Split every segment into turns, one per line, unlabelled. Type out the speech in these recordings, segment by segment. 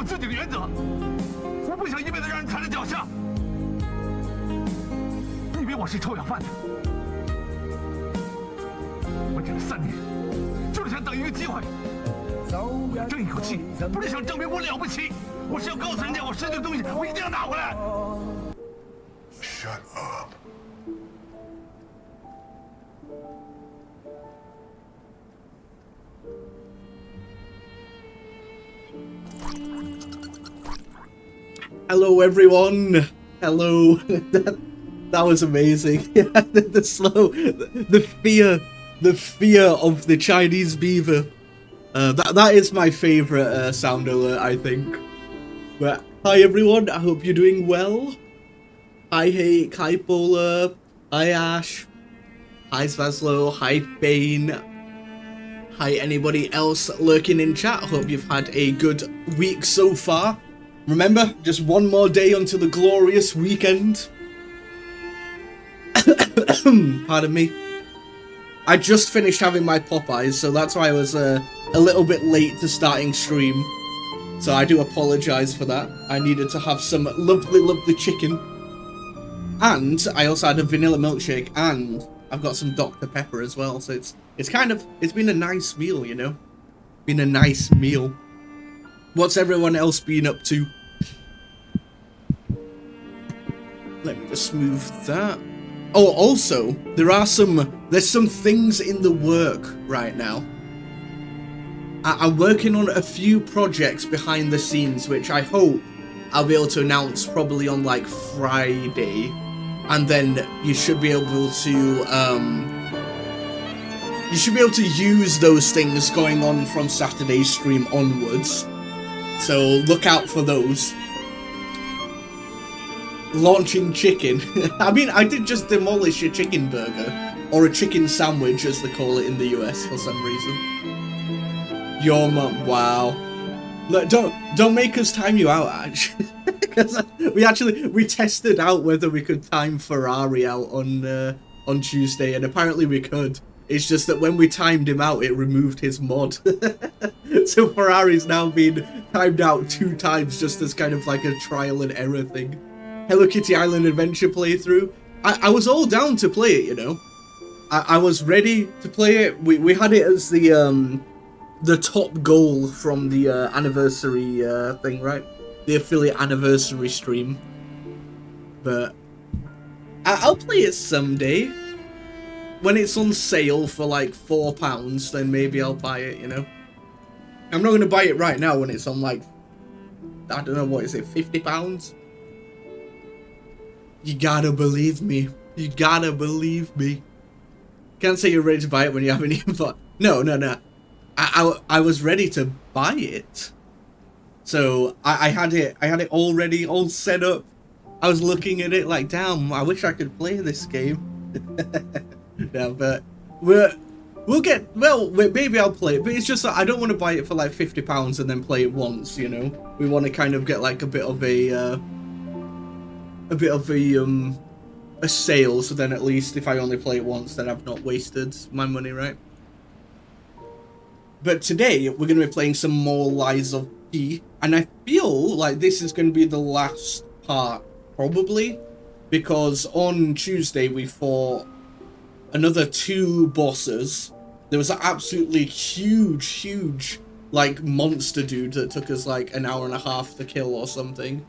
我自己的原则，我不想一辈子让人踩在脚下。你以为我是臭要饭的？我忍了3年，就是想等一个机会，争一口气，不是想证明我了不起，我是要告诉人家我失去的东西，我一定要拿回来。
Shut up.
Hello everyone. Hello. That was amazing. Yeah, the slow, the fear of the Chinese beaver. That is my favorite sound alert, I think. But hi everyone. I hope you're doing well. Hi Hake. Hi Bowler. Hi Ash. Hi Svazlo. Hi Bane. Hi anybody else lurking in chat. Hope you've had a good week so far. Remember, just one more day until the glorious weekend. Pardon me. I just finished having my Popeyes, so that's why I was a little bit late to starting stream. So I do apologise for that. I needed to have some lovely, lovely chicken. And I also had a vanilla milkshake, and I've got some Dr. Pepper as well. So it's been a nice meal, you know? Been a nice meal. What's everyone else been up to? Let me just move that. Oh, also, there's some things in the work right now. I'm working on a few projects behind the scenes, which I hope I'll be able to announce probably on like Friday, and then you should be able to use those things going on from Saturday's stream onwards. So look out for those. Launching chicken. I mean, I did just demolish a chicken burger, or a chicken sandwich as they call it in the US for some reason. Your mum, wow. Look, don't make us time you out, actually. Because we tested out whether we could time Ferrari out on Tuesday, and apparently we could. It's just that when we timed him out, it removed his mod. So Ferrari's now been timed out 2 times just as kind of like a trial and error thing. Hello Kitty Island Adventure playthrough. I was all down to play it, you know. I was ready to play it. We had it as the top goal from the anniversary thing, right? The affiliate anniversary stream. But I'll play it someday. When it's on sale for like £4, then maybe I'll buy it, you know. I'm not going to buy it right now when it's on like, I don't know, what is it, £50? You gotta believe me. You gotta believe me. Can't say you're ready to buy it when you haven't even bought. No. I was ready to buy it. So I had it already all set up. I was looking at it like, damn, I wish I could play this game. No, but maybe I'll play it, but it's just that I don't want to buy it for like £50 and then play it once, you know. We want to kind of get like a bit of a sale, so then at least if I only play it once, then I've not wasted my money, right? But today we're going to be playing some more Lies of P, and I feel like this is going to be the last part, probably, because on Tuesday we fought another 2 bosses. There was an absolutely huge like monster dude that took us like an hour and a half to kill or something,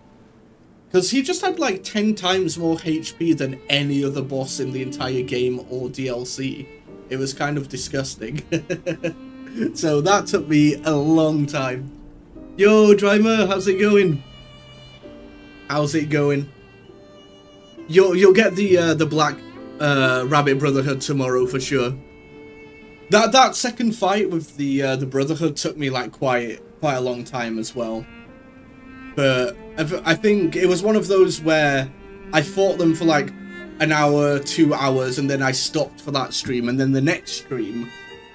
because he just had like 10 times more HP than any other boss in the entire game or DLC. It was kind of disgusting. So that took me a long time. Yo Drymer, how's it going? How's it going? You'll get the Black Rabbit Brotherhood tomorrow for sure. That second fight with the Brotherhood took me like quite a long time as well. But I think it was one of those where I fought them for like an hour, 2 hours, and then I stopped for that stream, and then the next stream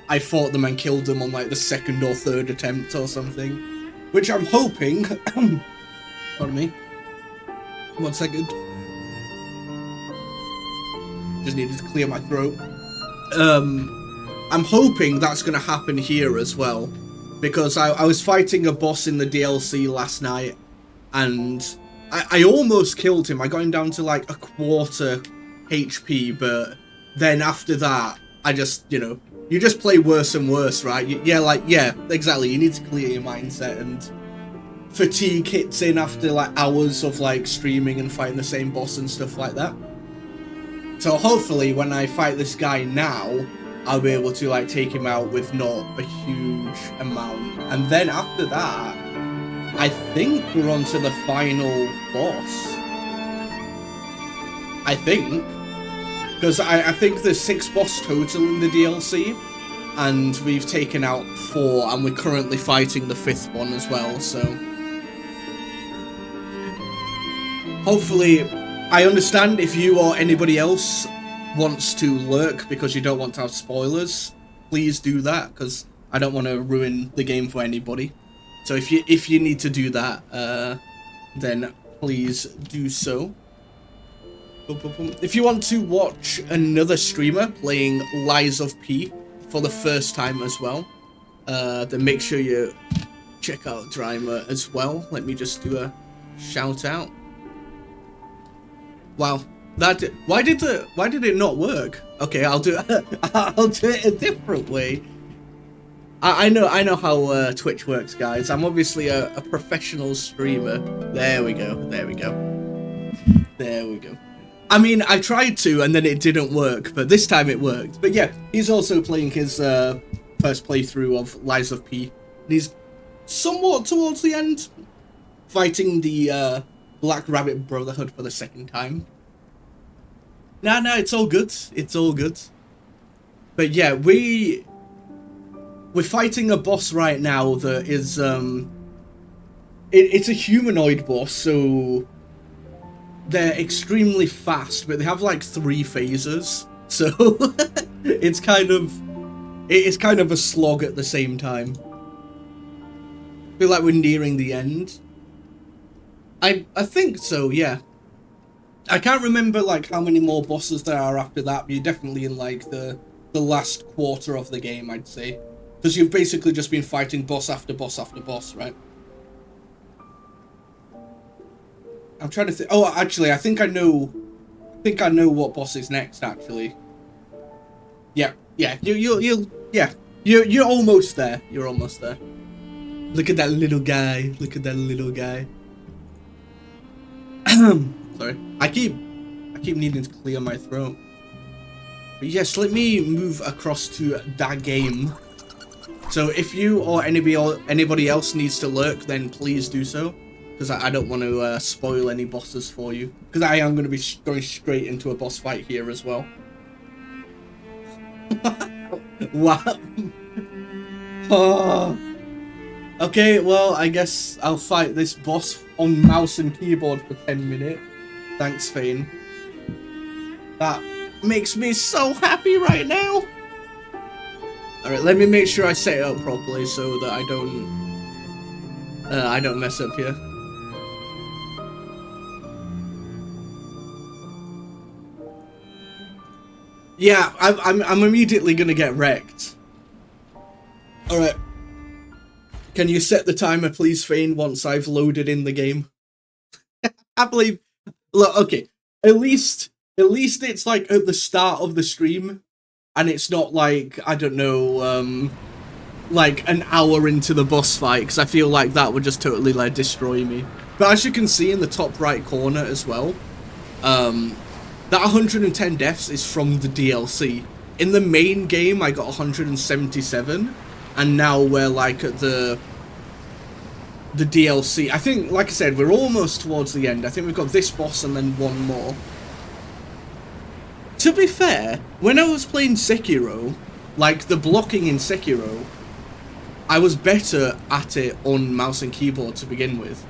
I fought them and killed them on like the 2nd or 3rd attempt or something. Which I'm hoping pardon me. 1 second. Just needed to clear my throat. I'm hoping that's going to happen here as well, because I was fighting a boss in the DLC last night, and I almost killed him. I got him down to like 1/4 HP, but then after that, I just, you know, you just play worse and worse, right? Yeah, exactly. You need to clear your mindset, and fatigue hits in after like hours of like streaming and fighting the same boss and stuff like that. So hopefully when I fight this guy now, I'll be able to like take him out with not a huge amount. And then after that, I think we're on to the final boss. I think. Because I think there's 6 boss total in the DLC, and we've taken out 4, and we're currently fighting the 5th one as well, so hopefully, I understand if you or anybody else wants to lurk because you don't want to have spoilers, please do that, because I don't want to ruin the game for anybody. So if you need to do that, then please do so. If you want to watch another streamer playing Lies of P for the first time as well, then make sure you check out Drymer as well. Let me just do a shout out. Wow, why did it not work? Okay, I'll do it a different way. I know how Twitch works, guys. I'm obviously a professional streamer. There we go. I mean, I tried to, and then it didn't work, but this time it worked. But yeah, he's also playing his first playthrough of Lies of P. And he's somewhat towards the end. fighting the Black Rabbit Brotherhood for the second time. Nah, it's all good. It's all good. But yeah, we're fighting a boss right now that is it's a humanoid boss, so they're extremely fast, but they have like 3 phases, so it's kind of a slog at the same time. I feel like we're nearing the end. I think so, yeah. I can't remember like how many more bosses there are after that, but you're definitely in like the last quarter of the game, I'd say. Because you've basically just been fighting boss after boss after boss, right? I'm trying to think. Oh, actually, I think I know what boss is next. Actually, yeah. You're almost there. You're almost there. Look at that little guy. Look at that little guy. Sorry, I keep needing to clear my throat. But yes, let me move across to that game. So if you or anybody else needs to lurk, then please do so. Because I don't want to spoil any bosses for you. Because I am going to be going straight into a boss fight here as well. Wow. Oh. Okay, well, I guess I'll fight this boss on mouse and keyboard for 10 minutes. Thanks, Fane. That makes me so happy right now. Alright, let me make sure I set it up properly so that I don't mess up here. Yeah, I'm immediately gonna get wrecked. Alright. Can you set the timer, please, Fane, once I've loaded in the game? I believe... Look, okay. At least it's like at the start of the stream, and it's not like, I don't know, like an hour into the boss fight, because I feel like that would just totally, like, destroy me. But as you can see in the top right corner as well, that 110 deaths is from the DLC. In the main game, I got 177, and now we're like at the DLC. I think, like I said, we're almost towards the end. I think we've got this boss and then one more. To be fair, when I was playing Sekiro, like the blocking in Sekiro, I was better at it on mouse and keyboard to begin with.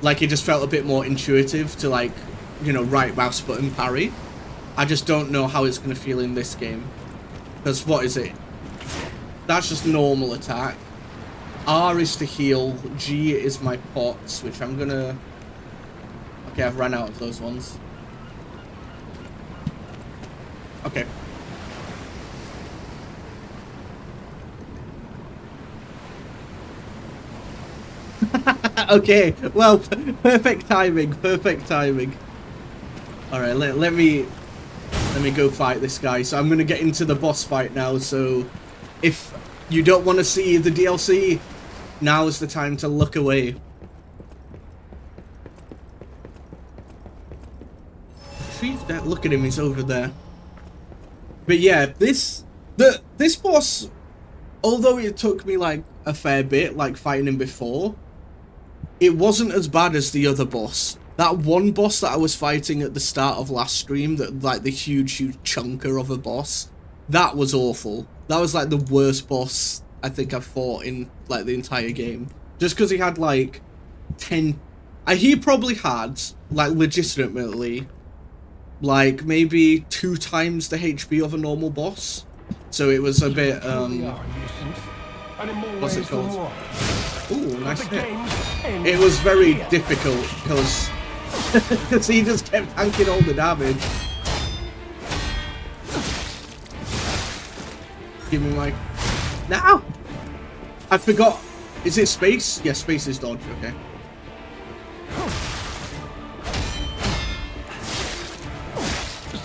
Like, it just felt a bit more intuitive to, like, you know, right mouse button parry. I just don't know how it's going to feel in this game. Because what is it? That's just normal attack. R is to heal. G is my pots, which I'm going to... Okay, I've run out of those ones. Okay. Okay, well, perfect timing, perfect timing. Alright, let me go fight this guy. So I'm going to get into the boss fight now, so if you don't want to see the DLC, now is the time to look away. Look at him, he's over there. But yeah, this boss, although it took me like a fair bit, like fighting him before, it wasn't as bad as the other boss. That one boss that I was fighting at the start of last stream, that like the huge chunker of a boss, that was awful. That was like the worst boss I think I've fought in like the entire game. Just because he had like 10... he probably had, like legitimately, like maybe 2 times the HP of a normal boss. So it was a bit, what's it called? Ooh, nice hit. It was very difficult because he just kept tanking all the damage. Give me my... Now! I forgot. Is it space? Yeah, space is dodge, okay.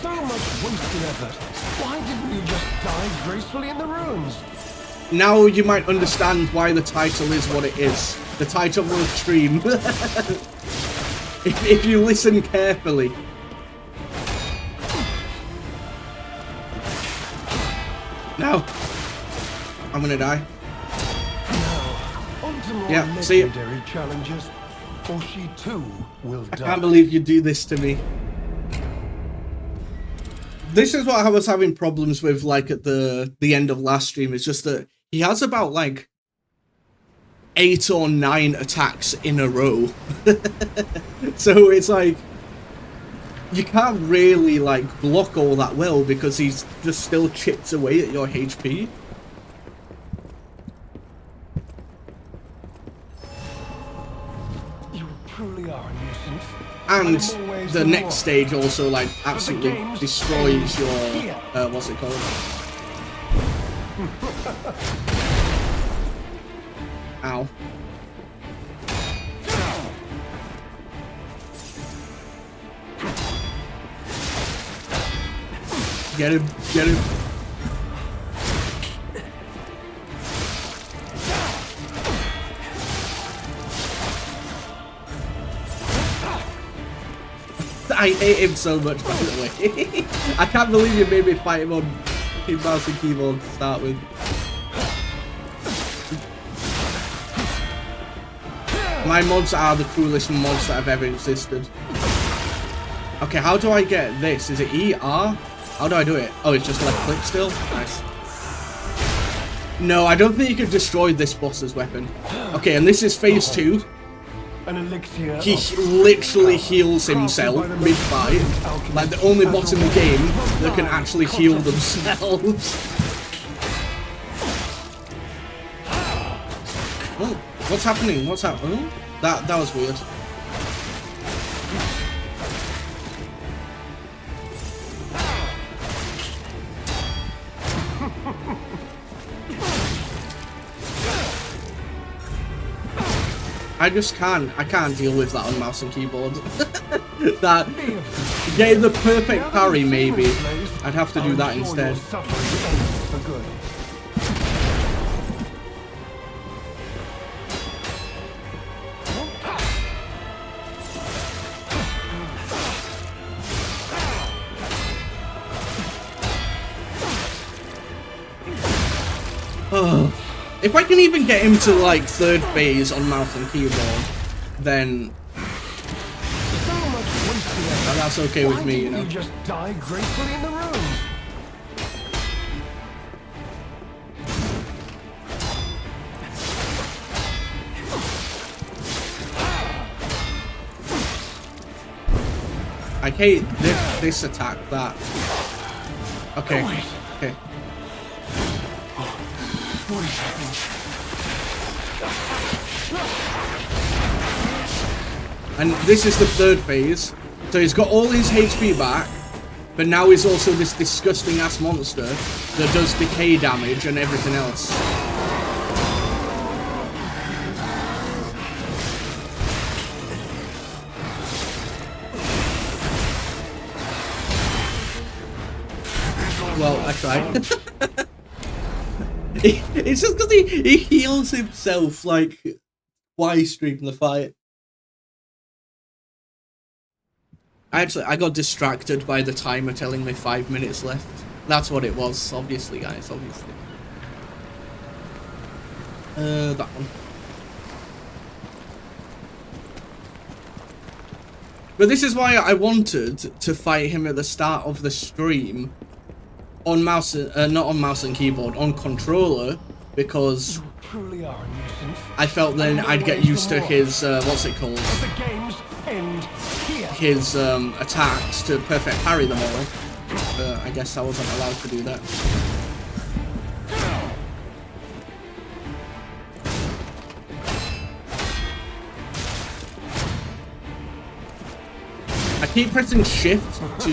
So much wasted effort. Why didn't you just die gracefully in the ruins?
Now you might understand why the title is what it is. The title of the stream. if you listen carefully. No. I'm gonna die.
Now, on to more
Yeah, see it.
legendary challenges. or she too will die.
I can't believe you do this to me. This is what I was having problems with, like, at the end of last stream. It's just that he has about, like, 8 or 9 attacks in a row. So it's like, you can't really, like, block all that well because he's just still chips away at your HP.
You truly are a nuisance.
And
In more ways
the
than
next
one.
stage also, like, absolutely
games
destroys your,
here.
what's it called? Ow. Get him, get him. I hate him so much, by the way. I can't believe you made me fight him on mouse and keyboard to start with. My mods are the coolest mods that have ever existed. Okay, how do I get this? Is it E, R? How do I do it? Oh, it's just left click still? Nice. No, I don't think you can destroy this boss's weapon. Okay, and this is phase 2.
An elixir
He
of
literally heals himself mid-fight. Like the only boss in the game that can actually heal themselves. Oh, what's happening? What's happening? That was weird. I just can't. I can't deal with that on mouse and keyboard. That getting the perfect parry, maybe. I'd have to do that instead. Oh. If I can even get him to, like, 3rd phase on mouse and keyboard, then that's okay with me, you know.
You just die gracefully in the rooms.
I hate this attack, that. Okay, okay.
What is happening?
And this is the 3rd phase. So he's got all his HP back, but now he's also this disgusting ass monster that does decay damage and everything else. Well, I tried. It's just because he heals himself like twice during the fight. I got distracted by the timer telling me 5 minutes left. That's what it was, obviously, guys, obviously. That one. But this is why I wanted to fight him at the start of the stream on mouse, not on mouse and keyboard, on controller, because
Truly are a nuisance.
I felt then I'd get used to his, what's it called?
The games end here.
His attacks to perfect parry them all. But I guess I wasn't allowed to do that. I keep pressing shift to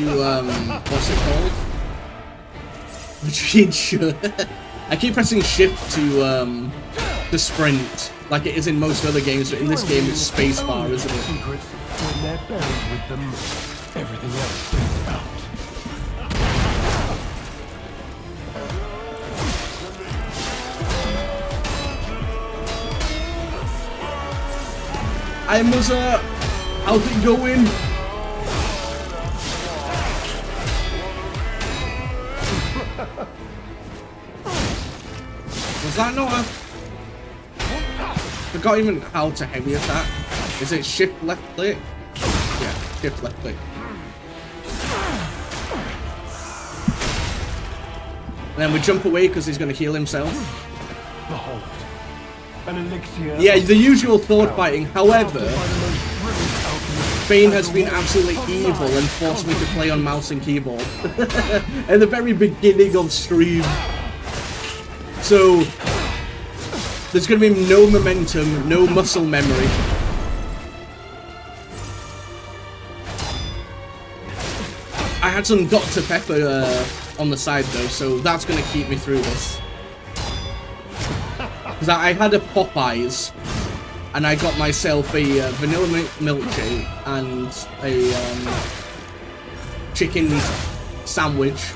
what's it called? Retreat sure. I keep pressing shift to sprint, like it is in most other games, but in this game it's spacebar, isn't it?
Secrets, when they're buried with them, everything else is out.
Hi Muzza! How's it going? Was that not a... Forgot even how to heavy attack. Is it shift left click? Yeah, shift left click. And then we jump away because he's going to heal himself.
Behold, an elixir.
Yeah, the usual sword fighting. However, Bane has been absolutely evil and forced me to play on mouse and keyboard at the very beginning of stream. So there's going to be no momentum, no muscle memory. I had some Dr. Pepper on the side though, so that's going to keep me through this. Because I had a Popeyes, and I got myself a vanilla milkshake and a chicken sandwich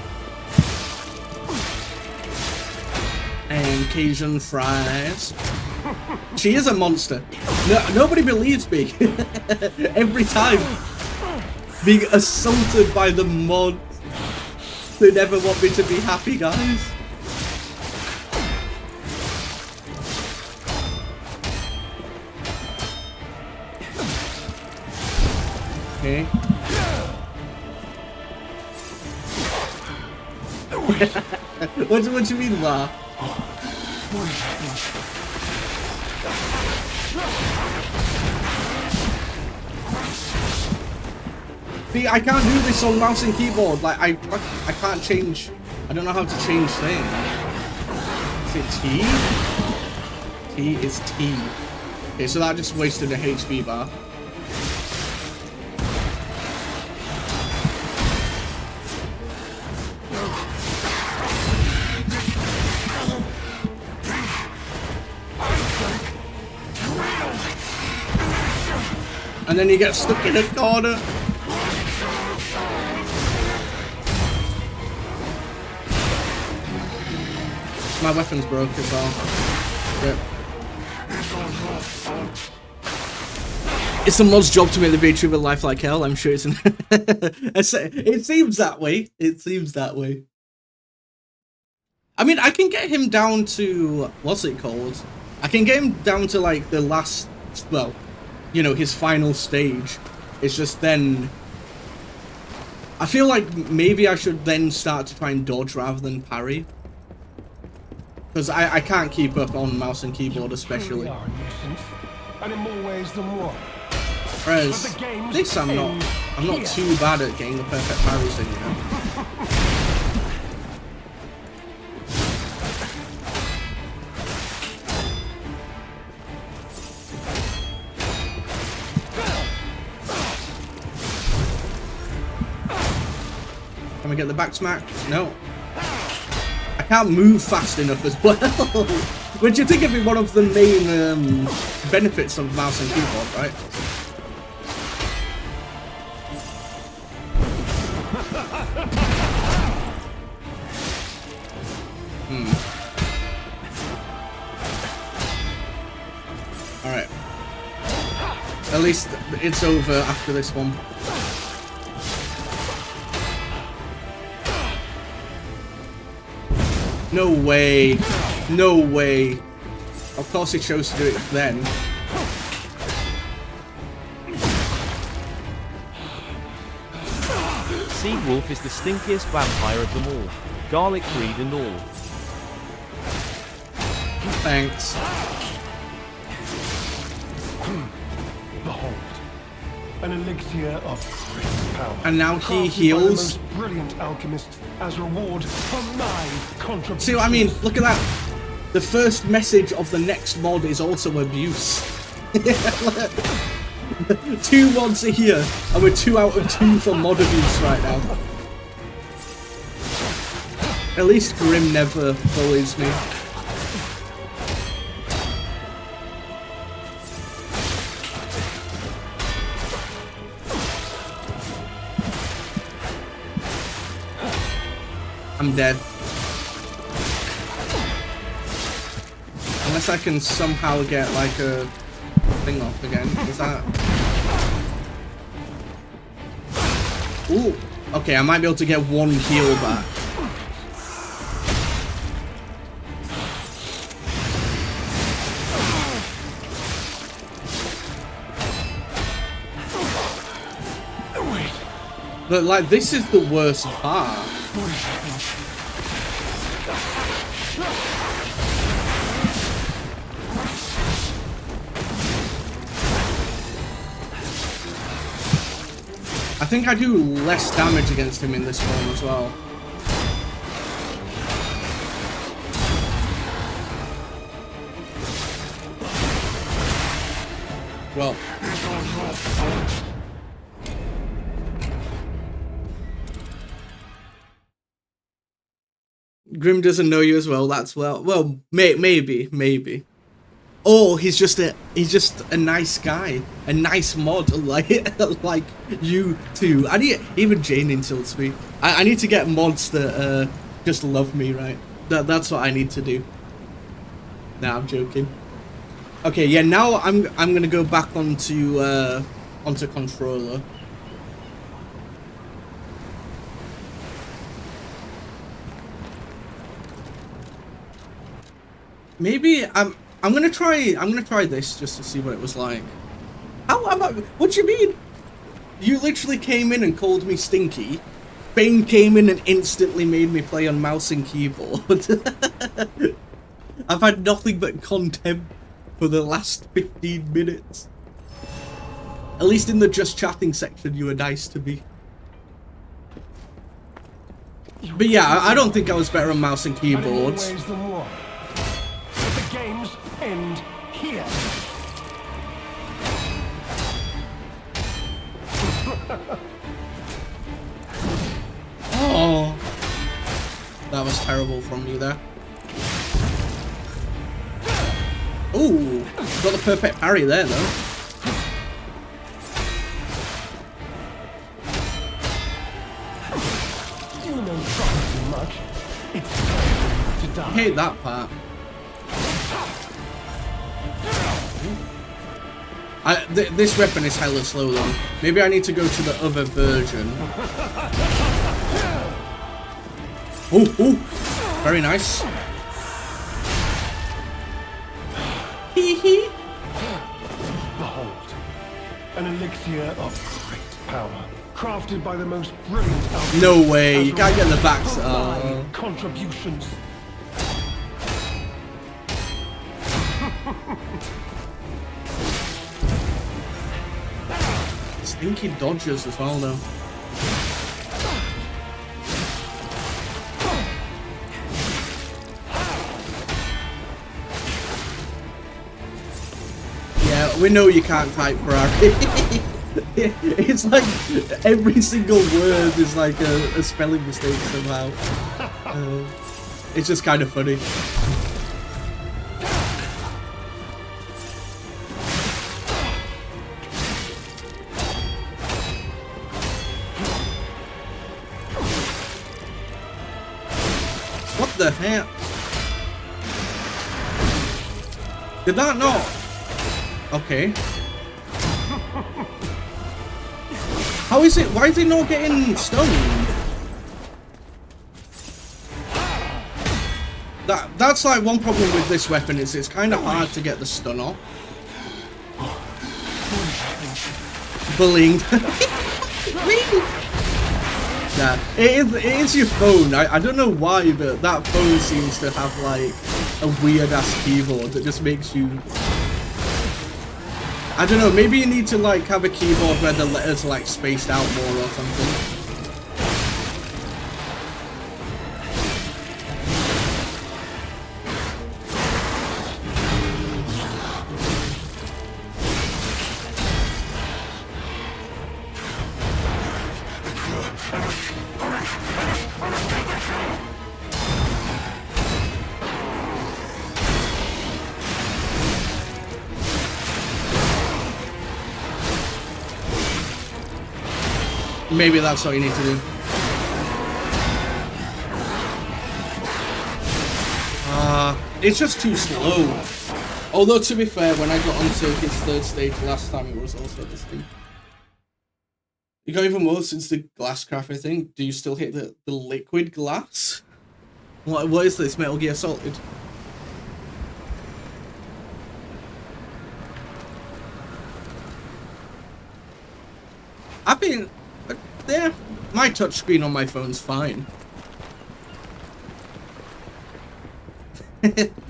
and Cajun fries. She is a monster. No, nobody believes me. Every time. Being assaulted by the mods. They never want me to be happy, guys. Okay. what do you mean, La? See, I can't do this on mouse and keyboard. Like, I can't change. I don't know how to change things. Is it T? T is T. Okay, so that just wasted a HP bar. And then you get stuck in a corner. My weapon's broke as well. Yep. It's a mod's job to make the VTuber life like hell. I'm sure it's an it seems that way. It seems that way. I mean, I can get him down to... What's it called? I can get him down to, like, the last... Well, you know, his final stage. It's just then... I feel like maybe I should then start to try and dodge rather than parry. Because I can't keep up on mouse and keyboard especially.
And in more ways than one.
Whereas this I'm not too bad at getting the perfect parry thing, you know. Can we get the back smack? No. I can't move fast enough as well. Which you think would be one of the main benefits of mouse and keyboard, right? Alright. At least it's over after this one. No way. No way. Of course he chose to do it then.
Sea Wolf is the stinkiest vampire of them all. Garlic breed and all.
Thanks.
Behold, an elixir of great power.
And now he
crafted
heals.
by the most brilliant alchemist as reward for my contribution.
See what I mean? Look at that. The first message of the next mod is also abuse. 2 mods are here, and we're 2 out of 2 for mod abuse right now. At least Grim never bullies me. I'm dead. Unless I can somehow get like a thing off again. Is that... Ooh. Okay, I might be able to get 1 heal back. But like, this is the worst part. I think I do less damage against him in this form as well. Well. Grim doesn't know you as well, that's well, maybe. Or he's just a nice guy, a nice mod like you two. Even Jane insults me. I need to get mods that just love me, right? That's what I need to do. Nah, I'm joking. Okay, yeah, now I'm gonna go back onto controller. Maybe I'm gonna try this just to see what it was like. What do you mean? You literally came in and called me stinky. Bane came in and instantly made me play on mouse and keyboard. I've had nothing but contempt for the last 15 minutes. At least in the just chatting section, you were nice to me. But yeah, I don't think I was better on mouse and keyboards.
The games end here.
Oh, that was terrible from you there. Ooh, got the perfect parry there though.
You know far too much. It's time to die.
I hate that part. This weapon is hella slow though. Maybe I need to go to the other version. Ooh, very nice. Hee.
Behold, an elixir of great power, crafted by the most brilliant alchemists.
No way, you can't get the backs.
Contributions.
Stinky dodges as well though. Yeah, we know you can't type Ferrari. It's like every single word is like a spelling mistake somehow. It's just kind of funny. What the hell? Did that not? Okay. How is it? Why is it not getting stoned? That's like one problem with this weapon is it's kind of hard to get the stun off. Bullying. Nah, it is your phone. I don't know why, but that phone seems to have like a weird ass keyboard that just makes you. I don't know, maybe you need to like have a keyboard where the letters are like spaced out more or something. Maybe that's what you need to do. It's just too slow. Although, to be fair, when I got onto his third stage last time, it was also the same. You got even more since the glass crafting thing. Do you still hit the liquid glass? What is this? Metal Gear Solid? Yeah, my touchscreen on my phone's fine.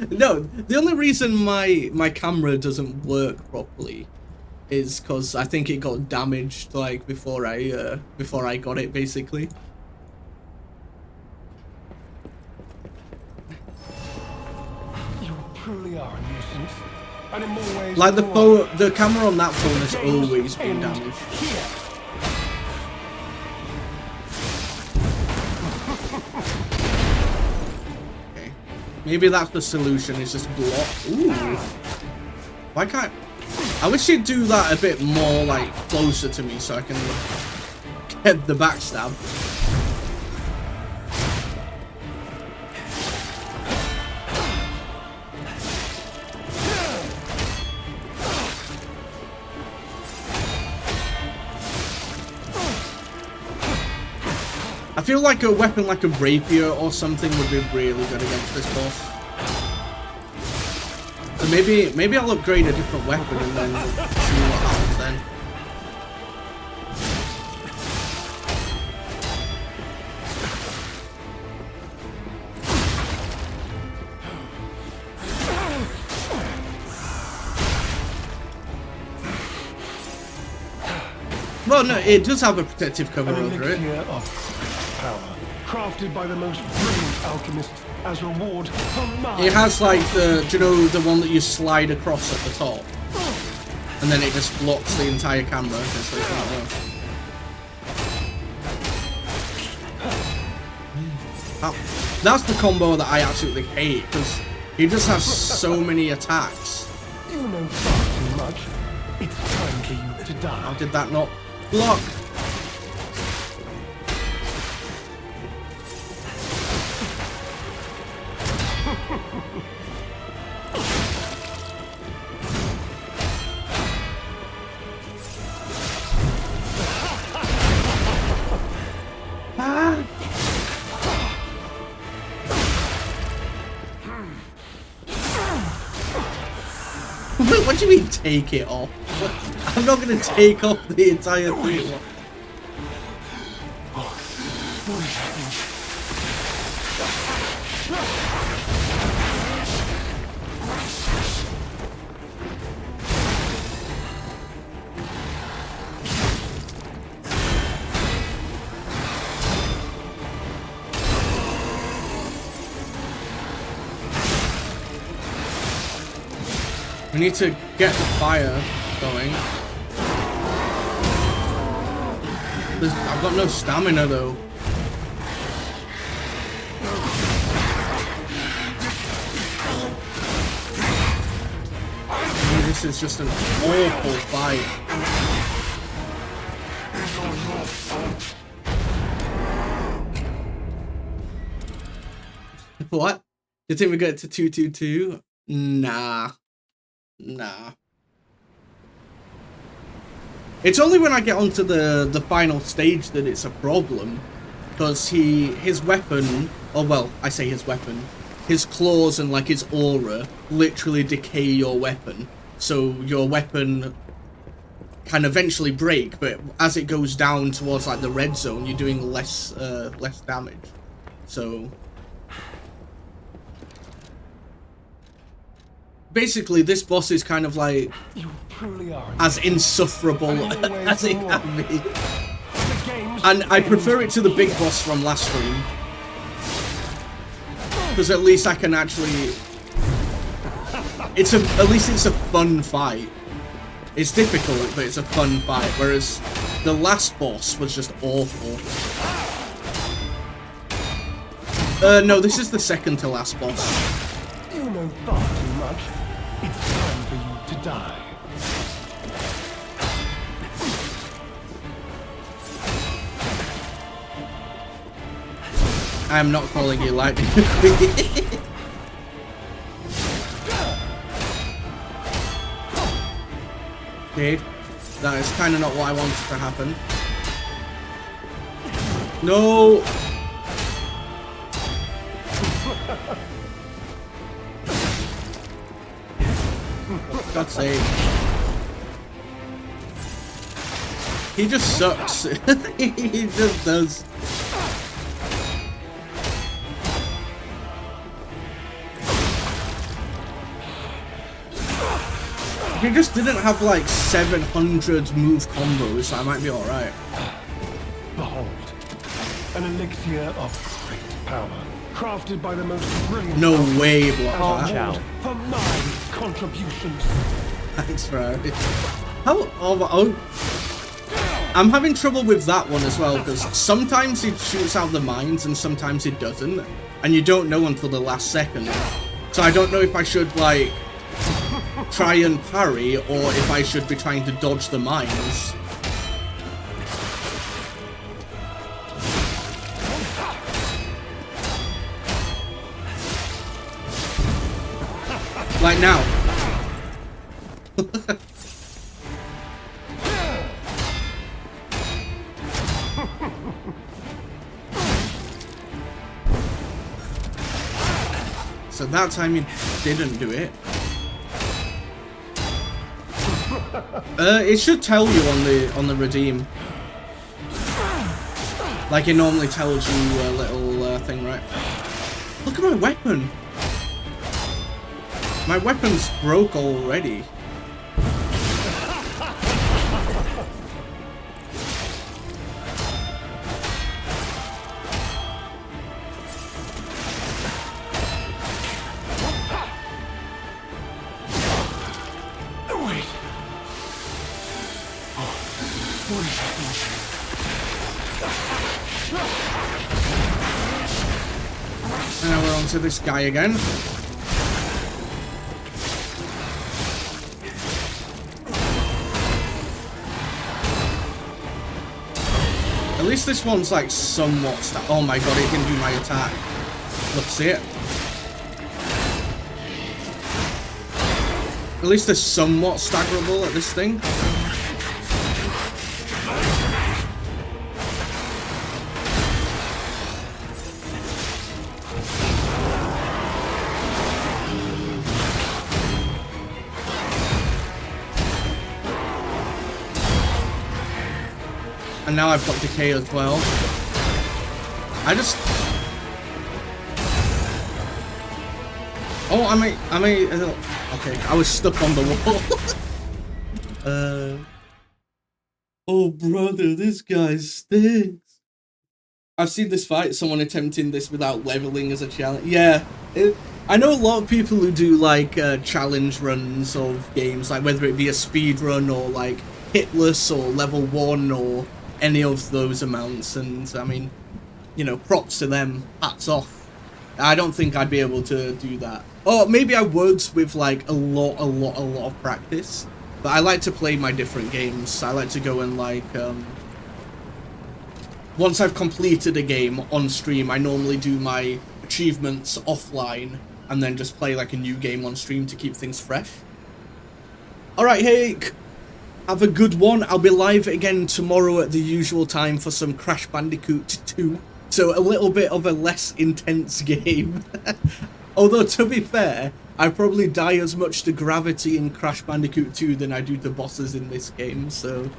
No, the only reason my camera doesn't work properly is because I think it got damaged like before I got it, basically.
You truly are a nuisance. And in more ways
Like
than one.
the camera on that phone has
Games
always been
end
damaged.
here.
Okay, maybe that's the solution. Is just block. Ooh, why can't? I wish you'd do that a bit more, like closer to me, so I can get the backstab. I feel like a weapon like a rapier or something would be really good against this boss. So maybe I'll upgrade a different weapon and then see what happens then. Well, no, it does have a protective cover
An
over it.
elixir of power, crafted by the most brilliant alchemists as reward for my...
It has like the, do you know the one that you slide across at the top? And then it just blocks the entire camera, so it's not work. That's the combo that I absolutely hate, because he just has so many attacks.
You know far too much. It's time for you to die.
How did that not block? What do you mean take it off? What? I'm not going to take off the entire thing. We need to get the fire going. I've got no stamina though. This is just an awful fight. What? You think we get to 222? Nah. Nah. It's only when I get onto the final stage that it's a problem. Because his weapon, or well, I say his weapon, his claws and like his aura literally decay your weapon. So your weapon can eventually break, but as it goes down towards like the red zone, you're doing less damage. So basically, this boss is kind of like as insufferable as it can be. And I prefer it to the big boss from last stream. Because at least I can actually... at least it's a fun fight. It's difficult, but it's a fun fight. Whereas the last boss was just awful. No, this is the second to last boss.
You know far too much. It's time for you to die.
I am not calling you lightning. Okay, that is kind of not what I wanted to happen. No! For God's sake. He just sucks. He just does. If he just didn't have like 700 move combos, I might be alright.
Behold, an elixir of great power, crafted by the most brilliant.
No way, Block.
Ciao.
For my contributions.
Thanks, Ferrari. I'm having trouble with that one as well, because sometimes it shoots out the mines and sometimes it doesn't, and you don't know until the last second. So I don't know if I should, like, try and parry, or if I should be trying to dodge the mines. Like now. So that time you didn't do it. It should tell you on the redeem. Like it normally tells you a little thing, right? Look at my weapon. My weapon's broke already. And now we're on to this guy again. At least this one's like somewhat oh my god, it can do my attack. Look, see it? At least they're somewhat staggerable at this thing. And now I've got decay as well. Oh, okay, I was stuck on the wall. Oh brother, this guy stinks. I've seen this fight, someone attempting this without leveling as a challenge. Yeah, I know a lot of people who do like challenge runs of games, like whether it be a speed run or like hitless or level 1 or any of those amounts, and I mean, you know, props to them, hats off. I don't think I'd be able to do that. Or maybe I would with like a lot of practice, but I like to play my different games. I like to go and like, once I've completed a game on stream, I normally do my achievements offline and then just play like a new game on stream to keep things fresh. Alright, hey, have a good one. I'll be live again tomorrow at the usual time for some Crash Bandicoot 2. So a little bit of a less intense game. Although, to be fair, I probably die as much to gravity in Crash Bandicoot 2 than I do to bosses in this game. So,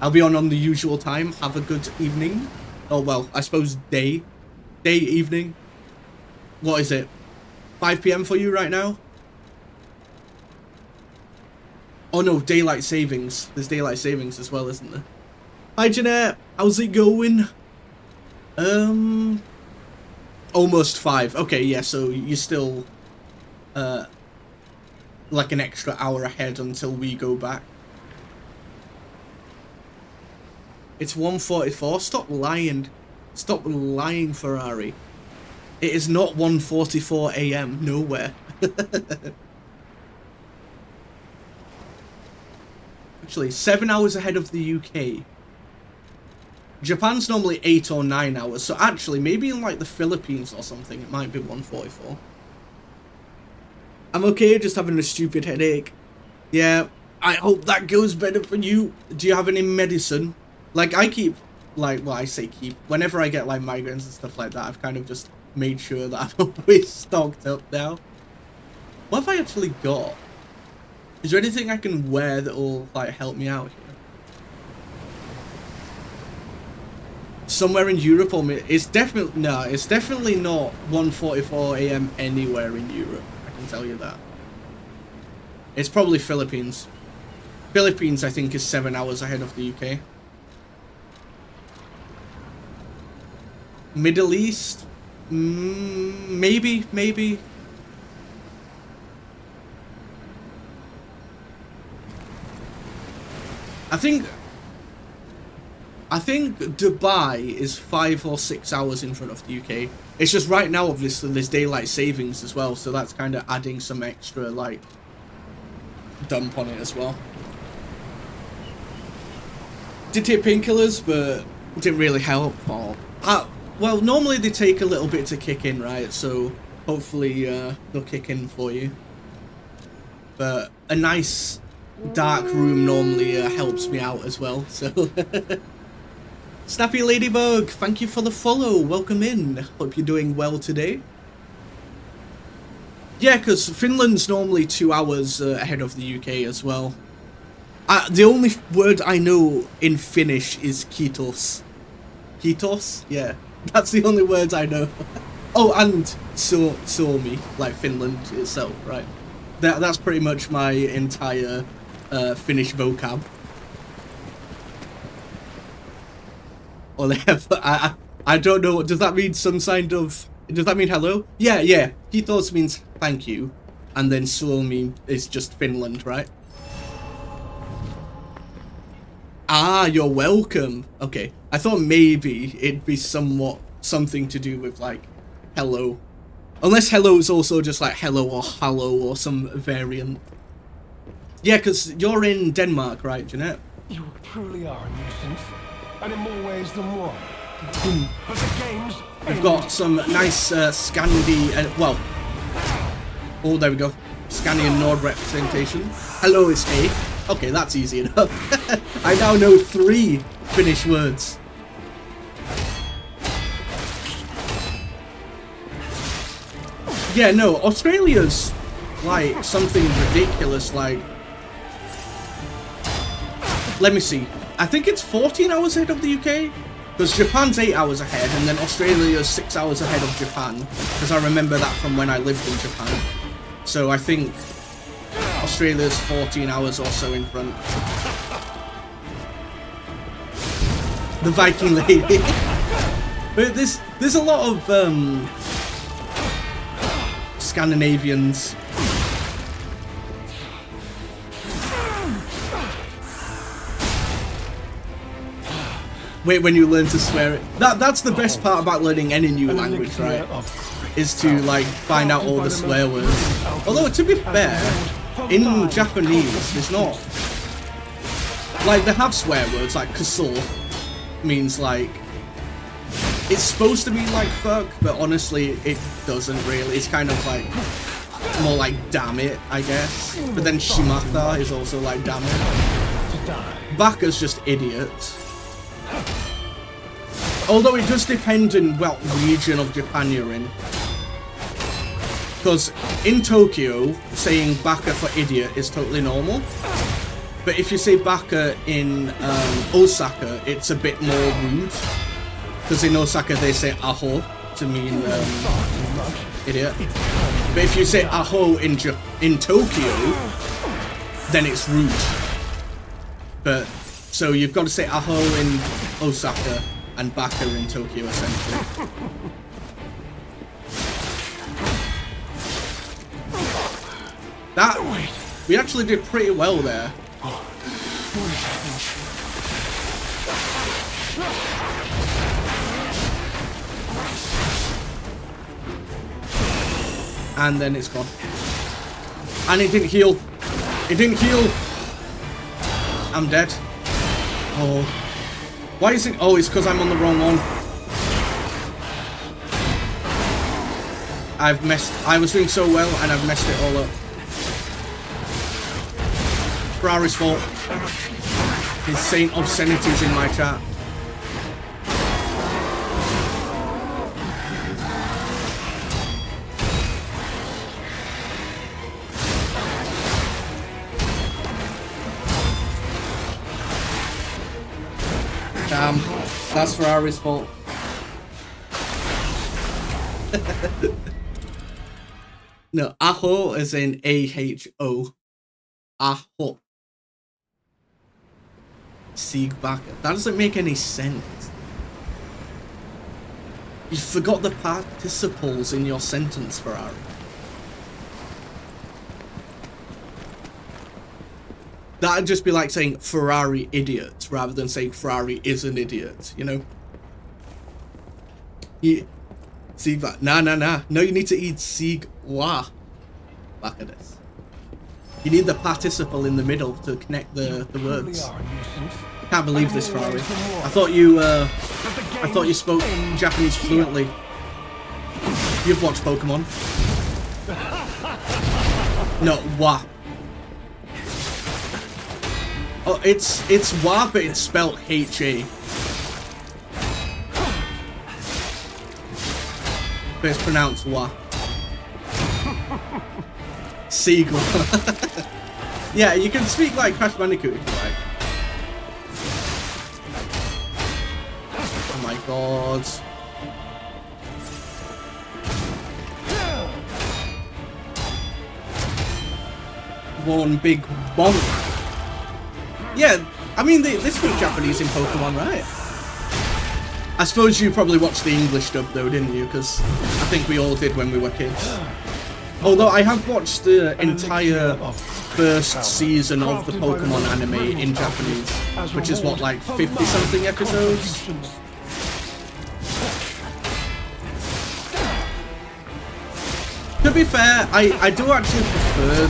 I'll be on the usual time. Have a good evening. Oh, well, I suppose day, evening. What is it? 5 PM for you right now? Oh no, daylight savings. There's daylight savings as well, isn't there? Hi Jeanette, how's it going? Almost 5. Okay, yeah, so you're still like an extra hour ahead until we go back. It's 1:44. Stop lying. Stop lying, Ferrari. It is not 1:44 AM. Nowhere. Actually, 7 hours ahead of the UK. Japan's normally 8 or 9 hours, so actually, maybe in like the Philippines or something, it might be 1:44. I'm okay, just having a stupid headache. Yeah, I hope that goes better for you. Do you have any medicine? Like, I keep, like, well, I say keep. Whenever I get like migraines and stuff like that, I've kind of just made sure that I'm always stocked up now. What have I actually got? Is there anything I can wear that will like help me out here? Somewhere in Europe, or it's definitely no. It's definitely not 1:44 a.m. anywhere in Europe. I can tell you that. It's probably Philippines. Philippines, I think, is 7 hours ahead of the UK. Middle East, maybe. I think Dubai is 5 or 6 hours in front of the UK. It's just right now, obviously, there's daylight savings as well, so that's kind of adding some extra, like, dump on it as well. Did take painkillers, but it didn't really help. Well, normally they take a little bit to kick in, right? So hopefully they'll kick in for you. But a nice dark room normally helps me out as well. So Snappy Ladybug, thank you for the follow. Welcome in. Hope you're doing well today. Yeah, because Finland's normally 2 hours ahead of the UK as well. The only word I know in Finnish is kiitos. Kiitos? Yeah, that's the only words I know. Oh, and Suomi, like Finland itself, right? That's pretty much my entire Finnish vocab. Or I don't know. Does that mean some kind of? Does that mean hello? Yeah. Kiitos means thank you, and then Suomi is just Finland, right? Ah, you're welcome. Okay, I thought maybe it'd be something to do with like hello, unless hello is also just like hello or hallo or some variant. Yeah, because you're in Denmark, right, Jeanette?
You truly are a nuisance, and in more ways than one. But the games.
We've got some nice Scandi. Well, oh, there we go. Scandinavian Nord representation. Hello is hey. Okay, that's easy enough. I now know 3 Finnish words. Yeah, no, Australia's like something ridiculous, like... Let me see. I think it's 14 hours ahead of the UK? Because Japan's 8 hours ahead, and then Australia's 6 hours ahead of Japan. Because I remember that from when I lived in Japan. So I think Australia's 14 hours or so in front. The Viking lady. But there's a lot of Scandinavians. Wait, when you learn to swear it. That's the best part about learning any new language, right? Is to like find out all the swear words. Although to be fair, in Japanese there's not like they have swear words like kuso means like it's supposed to mean like fuck, but honestly it doesn't really. It's kind of like more like damn it, I guess. But then shimata is also like damn it. Baka's just idiot. Although it does depend on what region of Japan you're in. Because in Tokyo, saying baka for idiot is totally normal. But if you say baka in Osaka, it's a bit more rude. Because in Osaka they say aho to mean idiot. But if you say aho in Tokyo, then it's rude. But so you've got to say aho in Osaka and baka in Tokyo essentially. That we actually did pretty well there. And then it's gone. And it didn't heal. It didn't heal. I'm dead. Oh. Why is it? Oh, it's because I'm on the wrong one. I've messed. I was doing so well and I've messed it all up. Ferrari's fault. He's saying obscenities in my chat. Damn, that's Ferrari's fault. No, aho is in A-H-O. Aho. Siegbacke. That doesn't make any sense. You forgot the participles in your sentence, Ferrari. That'd just be like saying Ferrari idiot rather than saying Ferrari is an idiot, you know? Siegbacke. Nah. No, you need to eat Siegwa. Back at this. You need the participle in the middle to connect the words. I can't believe this, Ferrari. I thought you spoke Japanese fluently. You've watched Pokemon. No, wa. Oh, it's wa, but it's spelled H-A. But it's pronounced wa. Seagull. Yeah, you can speak like Crash Bandicoot if you like. Oh my god. One big bonk. Yeah, I mean, they speak Japanese in Pokemon, right? I suppose you probably watched the English dub though, didn't you? Because I think we all did when we were kids. Although I have watched the entire first season of the Pokemon anime in Japanese, which is what, like 50-something episodes? To be fair, I do actually prefer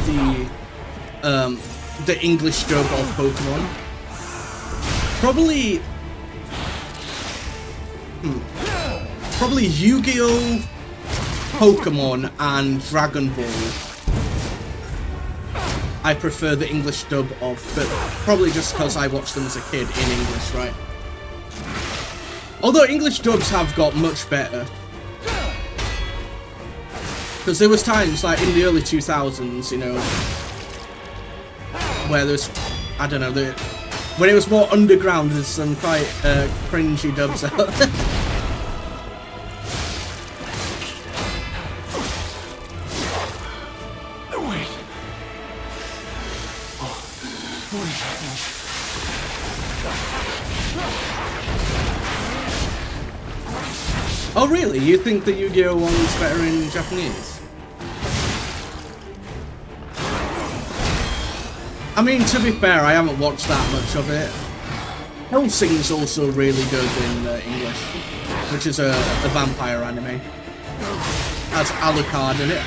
the English dub of Pokemon. Probably Yu-Gi-Oh!, Pokemon, and Dragon Ball. I prefer the English dub of, but probably just because I watched them as a kid in English, right? Although English dubs have got much better. Because there was times, like in the early 2000s, you know, where there's, I don't know, when it was more underground, there's some quite cringy dubs out. Oh really? You think the Yu-Gi-Oh! One is better in Japanese? I mean, to be fair, I haven't watched that much of it. Hellsing's also really good in English, which is a vampire anime. Has Alucard in it.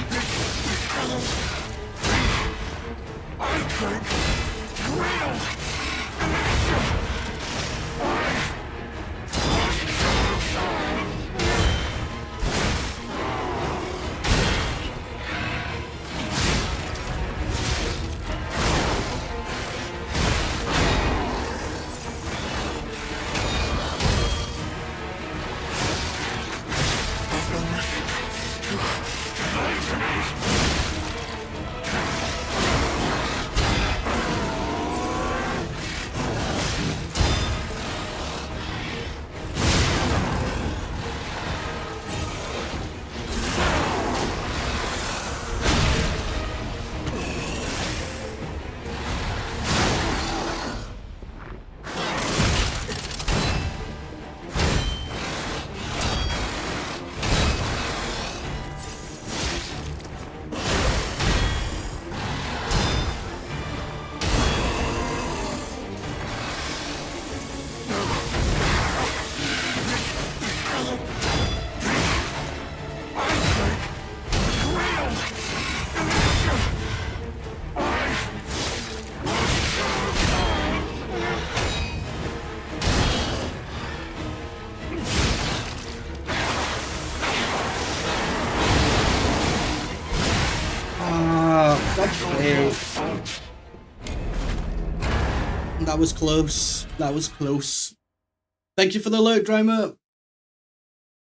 That was close. That was close. Thank you for the alert, Drymer.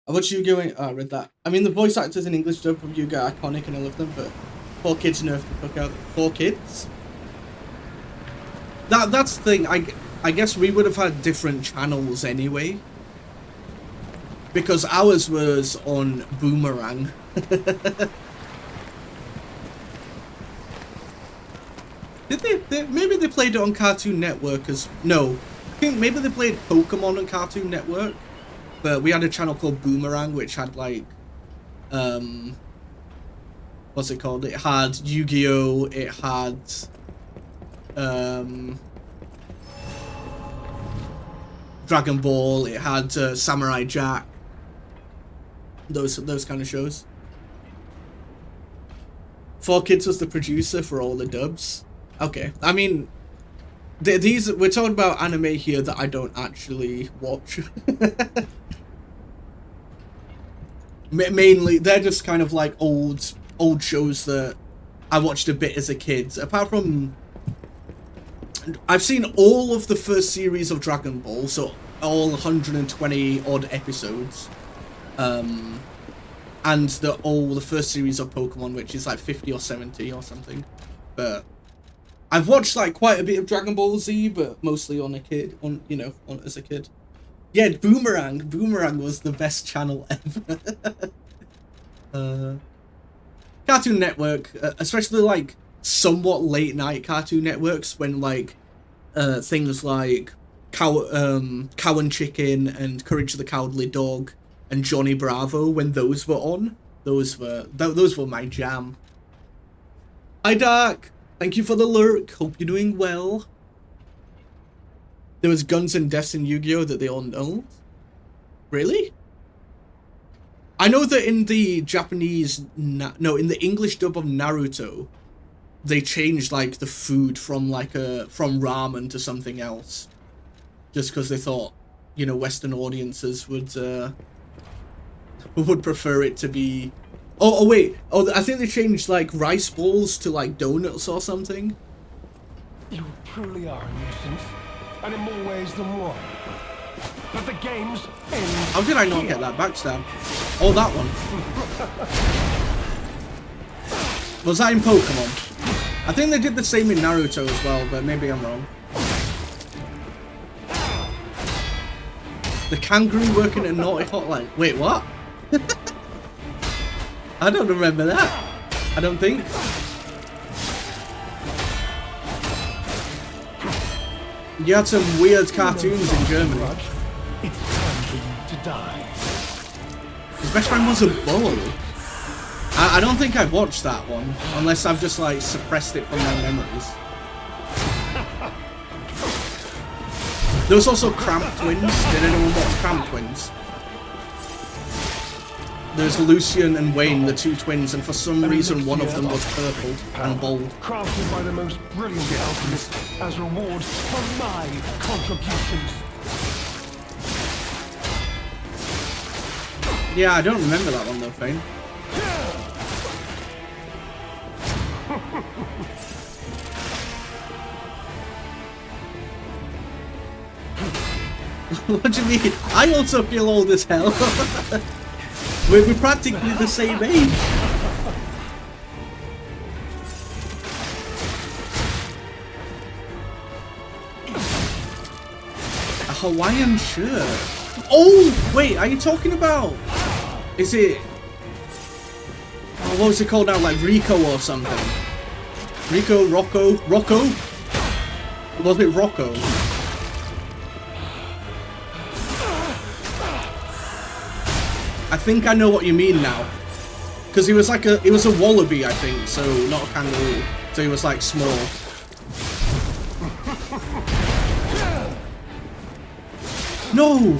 I watched Yu-Gi-Oh! Oh, I read that. I mean, the voice actors in English dub from Yu-Gi-Oh! Are iconic and I love them, but 4 kids nerfed the fuck out. 4 kids? That's the thing. I guess we would have had different channels anyway. Because ours was on Boomerang. Did they maybe they played it on Cartoon Network as... No. I think maybe they played Pokemon on Cartoon Network. But we had a channel called Boomerang, which had like... what's it called? It had Yu-Gi-Oh! It had... Dragon Ball. It had Samurai Jack. Those kind of shows. 4Kids was the producer for all the dubs. Okay, I mean, these we're talking about anime here that I don't actually watch. Mainly, they're just kind of like old shows that I watched a bit as a kid. Apart from, I've seen all of the first series of Dragon Ball, so all 120 odd episodes. And the first series of Pokemon, which is like 50 or 70 or something. But I've watched like quite a bit of Dragon Ball Z, but mostly as a kid. Yeah, Boomerang was the best channel ever. Cartoon Network, especially like somewhat late night Cartoon Networks, when like things like Cow and Chicken and Courage the Cowardly Dog and Johnny Bravo, when those were on, those were my jam. Hi Dark, thank you for the lurk. Hope you're doing well. There was Guns and Deaths in Yu-Gi-Oh! That they all know. Really? I know that in the Japanese, in the English dub of Naruto, they changed like the food from from ramen to something else, just because they thought, Western audiences would prefer it to be. Wait, I think they changed like rice balls to like donuts or something.
You truly are a nuisance, and in more ways than one. But the game's end.
How did I not get that backstab? Oh, that one. Was that in Pokemon? I think they did the same in Naruto as well, but maybe I'm wrong. The kangaroo working at Naughty Hotline. Wait, what? I don't remember that. I don't think. You had some weird cartoons in Germany.
It's time for you to die.
His best friend was a bull. I don't think I've watched that one, unless I've just like suppressed it from my memories. There was also Cramp Twins. Did anyone watch Cramp Twins? There's Lucian and Wayne, the two twins, and for some reason one of them was purple and bald.
Crafted by the most brilliant alchemists as reward for my contributions.
Yeah, I don't remember that one though, Fane. What do you mean? I also feel old as hell. We're practically the same age. A Hawaiian shirt. Oh, wait, are you talking about? Is it? Oh, what was it called now? Like Rico or something? Rico, Rocco? Was it Rocco? I think I know what you mean now, because he was like he was a wallaby, I think, so not a kangaroo, so he was like small. No!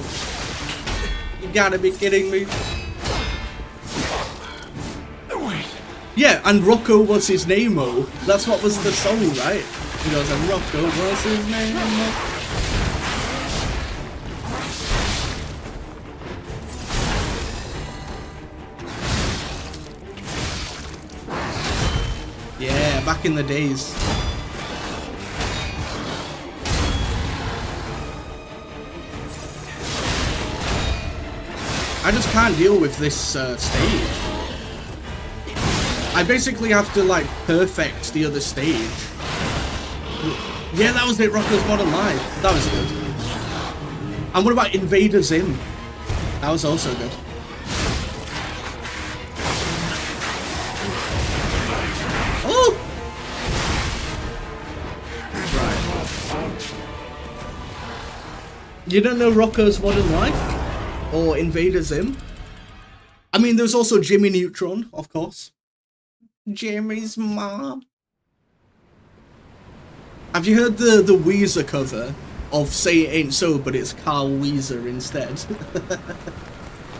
You gotta be kidding me. Yeah, and Rocco was his name-o. That's what was the song, right? He goes, and Rocco was his name-o. Yeah, back in the days. I just can't deal with this stage. I basically have to like perfect the other stage. Yeah, that was it, Rocko's Modern Life. That was good. And what about Invader Zim? That was also good. Oh! Right. You don't know Rocko's Modern Life? Or Invader Zim? I mean, there's also Jimmy Neutron, of course. Jimmy's mom. Have you heard the Weezer cover of Say It Ain't So, but it's Carl Weezer instead?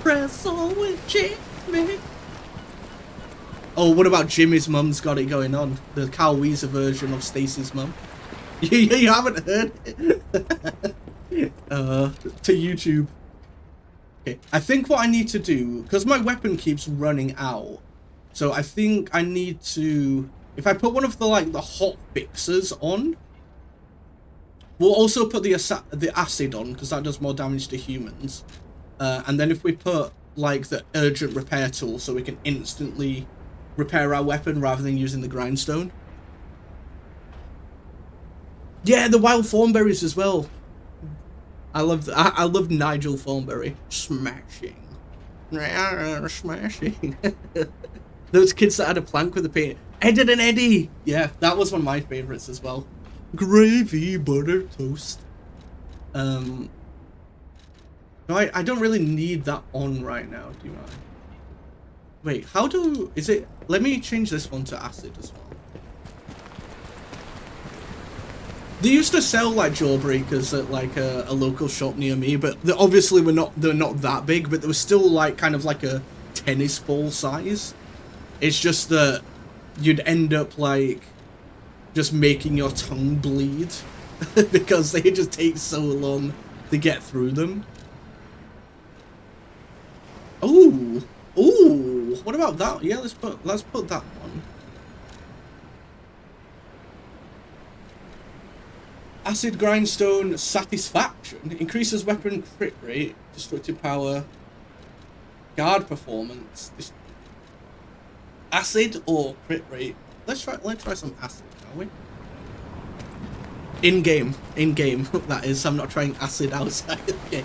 Press on with Jimmy. Oh, what about Jimmy's mum's got it going on? The Carl Weezer version of Stacy's mum. You haven't heard it? To YouTube. Okay, I think what I need to do, because my weapon keeps running out, so I think I need to, if I put one of the the hot fixers on, we'll also put the acid on because that does more damage to humans, and then if we put the urgent repair tool, so we can instantly repair our weapon rather than using the grindstone. Yeah, the wild thornberries as well. I love Nigel Thornberry. Smashing. Smashing. Those kids that had a plank with a paint. Ed and Eddie! Yeah, that was one of my favourites as well. Gravy, butter, toast. No, I don't really need that on right now, do I? Wait, how do... Is it... Let me change this one to acid as well. They used to sell jawbreakers at a local shop near me, but obviously they're not that big, but they were still kind of like a tennis ball size. It's just that you'd end up just making your tongue bleed because they just take so long to get through them. Ooh, ooh, what about that? Yeah, let's put that one. Acid Grindstone Satisfaction increases weapon crit rate, destructive power, guard performance. Acid or crit rate? Let's try some acid, shall we? In game, that is. I'm not trying acid outside the game.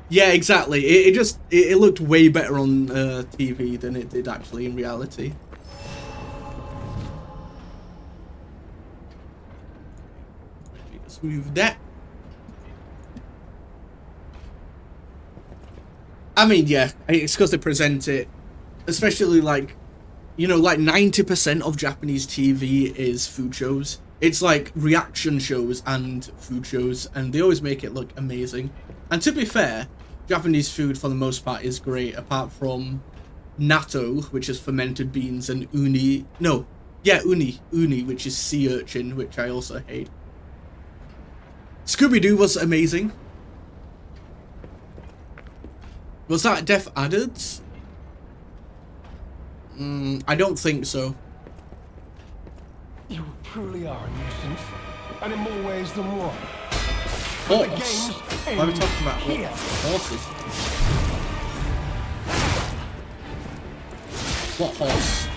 Yeah, exactly. It looked way better on TV than it did actually in reality. Let's move that. I mean, yeah, it's because they present it, especially 90% of Japanese TV is food shows. It's reaction shows and food shows, and they always make it look amazing. And to be fair, Japanese food for the most part is great, apart from natto, which is fermented beans, and uni, which is sea urchin, which I also hate. Scooby-Doo was amazing. Was that death added? I don't think so.
You truly are a nuisance, and in more ways than one.
Horse? Why are we talking about horses? What horse?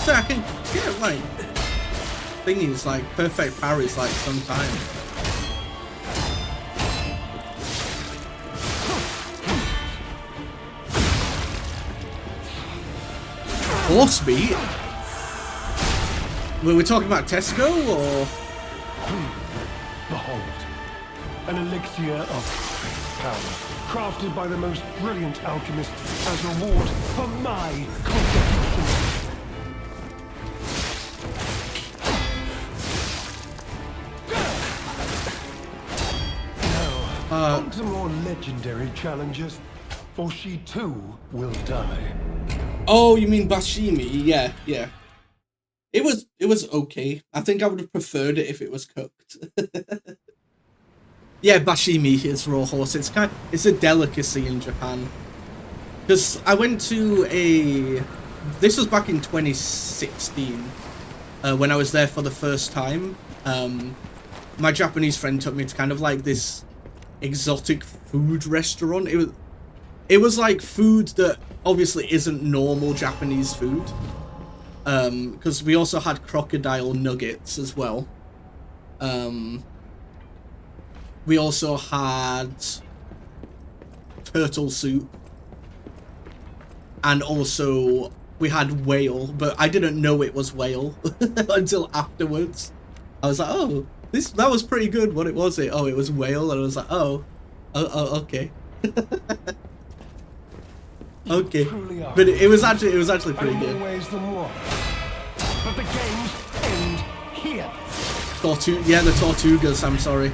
I can get thingies perfect parries sometimes. Horse meat? Were we talking about Tesco or?
Behold, an elixir of power, crafted by the most brilliant alchemist as a reward for my contribution. On to more legendary challenges, for she too will die.
Oh, you mean Bashimi? Yeah. It was okay. I think I would have preferred it if it was cooked. Yeah, Bashimi is raw horse. It's a delicacy in Japan. Because I went to a this was back in 2016 when I was there for the first time. My Japanese friend took me to kind of like this exotic food restaurant. It was like food that obviously isn't normal Japanese food, because we also had crocodile nuggets as well. We also had turtle soup, and also we had whale, but I didn't know it was whale until afterwards. I was like, oh, that was pretty good. What was it? Oh, it was whale, and I was like, oh, okay. Okay, but it was actually pretty good.
But the games end here.
Yeah, the Tortugas, I'm sorry.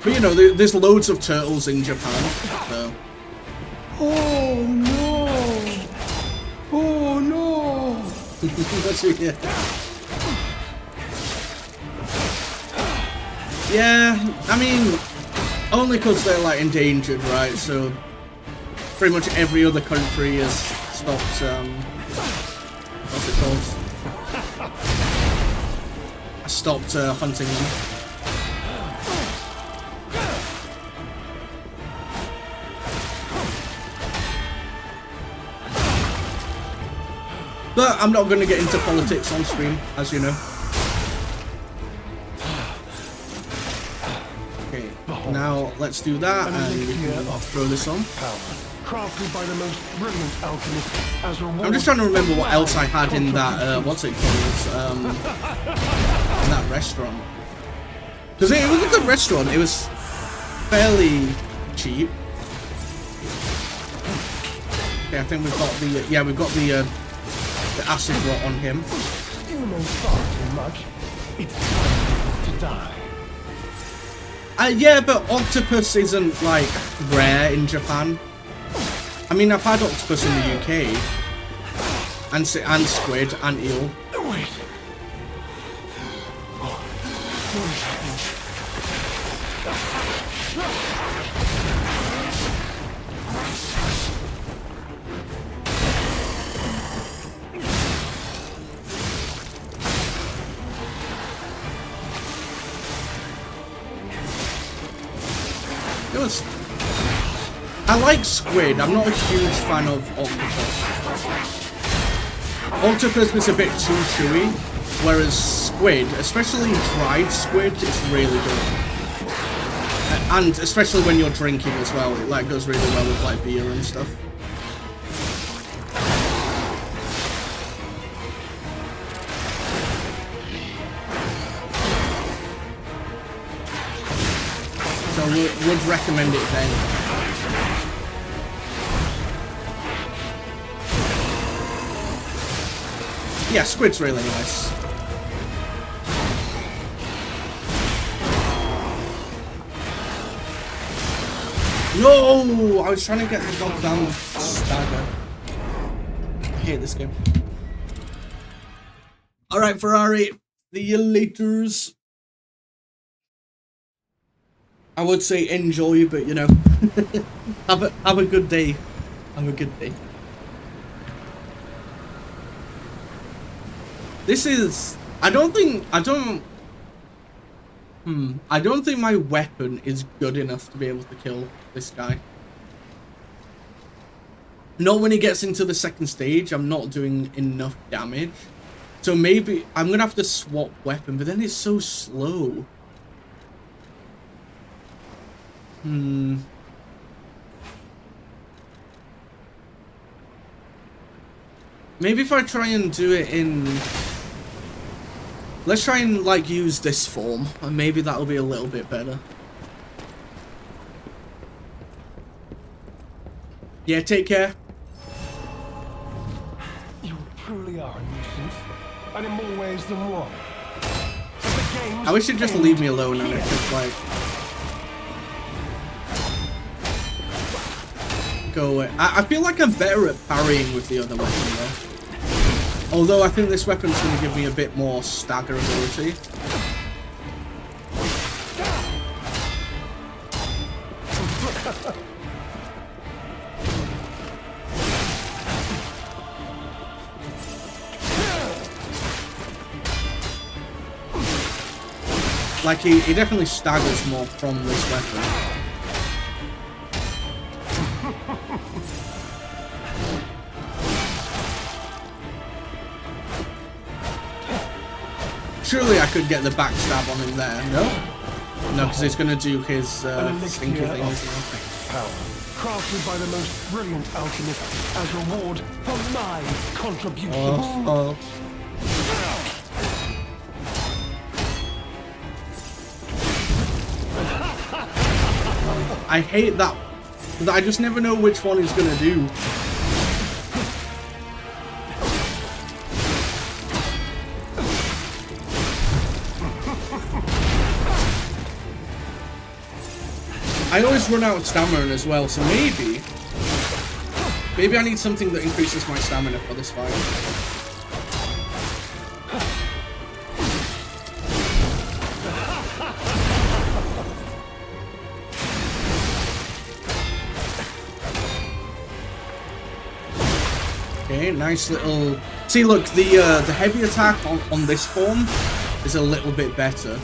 But you know, there's loads of turtles in Japan, so.
Oh no! Oh no!
Yeah, I mean, only because they're like endangered, right? So pretty much every other country has stopped, what's it called? Stopped hunting them. But I'm not going to get into politics on stream, as you know. Okay, now let's do that and we can throw this on.
Crafted by the most brilliant alchemist as a
I'm just trying to remember what else I had in that, what's it called, in that restaurant. Because it was a good restaurant, it was fairly cheap. Okay, I think we've got the, yeah, we've got the acid rot on him.
You know far too much. It's time to die.
Yeah, but octopus isn't, like, rare in Japan. I mean, I've had octopus in the UK. And squid, and eel.
Wait.
I like squid, I'm not a huge fan of octopus. Octopus is a bit too chewy, whereas squid, especially dried squid, is really good. And especially when you're drinking as well, it like goes really well with like beer and stuff. So would recommend it then. Yeah, squid's really nice. No! I was trying to get the goddamn stagger. I hate this game. Alright, Ferrari. See you laters. I would say enjoy, but you know, have a good day. Have a good day. This is, I don't think my weapon is good enough to be able to kill this guy. Not when he gets into the second stage, I'm not doing enough damage. So maybe I'm gonna have to swap weapon, but then it's so slow. Maybe if I try and do it in... Let's try and, like, use this form, and maybe that'll be a little bit better. Yeah, take care.
You truly are a nuisance, and in more ways than one.
I wish you'd just leave me alone and it could, like... go away. I feel like I'm better at parrying with the other weapon, though. Although I think this weapon's going to give me a bit more stagger ability. Like, he definitely staggers more from this weapon. Surely I could get the backstab on him there. No? No, because he's going to do his stinky thing, isn't he?
Power, crafted by the most brilliant alchemist as reward for my contributions.
Oh. I hate that. I just never know which one he's going to do. I always run out of stamina as well, so maybe I need something that increases my stamina for this fight. Okay, nice little... See, look, the heavy attack on this form is a little bit better.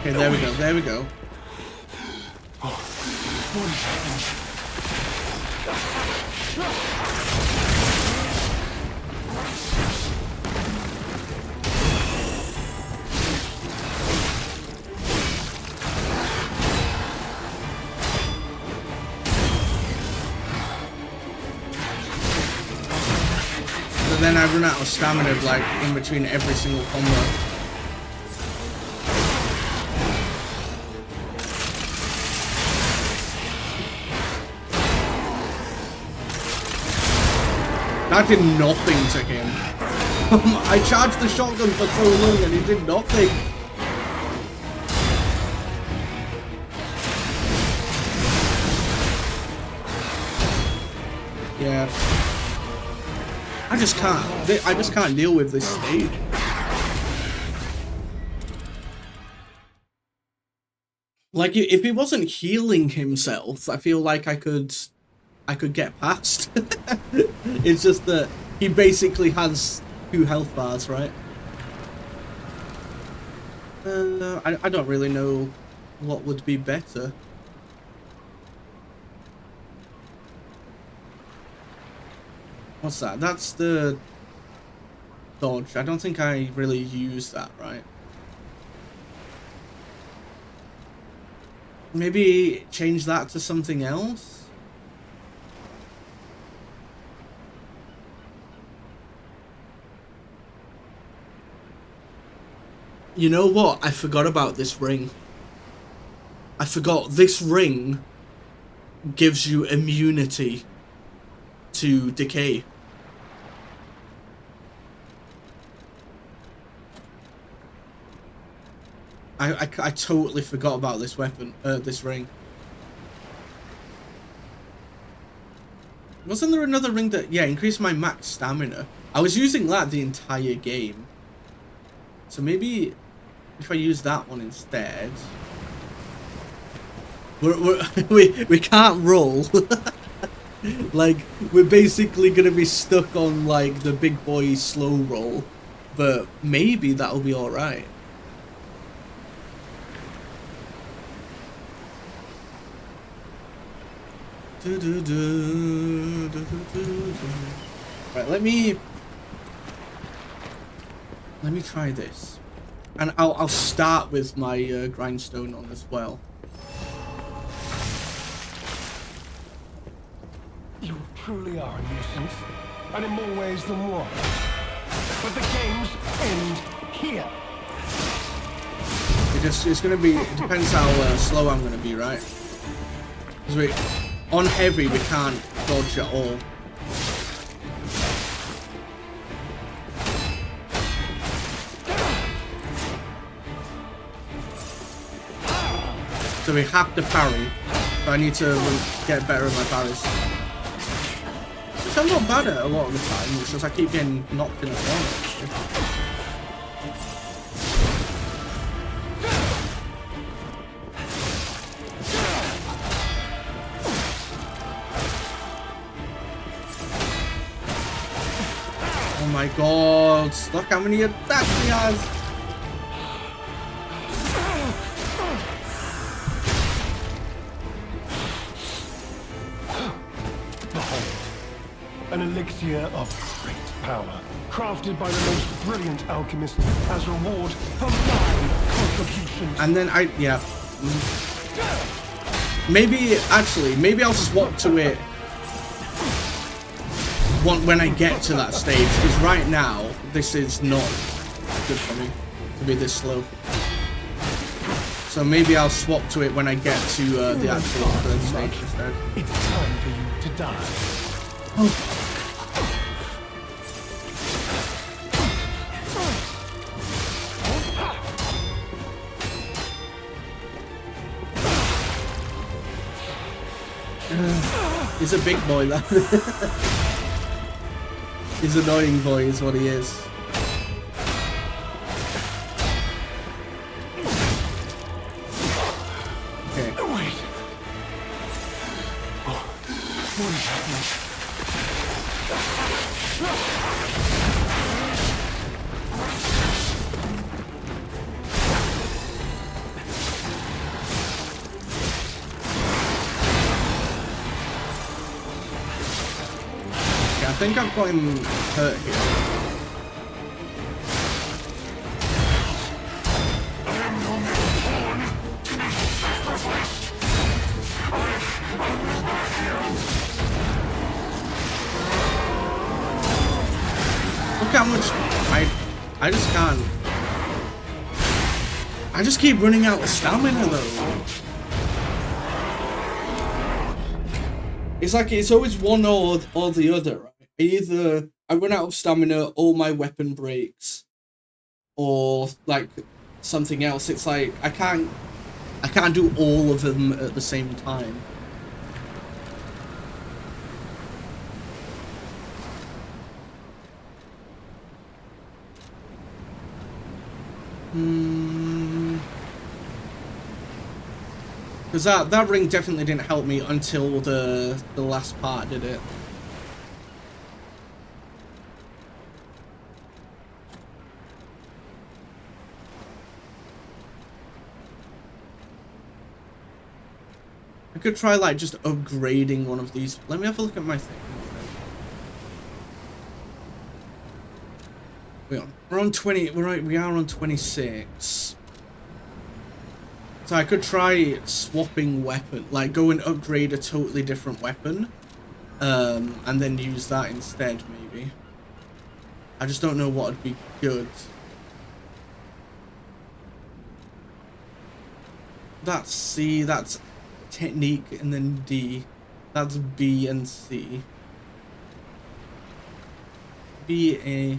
Okay, there we go, there we go. But then I run out of stamina, like, in between every single combo. That did nothing to him. I charged the shotgun for so long and he did nothing. Yeah. I just can't deal with this stage. Like, if he wasn't healing himself, I feel like I could get past. It's just that he basically has 2 health bars, right? I don't really know what would be better. What's that? That's the dodge. I don't think I really use that, right? Maybe change that to something else? You know what? I forgot about this ring. I forgot this ring gives you immunity to decay. I totally forgot about this weapon, this ring. Wasn't there another ring that, yeah, increased my max stamina? I was using that the entire game. So maybe if I use that one instead, we can't roll. Like, we're basically gonna be stuck on like the big boy slow roll, but maybe that'll be all right. Right, let me try this, and I'll start with my grindstone on as well.
You truly are a nuisance, and in more ways than one. But the games end here.
It's gonna be. It depends how slow I'm gonna be, right? Because on heavy we can't dodge at all. So we have to parry. So I need to get better at my parries. Which I'm not bad at a lot of the time, it's just I keep getting knocked in the corner. my god. Look how many attacks he has.
Behold, an elixir of great power, crafted by the most brilliant alchemist as reward for my contributions.
And then yeah. Maybe, actually, maybe I'll swap to it when I get to that stage, because right now, this is not good for me to be this slow. So maybe I'll swap to it when I get to the actual third stage instead.
It's time for you to die.
Oh. He's a big boy, that. He's an annoying boy, is what he is. Okay.
Wait. Oh, what is happening?
I think I've got him hurt here. Look how much I just can't. I just keep running out of stamina though. It's like it's always one or the other, right? Either I run out of stamina or my weapon breaks, or like something else. It's like I can't do all of them at the same time. Because that ring definitely didn't help me until the last part, did it? I could try like just upgrading one of these. Let me have a look at my thing. We're on 20. We are on 26. So I could try swapping weapon, like go and upgrade a totally different weapon, and then use that instead. Maybe. I just don't know what would be good. That's C. That's technique, and then D. That's B and C. B, A.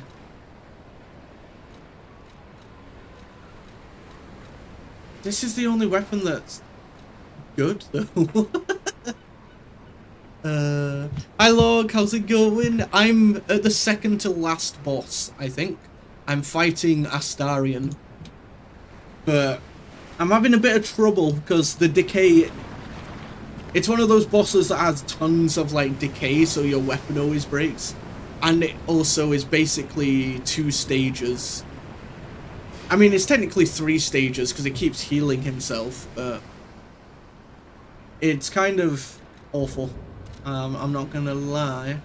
This is the only weapon that's good though. Hi Log, how's it going? I'm at the second to last boss, I think. I'm fighting Astarion. But I'm having a bit of trouble because the decay, it's one of those bosses that has tons of like decay, so your weapon always breaks. And it also is basically 2 stages. I mean, it's technically 3 stages because it keeps healing himself, but it's kind of awful. I'm not gonna lie.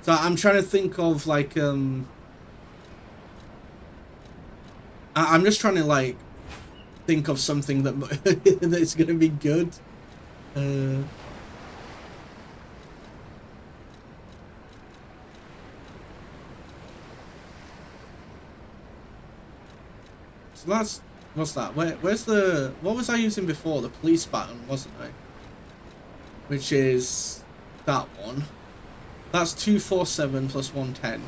So I'm trying to think of like I'm just trying to like think of something that that's gonna be good. So that's, what's that? Where's the, what was I using before? The police baton, wasn't I? Which is that one. That's 247 plus 110.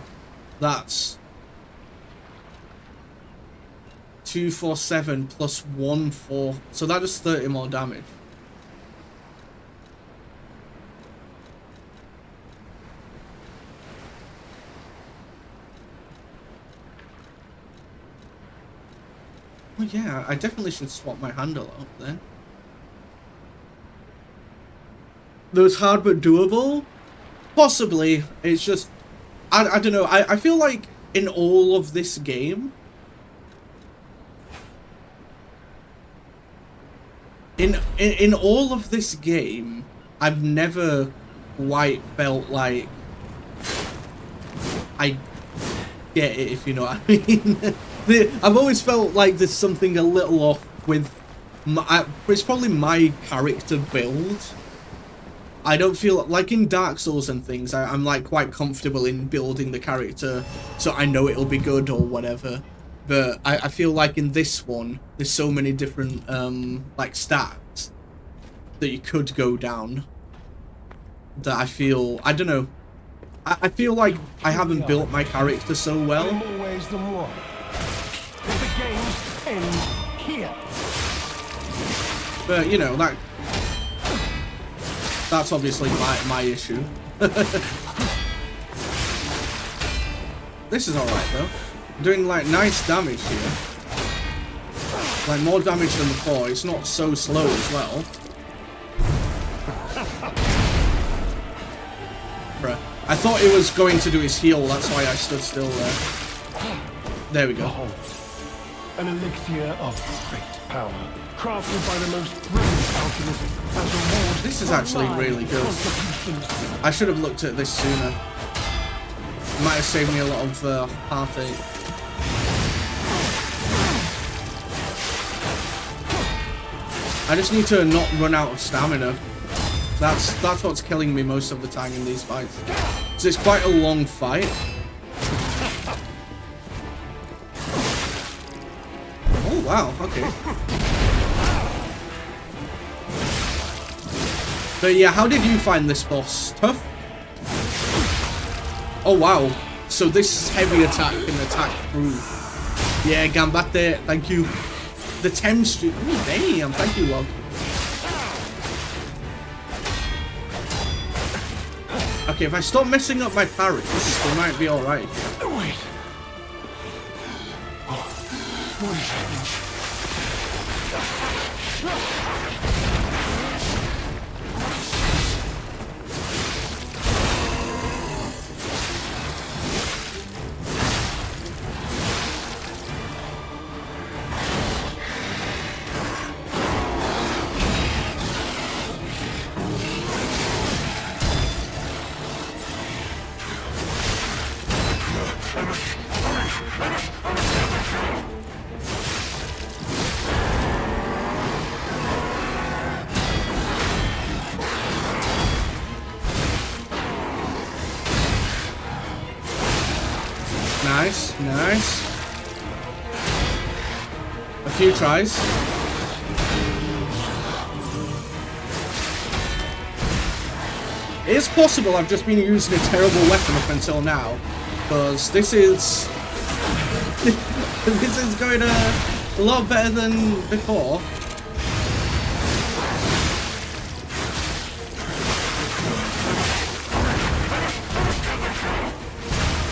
That's 247 plus 14. So that is 30 more damage. Well, yeah, I definitely should swap my handle up then. Those hard but doable? Possibly. It's just, I don't know. I feel like in all of this game, in all of this game, I've never quite felt like I get it, if you know what I mean. I've always felt like there's something a little off with it's probably my character build. I don't feel like in Dark Souls and things, I'm like quite comfortable in building the character so I know it'll be good or whatever. But I feel like in this one, there's so many different like stats that you could go down that I feel, I don't know. I feel like I haven't built my character so well.
In more ways than one. The games end here.
But you know, that's obviously my issue. This is alright though. I'm doing like nice damage here. Like more damage than before. It's not so slow as well. Bruh. I thought it was going to do his heal, that's why I stood still there. There we go.
An elixir of great power, crafted by the most brilliant alchemist as a reward.
This is actually really good. I should have looked at this sooner. It might have saved me a lot of heartache. I just need to not run out of stamina. That's what's killing me most of the time in these fights. So it's quite a long fight. Oh wow, okay. But yeah, how did you find this boss? Tough? Oh wow. So this heavy attack can attack through. Yeah, Gambate, thank you. The Thames Street. Ooh, damn, thank you, love. Okay, if I stop messing up my parries, we might be alright.
Wait. What is happening?
Nice, nice. A few tries. It's possible I've just been using a terrible weapon up until now, because this is this is going a lot better than before.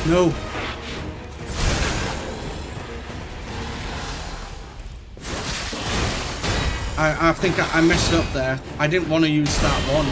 No. I think I messed up there. I didn't want to use that one.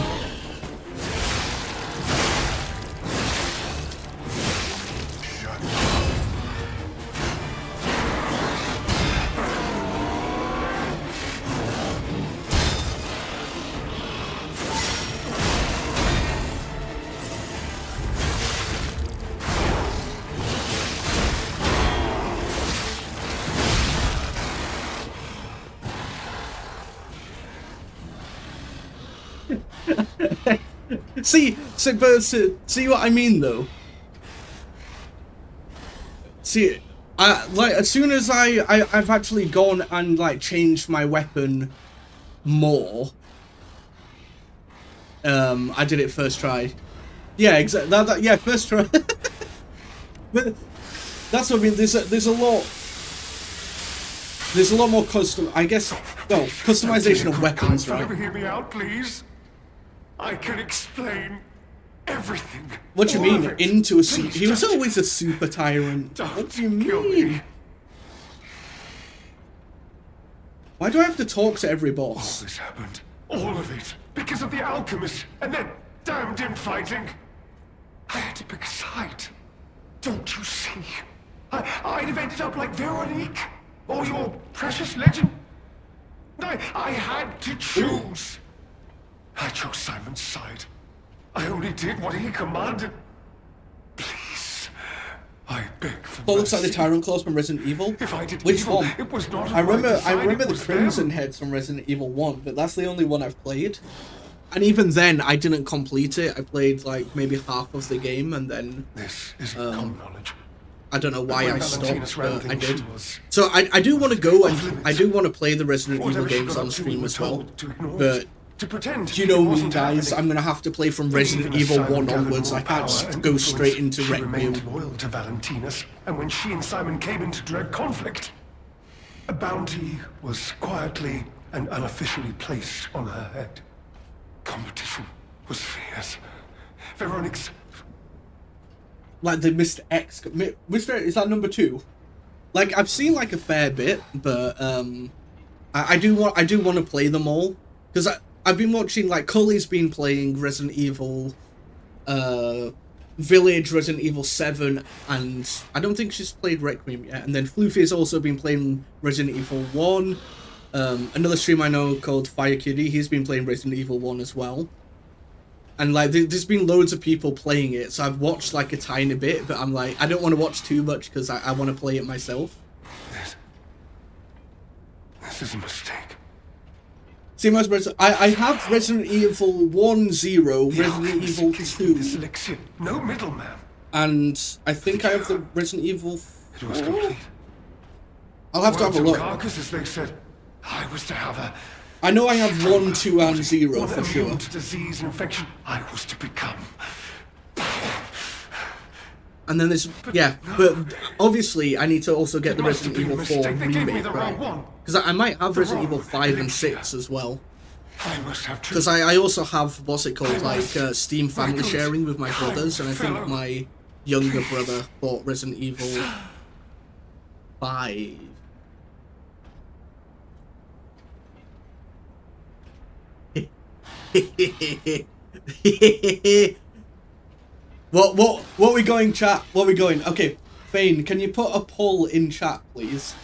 See what I mean though? See, like as soon as I've actually gone and like changed my weapon more, I did it first try. Yeah, exactly. Yeah, first try. But that's what I mean. There's a lot more customization of weapons, right?
Hear me out, please. I can explain everything.
What do you mean? Into a super? He was always a super tyrant. What do you mean? Why do I have to talk to every boss?
All this happened. All of it. Because of the alchemist and their damned infighting. I had to pick a side. Don't you see? I'd have ended up like Veronique, or your precious legend. I had to choose. I chose Simon's side. I only did what he commanded. Please, I beg for
That looks like the
mercy.
Tyrant Claws from Resident Evil.
If I did
Which
evil,
one?
it was not of
I
my
remember
design, it
the
was
Crimson
them.
Heads from Resident Evil 1, but that's the only one I've played. And even then, I didn't complete it. I played like maybe half of the game, and then
This is common knowledge.
I don't know why
When
I
Valentina
stopped,
ran
but I
things,
did.
she was
So I do want to go and
limits.
I do want to play the Resident Evil
Whatever she
games
got
on
up to, we
stream
were
as well.
told to ignore
But
it, to pretend
you know
it
me,
wasn't
guys.
happening.
I'm gonna have to play from Resident
Even as
Evil
Simon
1
gathered
onwards.
more
I can't
power
just
and
go
influence,
straight into
she remained
Requiem.
loyal to Valentinus, and when she and Simon came into direct conflict, a bounty was quietly and unofficially placed on her head. Competition was fierce. Veronique's
Like the Mr. X. Mr. Is that number 2? Like I've seen like a fair bit, but I do want to play them all because I've been watching like Cully's been playing Resident Evil, Village, Resident Evil 7, and I don't think she's played Requiem yet. And then Floofy's also been playing Resident Evil 1. Another stream I know called Fire Kitty, he's been playing Resident Evil 1 as well. And like there's been loads of people playing it, so I've watched like a tiny bit, but I'm like, I don't want to watch too much because I want to play it myself.
This is a mistake.
See, I have Resident Evil 1, 0,
The
Resident
alchemist
Evil
gave me
2,
this elixir. No middleman.
and I think I have the Resident Evil
It was
4.
complete.
I'll have to have a look.
Carcasses, they said. I was to have a
I know I have 1, 2, and 0
one
for
immune
sure.
to disease and infection. I was to become.
And then there's, yeah, but obviously I need to also get the
It must have
Resident
been a
Evil 4
mistake. They gave me
remake,
the
right?
wrong one.
Because I might have Resident
wrong
Evil 5 and
elixir.
6 as well.
I must have
Because
truth.
I also have, what's it called,
I
like
must.
Steam family
Records.
sharing with my brothers, and I think
Fellow.
my younger brother bought Resident Evil 5. What are we going, chat? What are we going? Okay, Fane, can you put a poll in chat, please?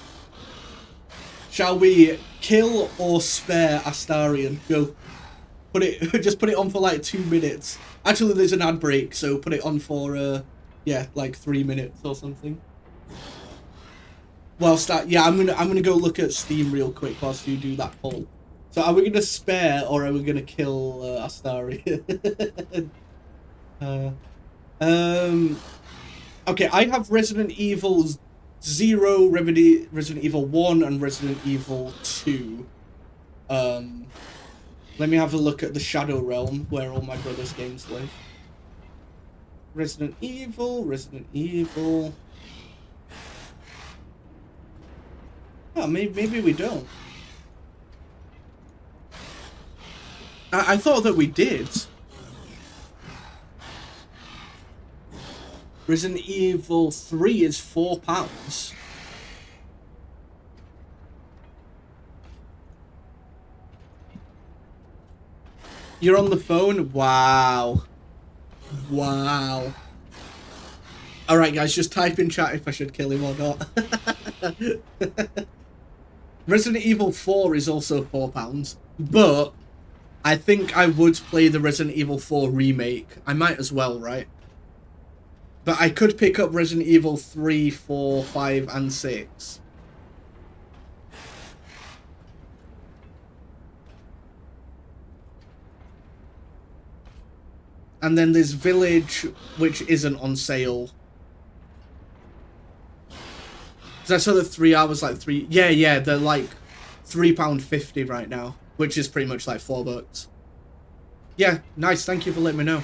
Shall we kill or spare Astarion? Go. Put it. Just put it on for like 2 minutes. Actually, there's an ad break, so put it on for yeah, like 3 minutes or something. Well, yeah, I'm gonna go look at Steam real quick whilst you do that poll. So, are we gonna spare or are we gonna kill Astarion? Okay, I have Resident Evil 0, Resident Evil 1, and Resident Evil 2. Let me have a look at the Shadow Realm, where all my brother's games live. Resident Evil. Oh, maybe we don't. I thought that we did. Resident Evil 3 is £4. You're on the phone? Wow. Wow. Alright guys, just type in chat if I should kill him or not. Resident Evil 4 is also £4, but I think I would play the Resident Evil 4 remake. I might as well, right? But I could pick up Resident Evil 3, 4, 5, and 6. And then there's Village, which isn't on sale. Because I saw the 3 hours, like Yeah, they're like £3.50 right now, which is pretty much like $4. Yeah, nice, thank you for letting me know.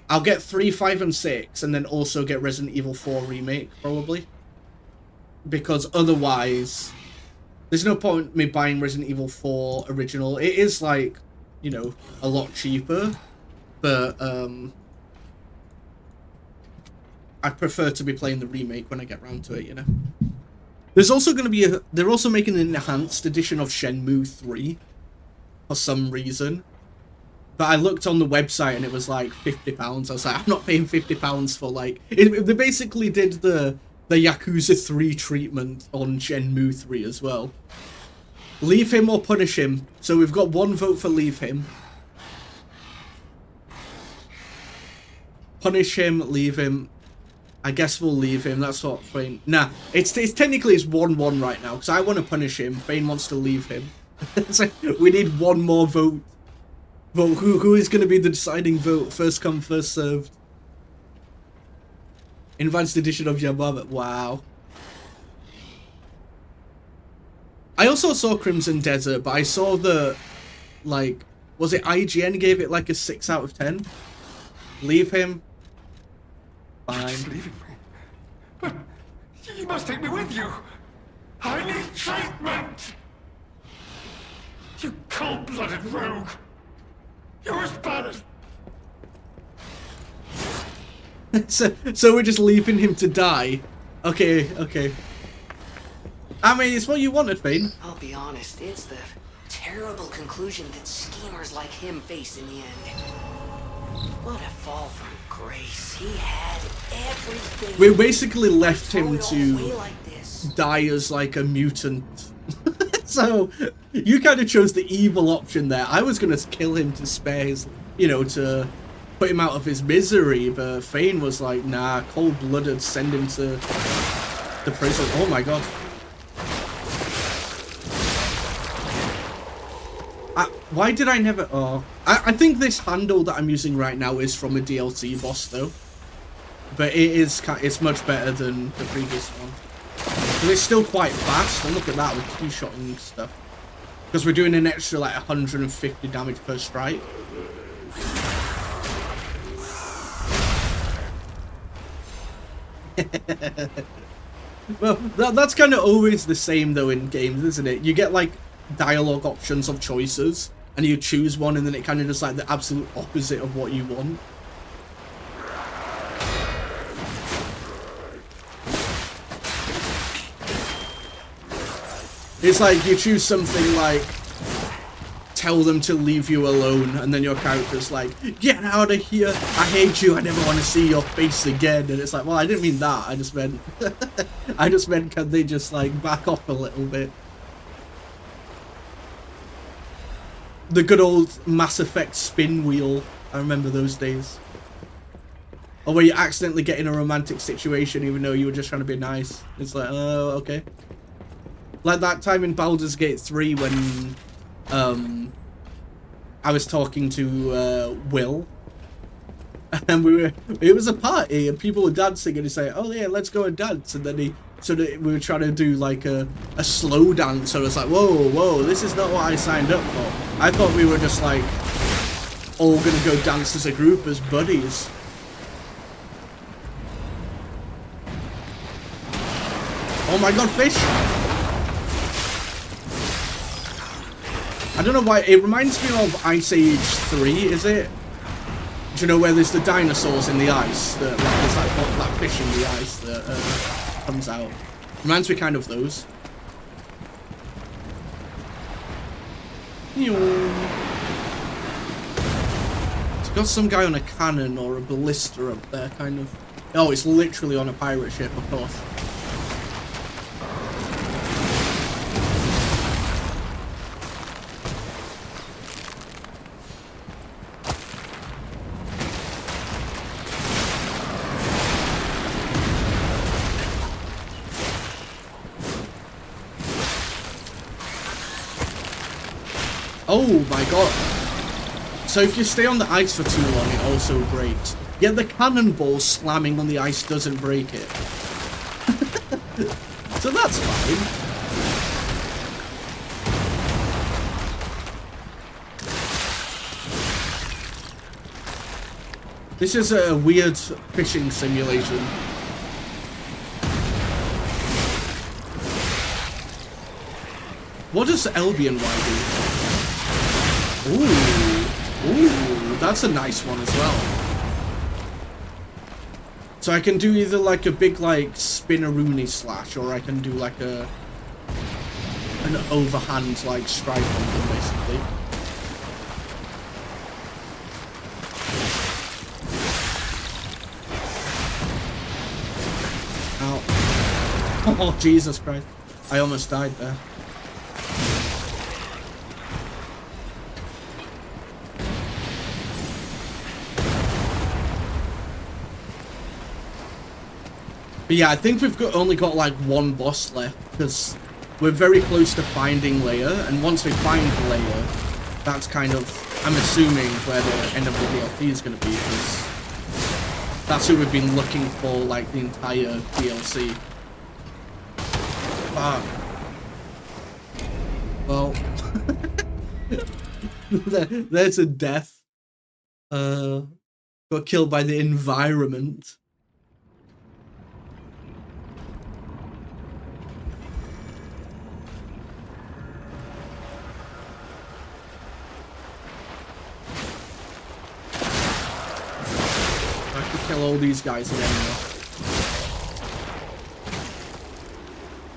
I'll get 3, 5, and 6, and then also get Resident Evil 4 Remake, probably. Because otherwise, there's no point in me buying Resident Evil 4 Original. It is, like, you know, a lot cheaper, but, I prefer to be playing the remake when I get round to it, you know. There's also going to be they're also making an enhanced edition of Shenmue 3, for some reason. But I looked on the website and it was like £50. I was like, I'm not paying £50 for like... They basically did the Yakuza 3 treatment on Shenmue 3 as well. Leave him or punish him. So we've got 1 vote for leave him. Punish him, leave him. I guess we'll leave him. That's what Fane... Nah, it's technically it's 1-1 right now. Because I want to punish him. Fane wants to leave him. So we need 1 more vote. But who is going to be the deciding vote? First come, first served. Advanced edition of Yamaba. Wow. I also saw Crimson Desert, but I saw the, like, was it IGN gave it like a 6 out of 10? Leave him. Fine.
He's leaving me. But you must take me with you. I need treatment. You cold-blooded rogue. You're as bad as...
so we're just leaving him to die. Okay, okay. I mean, it's what you wanted, Fane.
I'll be honest, it's the terrible conclusion that schemers like him face in the end. What a fall from grace. He had everything.
We basically left him
Throw it
to
all away like this.
die as like a mutant. So you kind of chose the evil option there. I was gonna kill him to spare his, you know, to put him out of his misery, but Fane was like, nah, cold-blooded, send him to the prison. Oh my god. Why did I never... Oh, I think this handle that I'm using right now is from a DLC boss, though. But it's much better than the previous one. But it's still quite fast, and look at that with two-shotting stuff. Because we're doing an extra, like, 150 damage per strike. Well, that's kind of always the same, though, in games, isn't it? You get, like, dialogue options of choices, and you choose one, and then it kind of just like the absolute opposite of what you want. It's like you choose something like tell them to leave you alone, and then your character's like, get out of here, I hate you, I never want to see your face again. And it's like, well, I didn't mean that, I just meant I just meant can they just like back off a little bit. The good old Mass Effect spin wheel. I remember those days. Or where you accidentally get in a romantic situation even though you were just trying to be nice. It's like, oh, okay. Like that time in Baldur's Gate 3 when I was talking to Will. And it was a party and people were dancing and he's like, oh yeah, let's go and dance. And then we were trying to do like a slow dance, so it's like, whoa, this is not what I signed up for. I thought we were just like all gonna go dance as a group, as buddies. Oh my god, fish! I don't know why, it reminds me of Ice Age 3, is it? Do you know where there's the dinosaurs in the ice? There's that fish in the ice that comes out. Reminds me kind of those. It's got some guy on a cannon or a ballista up there, kind of. Oh, it's literally on a pirate ship, of course. Oh my god. So if you stay on the ice for too long, it also breaks. Yet the cannonball slamming on the ice doesn't break it. So that's fine. This is a weird fishing simulation. What does Albion Y do? Ooh, that's a nice one as well. So I can do either like a big like spinneroonie slash, or I can do like an overhand like strike on them basically. Oh, Jesus Christ. I almost died there. But yeah, I think we've only got like one boss left, because we're very close to finding Lea, and once we find Lea, that's kind of, I'm assuming, where the end of the DLC is going to be, because that's who we've been looking for, like, the entire DLC. Fuck. Well, there's a death. Got killed by the environment. Kill all these guys again now.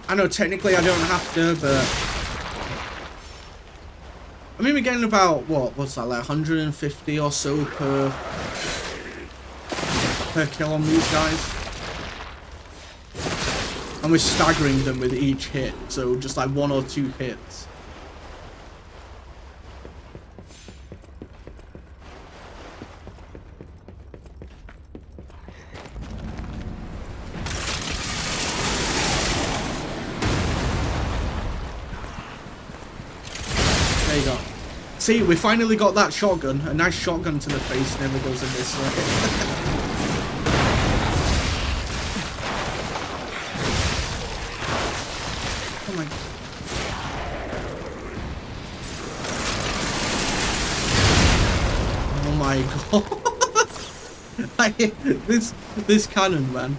I know technically I don't have to, but I mean we're getting about what's that, like 150 or so per kill on these guys, and we're staggering them with each hit, so just like 1 or 2 hits. See, we finally got that shotgun. A nice shotgun to the face never goes in this way. Oh my god. Oh my god. I hate this cannon, man.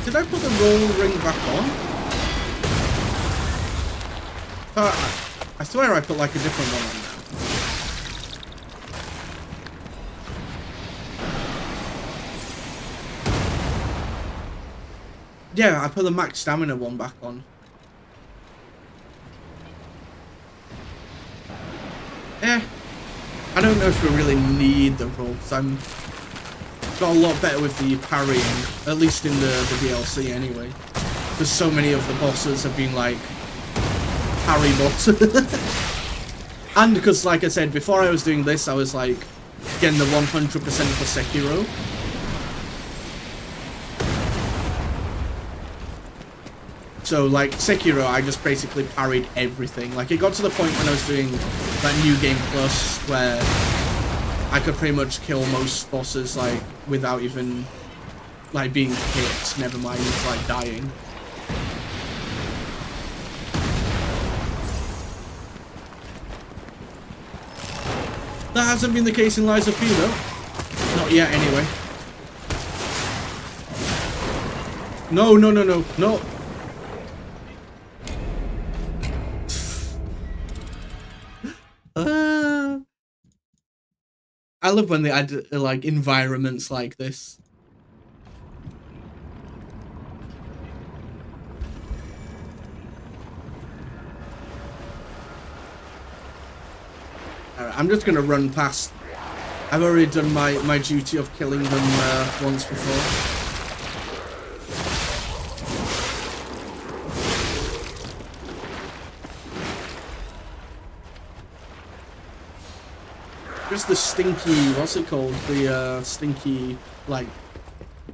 Did I put the roll ring back on? I swear I put like a different one on now. Yeah, I put the max stamina one back on. I don't know if we really need the roll, because I'm got a lot better with the parrying, at least in the DLC anyway. Because so many of the bosses have been like parry bots. And because, like I said, before I was doing this, I was like getting the 100% for Sekiro. So like Sekiro, I just basically parried everything. Like it got to the point when I was doing that New Game Plus where I could pretty much kill most bosses like without even like being hit, never mind like dying. That hasn't been the case in Lies of P though. Not yet anyway. No. I love when they add like environments like this. Alright, I'm just gonna run past. I've already done my duty of killing them once before. Just the stinky, what's it called? The stinky, like,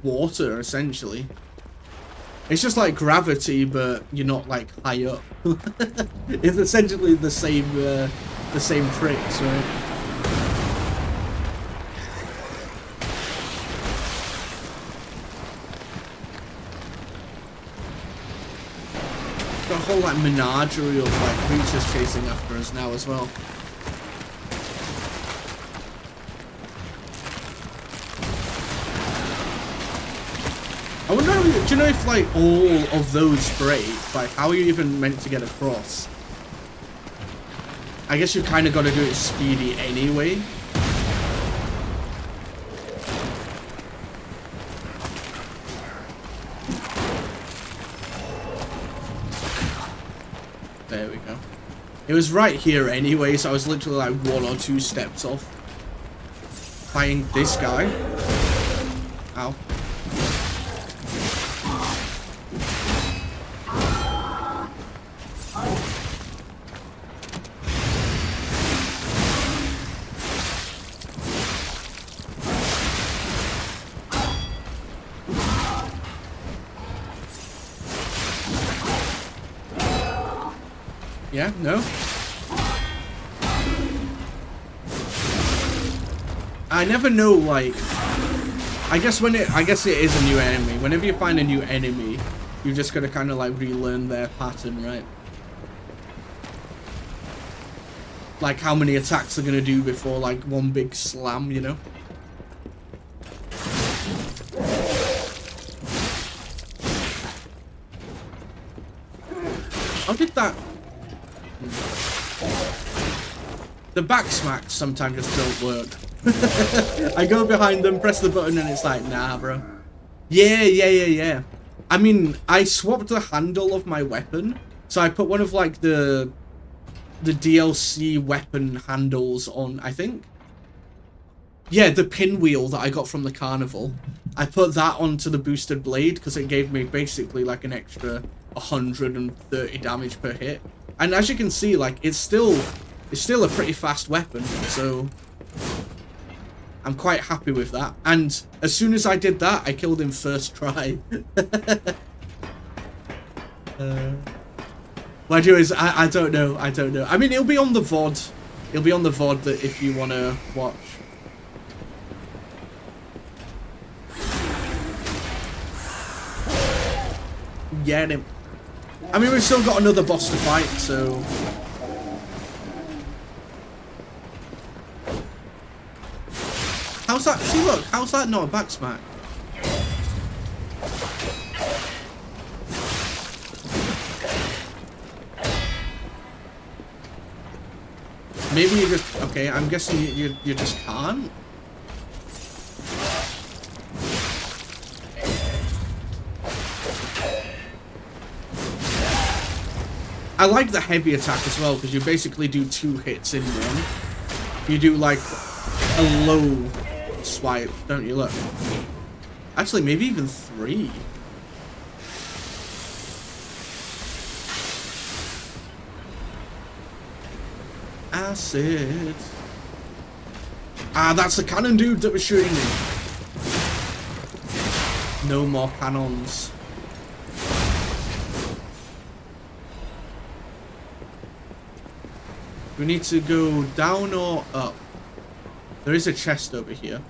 water, essentially. It's just like gravity, but you're not, like, high up. It's essentially the same tricks, right? Got a whole, like, menagerie of, like, creatures chasing after us now as well. I wonder, do you know if like all of those break, like how are you even meant to get across? I guess you kind of got to do it speedy anyway. There we go. It was right here anyway, so I was literally like 1 or 2 steps off fighting this guy. Ow. Yeah, no. I never know, like, I guess it is a new enemy. Whenever you find a new enemy, you just gotta kind of like relearn their pattern, right? Like how many attacks they're gonna do before like one big slam, you know? How did that? The back smacks sometimes just don't work. I go behind them, press the button, and it's like, nah, bro. Yeah. I mean, I swapped the handle of my weapon, so I put one of like the DLC weapon handles on, I think. Yeah, the pinwheel that I got from the carnival. I put that onto the boosted blade because it gave me basically like an extra 130 damage per hit. And as you can see, like it's still a pretty fast weapon, so I'm quite happy with that. And as soon as I did that, I killed him first try. My deal is, I don't know. I mean, it'll be on the VOD. It'll be on the VOD that if you want to watch. Get him. I mean, we've still got another boss to fight, so... How's that? See, look, how's that not a back smack? Maybe you just... Okay, I'm guessing you just can't. I like the heavy attack as well, because you basically do 2 hits in one. You do, like, a low swipe, don't you? Look. Actually, maybe even 3. Acid. Ah, that's the cannon dude that was shooting me. No more cannons. We need to go down or up. There is a chest over here.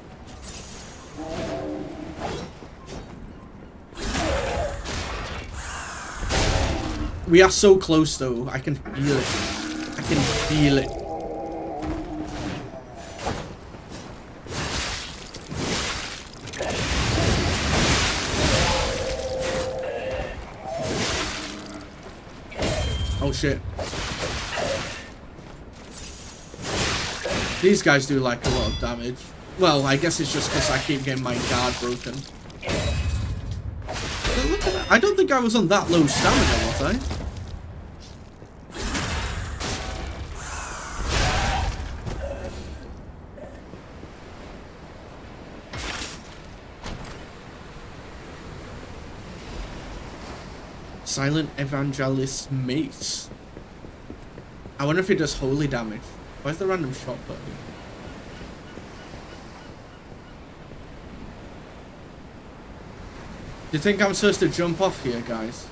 We are so close though. I can feel it. I can feel it. Oh shit. These guys do like a lot of damage. Well, I guess it's just because I keep getting my guard broken. But look at that. I don't think I was on that low stamina, was I? Silent Evangelist Mace. I wonder if it does holy damage. Where's the random shot button? Do you think I'm supposed to jump off here, guys?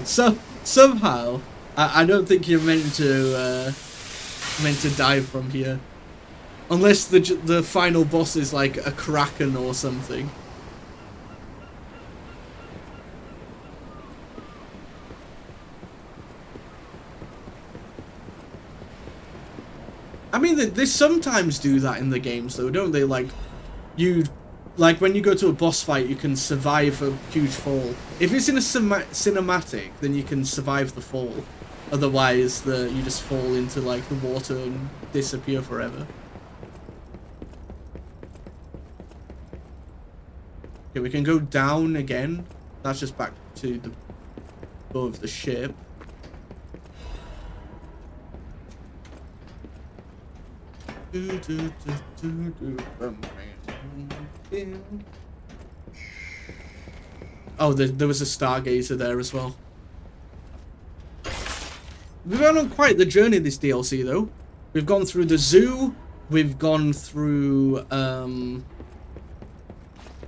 So somehow, I don't think you're meant to dive from here, unless the final boss is like a kraken or something. I mean, they sometimes do that in the games, though, don't they? Like, when you go to a boss fight, you can survive a huge fall. If it's in a cinematic, then you can survive the fall. Otherwise, you just fall into, like, the water and disappear forever. Okay, we can go down again. That's just back to the go of the ship. Oh, there was a stargazer there as well. We've gone on quite the journey this DLC though. We've gone through the zoo. We've gone through the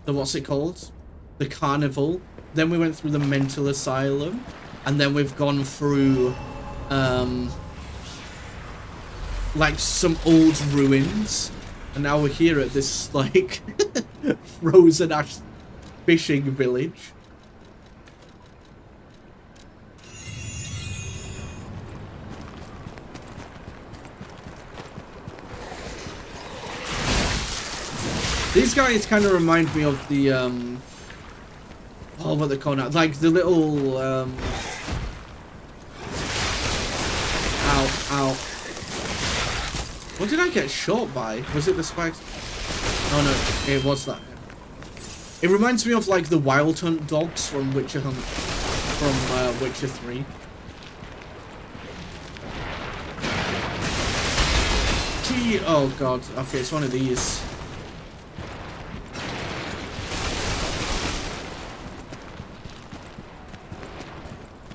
what's it called? The carnival. Then we went through the mental asylum, and then we've gone through like some old ruins, and now we're here at this like frozen ash fishing village. These guys kind of remind me of the oh, what they call now, like the little ow. What did I get shot by? Was it the spikes? Oh no, it was that. It reminds me of like the Wild Hunt dogs from Witcher 3. Oh god, okay, it's one of these.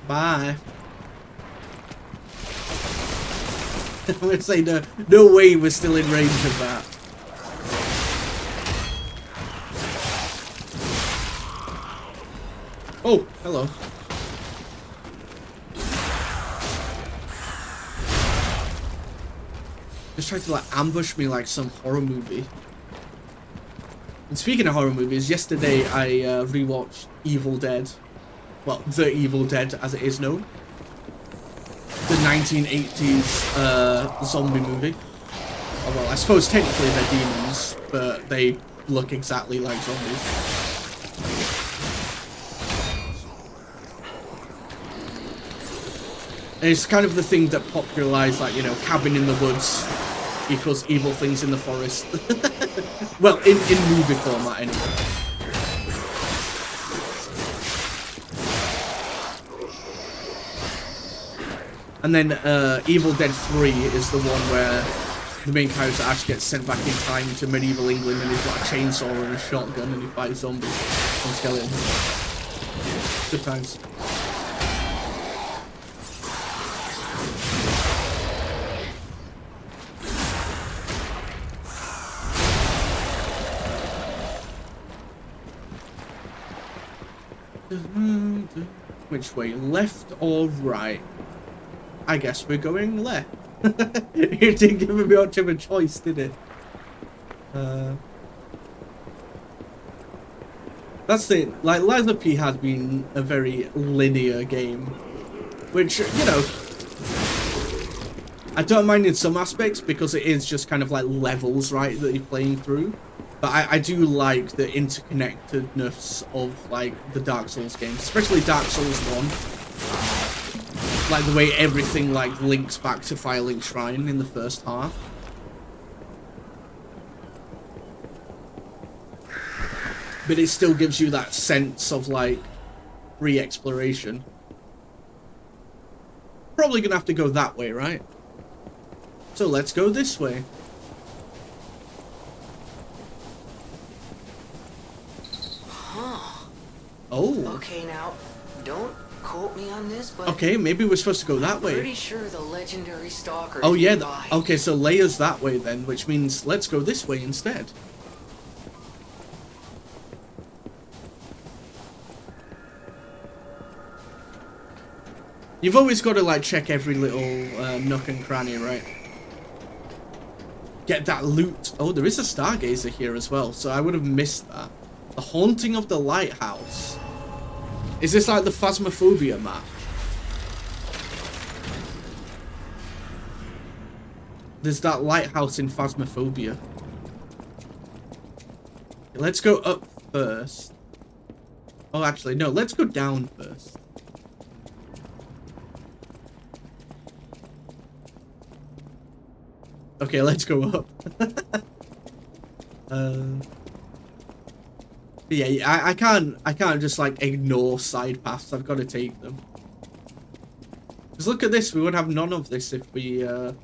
Bye. I'm gonna say no way we're still in range of that. Oh, hello. Just tried to like ambush me like some horror movie. And speaking of horror movies, yesterday I rewatched Evil Dead. Well, The Evil Dead as it is known. The 1980s zombie movie. Oh, well, I suppose technically they're demons, but they look exactly like zombies. And it's kind of the thing that popularized, like, you know, cabin in the woods equals evil things in the forest. Well, in movie format anyway. And then Evil Dead 3 is the one where the main character actually gets sent back in time to medieval England, and he's got a chainsaw and a shotgun and he fights zombies and skeletons. Good times. Which way, left or right? I guess we're going left. It didn't give me much of a choice, did it? That's the thing. Like, Lea P has been a very linear game, which, you know, I don't mind in some aspects because it is just kind of like levels, right, that you're playing through. But I do like the interconnectedness of like the Dark Souls games, especially Dark Souls 1. Like the way everything like links back to Firelink Shrine in the first half. But it still gives you that sense of like re-exploration. Probably gonna have to go that way, right? So let's go this way. Huh. Oh.
Okay, now, don't quote me on this, but
okay, maybe we're supposed to go that way.
Pretty sure the legendary stalker.
Oh yeah, okay, so Lea's that way then, which means let's go this way instead. You've always got to like check every little nook and cranny, right? Get that loot. Oh, there is a stargazer here as well, so I would have missed that. The Haunting of the Lighthouse. Is this like the Phasmophobia map? There's that lighthouse in Phasmophobia. Let's go up first. Oh, actually, no. Let's go down first. Okay, let's go up. Yeah, I can't just like ignore side paths. I've got to take them. Because look at this, we would have none of this if we, an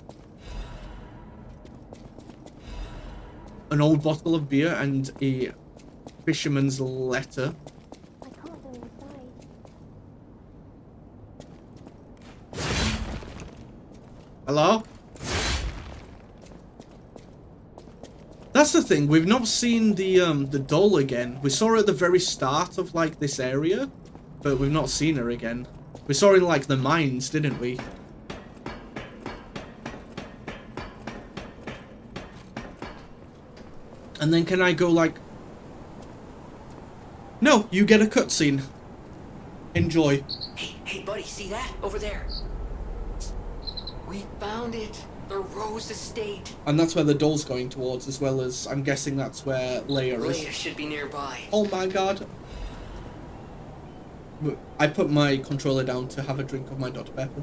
old bottle of beer and a fisherman's letter.
I can't go inside.
Hello? That's the thing, we've not seen the doll again. We saw her at the very start of, like, this area, but we've not seen her again. We saw her in, like, the mines, didn't we? And then can I go, like... No, you get a cutscene. Enjoy.
Hey, buddy, see that? Over there. We found it. The Rose Estate.
And that's where the doll's going towards, as well as, I'm guessing that's where Lea is.
Lea should be nearby.
Oh my god. I put my controller down to have a drink of my Dr. Pepper.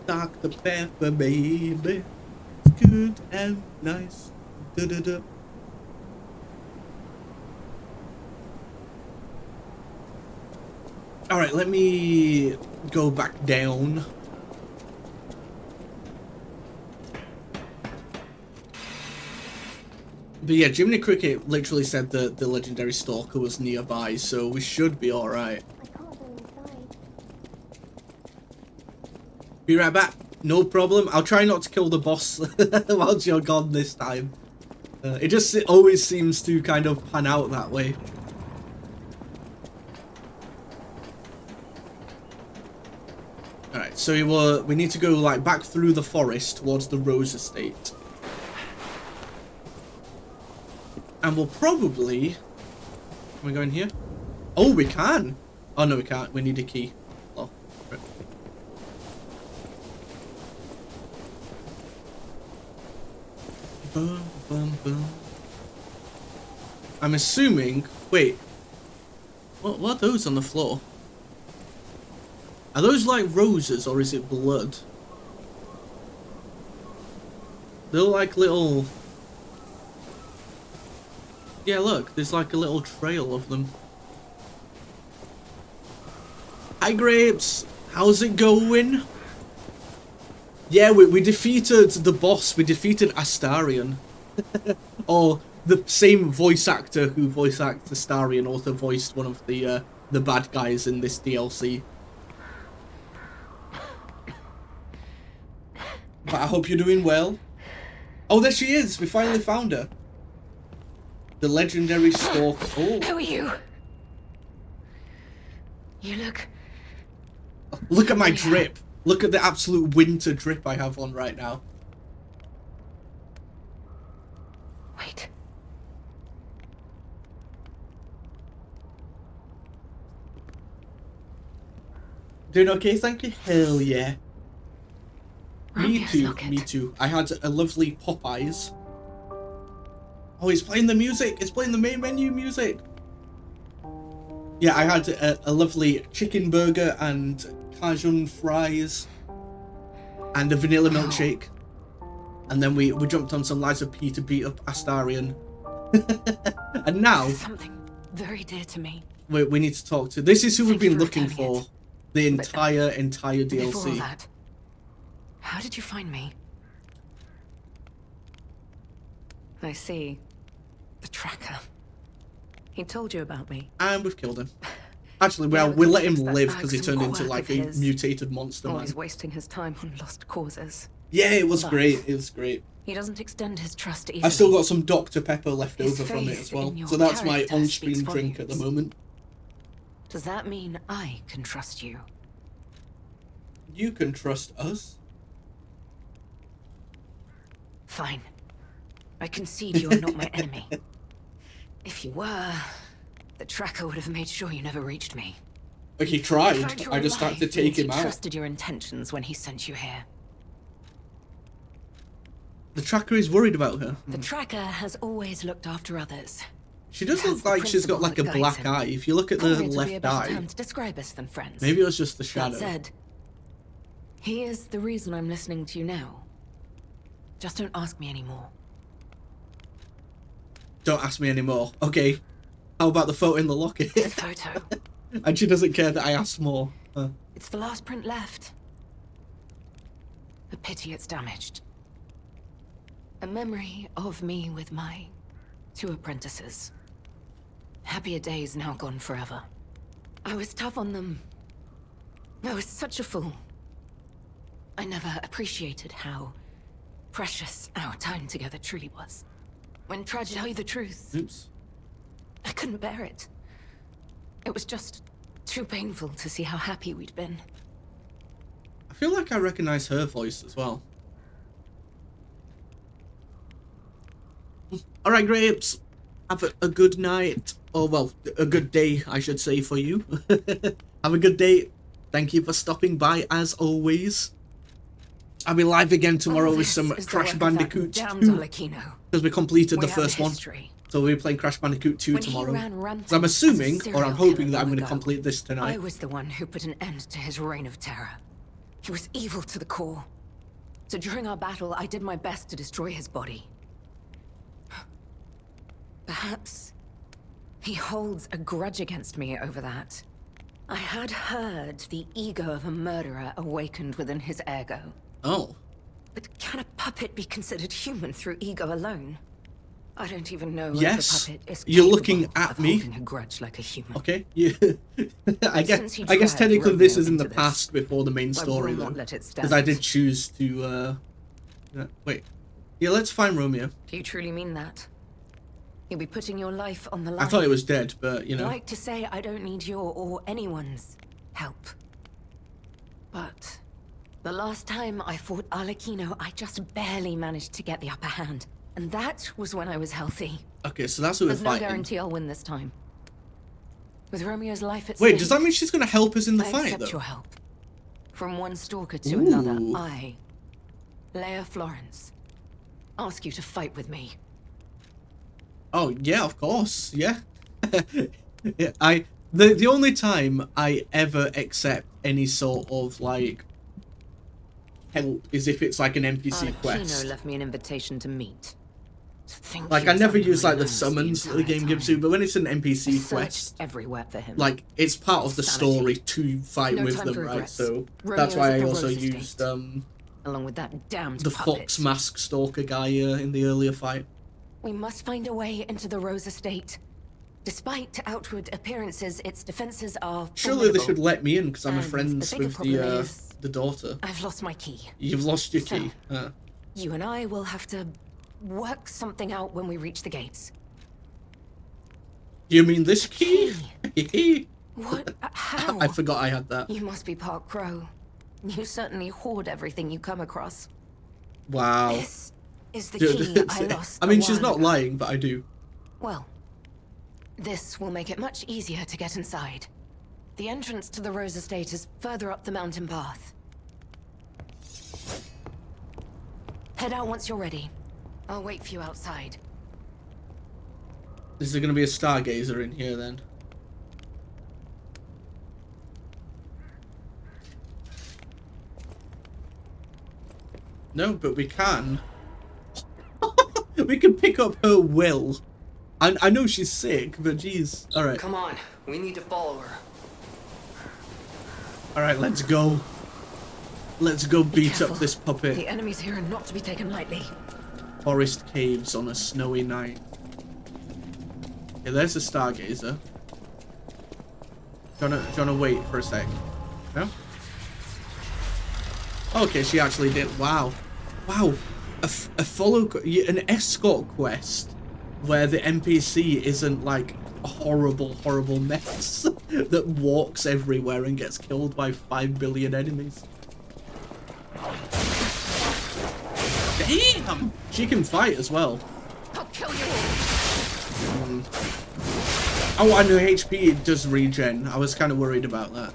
Dr. Pepper, baby. It's good and nice. Da-da-da. Alright, let me go back down. But yeah, Jiminy Cricket literally said that the legendary stalker was nearby, so we should be alright.
I can't go inside.
Be right back. No problem. I'll try not to kill the boss whilst you're gone this time. It always seems to kind of pan out that way. Alright, so we need to go like back through the forest towards the Rose Estate. And we'll probably... Can we go in here? Oh, we can! Oh, no, we can't. We need a key. Oh, right. Boom, boom, boom. I'm assuming... Wait. What are those on the floor? Are those like roses or is it blood? They're like little... Yeah, look, there's like a little trail of them. Hi, Grapes! How's it going? Yeah, we defeated the boss. We defeated Astarion. Or the same voice actor who voice acted Astarion also voiced one of the bad guys in this DLC. But I hope you're doing well. Oh, there she is! We finally found her. The legendary stalker. Oh.
Who are you? You look...
Look at my drip. Look at the absolute winter drip I have on right now.
Wait.
Doing okay, thank you? Hell yeah. Me
Romeo's
too,
locket.
me too. I had a lovely Popeyes. Oh, it's playing the music. It's playing the main menu music. Yeah, I had a lovely chicken burger and Cajun fries and a vanilla milkshake. And then we jumped on some Liza P to beat up Astarion. And now
Something very dear to me.
we need to talk to. This is who we've
Thank you
been
for
looking
returning
for.
it.
The
But,
entire
Before all
DLC.
that, how did you find me? I see. The tracker. He told you about me.
And we've killed him. Actually,
Yeah,
well,
we
we
can
let him
fix that
live because he
irksome
turned into
quirk
like
of
a
his.
mutated monster man.
Always wasting his time on lost causes.
Yeah, it was
But-
great. It was great.
He doesn't extend his trust easily.
I've still got some Dr. Pepper left
His
over from it
faith
as well.
in your
So that's my
character
on-screen
speaks
drink at the
volumes.
moment.
Does that mean I can trust you?
You can trust us.
Fine. I concede you are not my enemy. If you were, the tracker would have made sure you never reached me.
Like he
The
tried.
fact you're
I just had to
alive
take
means
him
he
out.
trusted your intentions when he sent you here.
The tracker is worried about her.
The tracker has always looked after others.
She does
That's
look
the
like she's got
principle
like a
that guides
black
him.
eye. If you look at the
Comrades would be a
left
better
eye,
term to describe us than friends.
maybe it was just the
That
shadow.
said, he is the reason I'm listening to you now. Just don't ask me anymore.
Don't ask me anymore. Okay. How about the photo in the locket?
The photo.
And she doesn't care that I asked more.
It's the last print left. A pity it's damaged. A memory of me with my 2 apprentices. Happier days now gone forever. I was tough on them. I was such a fool. I never appreciated how precious our time together truly was. When tried to tell you the truth,
Oops.
I couldn't bear it. It was just too painful to see how happy we'd been.
I feel like I recognize her voice as well. Alright, Grapes. Have a good night. Oh, well, a good day, I should say, for you. Have a good day. Thank you for stopping by, as always. I'll be live again tomorrow with some Crash Bandicoot 2. Because we completed the first one. So we'll be playing Crash Bandicoot 2 tomorrow. So I'm assuming, or I'm hoping that I'm going to complete this tonight.
I was the one who put an end to his reign of terror. He was evil to the core. So during our battle, I did my best to destroy his body. Perhaps he holds a grudge against me over that. I had heard the ego of a murderer awakened within his ego.
Oh.
But can a puppet be considered human through ego alone? I don't even know
yes,
if a puppet is
you're looking at me.
A grudge like a human.
Okay, yeah. I guess technically this is in the past before the main story, though. Because I did choose to, wait. Yeah, let's find Romeo.
Do you truly mean that? You'll be putting your life on the line.
I thought it was dead, but, you know.
I'd like to say I don't need your or anyone's help. But the last time I fought Arlecchino, I just barely managed to get the upper hand. And that was when I was healthy.
Okay, so that's who we're
fighting. There's no guarantee I'll win this time. With Romeo's life at stake.
Wait, does that mean she's going to help us in the fight, though?
I accept your help. From one stalker to another, I, Lea Florence, ask you to fight with me.
Oh, yeah, of course, yeah. Yeah, the only time I ever accept any sort of, like, help is if it's, like, an NPC quest.
Arlecchino left me an invitation to meet.
Like, I never use, like, the summons that the game gives you, but when it's an NPC quest,
everywhere for him.
like, it's part of the story to fight with them, right? So, that's why I also used,
along with that damned
the Fox Mask Stalker guy in the earlier fight.
We must find a way into the Rose Estate. Despite outward appearances, its defenses are
Surely they should let me in, because I'm friends with the daughter.
I've lost my key.
You've lost your key.
You and I will have to work something out when we reach the gates.
You mean this key?
What? How?
I forgot I had that.
You must be part crow. You certainly hoard everything you come across.
Wow.
This is the key I lost.
I mean, she's not lying, but I do.
Well, this will make it much easier to get inside. The entrance to the Rose Estate is further up the mountain path. Head out once you're ready. I'll wait for you outside.
Is there going to be a stargazer in here then? No, but we can. We can pick up her will. I know she's sick, but geez. Alright.
Come on, we need to follow her.
Alright, let's go. Let's go beat up this puppet.
The enemies here are not to be taken lightly.
Forest caves on a snowy night. Yeah, there's a stargazer. Do you wanna wait for a sec? No? Okay, she actually did. Wow. Wow. An escort quest where the NPC isn't like a horrible mess that walks everywhere and gets killed by 5 billion enemies. Damn! She can fight as well.
I'll kill you all.
Oh, and her HP does regen. I was kind of worried about that.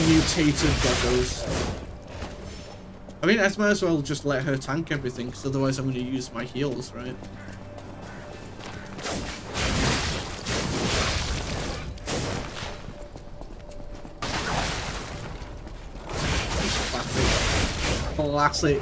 Mutated doggos. I mean, I might as well just let her tank everything, because otherwise I'm going to use my heals, right? Classic.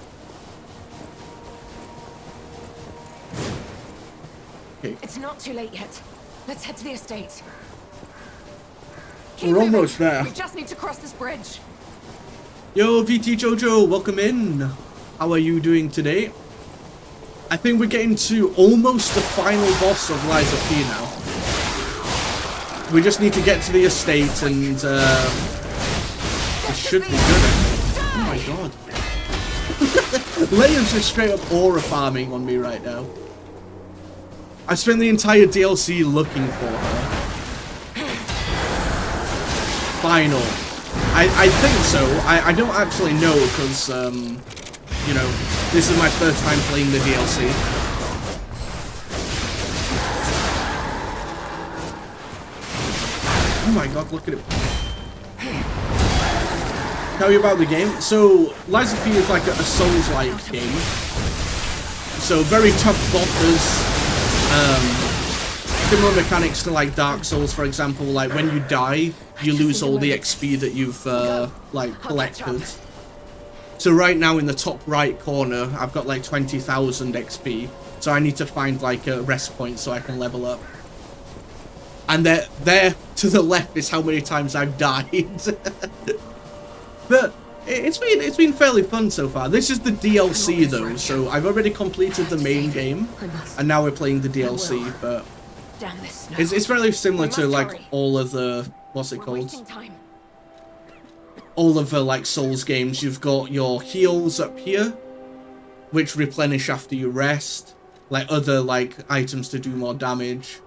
not too late yet. Let's head to the estate.
We're almost there.
We just need to cross this bridge.
Yo, VT Jojo, welcome in. How are you doing today? I think we're getting to almost the final boss of Lies of P now. We just need to get to the estate and it should be good. Oh my god. Lea's just straight up aura farming on me right now. I spent the entire DLC looking for her. Final. I think so. I don't actually know because, you know, this is my first time playing the DLC. Oh my god, look at it. Tell you about the game. So, Lies of P is like a Souls-like game. So, very tough bosses. Similar mechanics to like Dark Souls, for example. Like when you die, you lose all the XP that you've like collected. So right now in the top right corner, I've got like 20,000 XP. So I need to find like a rest point so I can level up. And there to the left is how many times I've died. But it's been fairly fun so far. This is the DLC though, so I've already completed the main game, and now we're playing the DLC. But it's fairly similar to like all of the what's it called? All of the like Souls games. You've got your heals up here, which replenish after you rest. Like other like items to do more damage.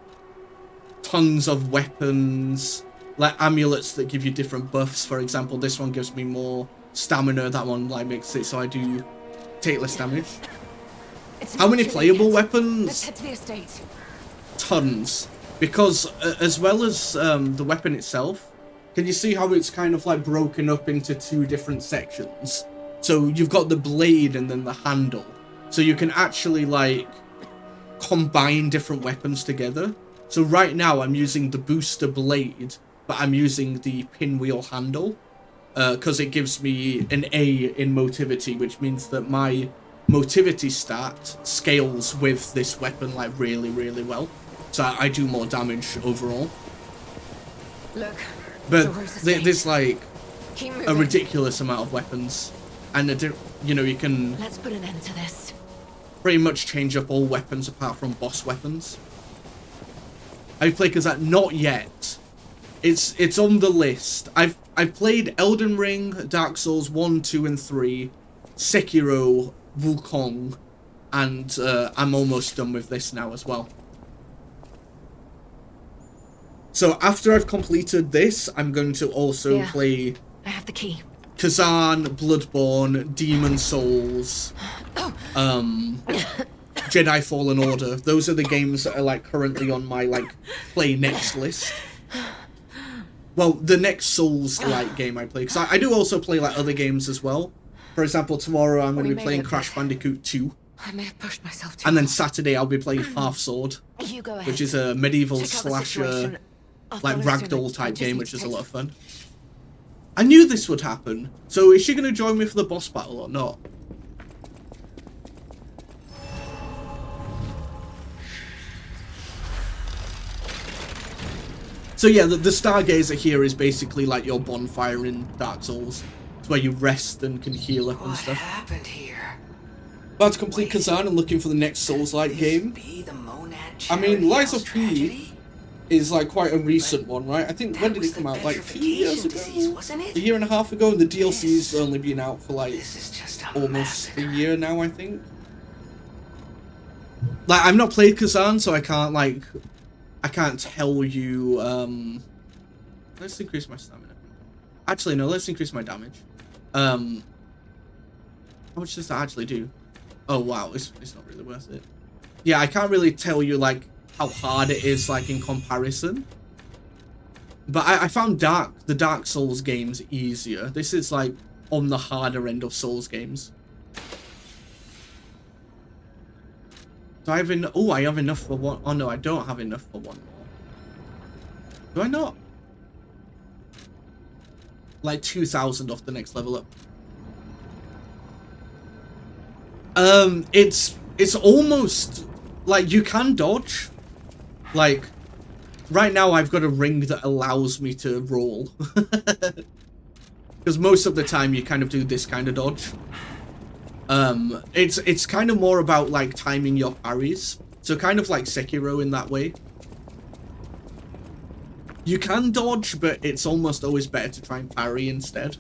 Tons of weapons, like amulets that give you different buffs. For example, this one gives me more stamina. That one like makes it so I do take less damage. How many playable weapons?
Let's head to the estate.
Tons. Because as well as the weapon itself, can you see how it's kind of like broken up into two different sections? So you've got the blade and then the handle. So you can actually like combine different weapons together. So right now I'm using the booster blade, but I'm using the pinwheel handle because it gives me an A in motivity, which means that my motivity stat scales with this weapon like really, really well. So I do more damage overall.
Look,
but there's like a ridiculous amount of weapons, and you know you can.
Let's put an end to this.
Pretty much change up all weapons apart from boss weapons. I've played Kazan, not yet. It's on the list. I've played Elden Ring, Dark Souls 1, 2, and 3, Sekiro, Wukong, and I'm almost done with this now as well. So after I've completed this, I'm going to also play
I have the key.
Kazan, Bloodborne, Demon Souls, Jedi Fallen Order. Those are the games that are like currently on my like play next list. Well, the next Souls-like game I play, because I do also play like other games as well. For example, tomorrow I'm going to be playing Crash Bandicoot 2.
I may have pushed myself too
And then Saturday I'll be playing Half Sword, which is a medieval slasher, like ragdoll type game, which is a lot of fun. I knew this would happen. So is she going to join me for the boss battle or not? So yeah, the Stargazer here is basically like your bonfire in Dark Souls. It's where you rest and can heal up and stuff.
What happened here?
About to complete Kazan and looking for the next Souls-like game. I mean, Lies of P is like quite a recent one, right? I think, when did it come out? Like 2 years ago? A year and a half ago? And the DLC's only been out for like almost a year now, I think. Like, I've not played Kazan, so I can't like... I can't tell you, let's increase my stamina. Actually, no, let's increase my damage. How much does that actually do? Oh, wow, it's not really worth it. Yeah, I can't really tell you, like, how hard it is, like, in comparison. But I found the Dark Souls games easier. This is, like, on the harder end of Souls games. Do I have enough? Oh, I have enough for one. Oh, no, I don't have enough for one more. Do I not? Like 2,000 off the next level up. It's almost like you can dodge, Like, right now I've got a ring that allows me to roll. Because most of the time you kind of do this kind of dodge. It's kind of more about like timing your parries. So kind of like Sekiro in that way. You can dodge, but it's almost always better to try and parry instead.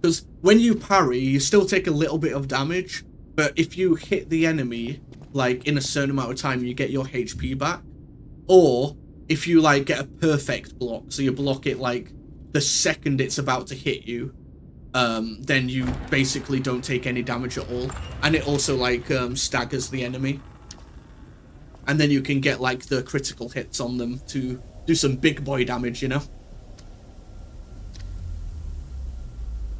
Because when you parry, you still take a little bit of damage, but if you hit the enemy, like, in a certain amount of time, you get your HP back. Or, if you, like, get a perfect block, so you block it, like, the second it's about to hit you, then you basically don't take any damage at all. And it also, like, staggers the enemy. And then you can get, like, the critical hits on them to do some big boy damage, you know?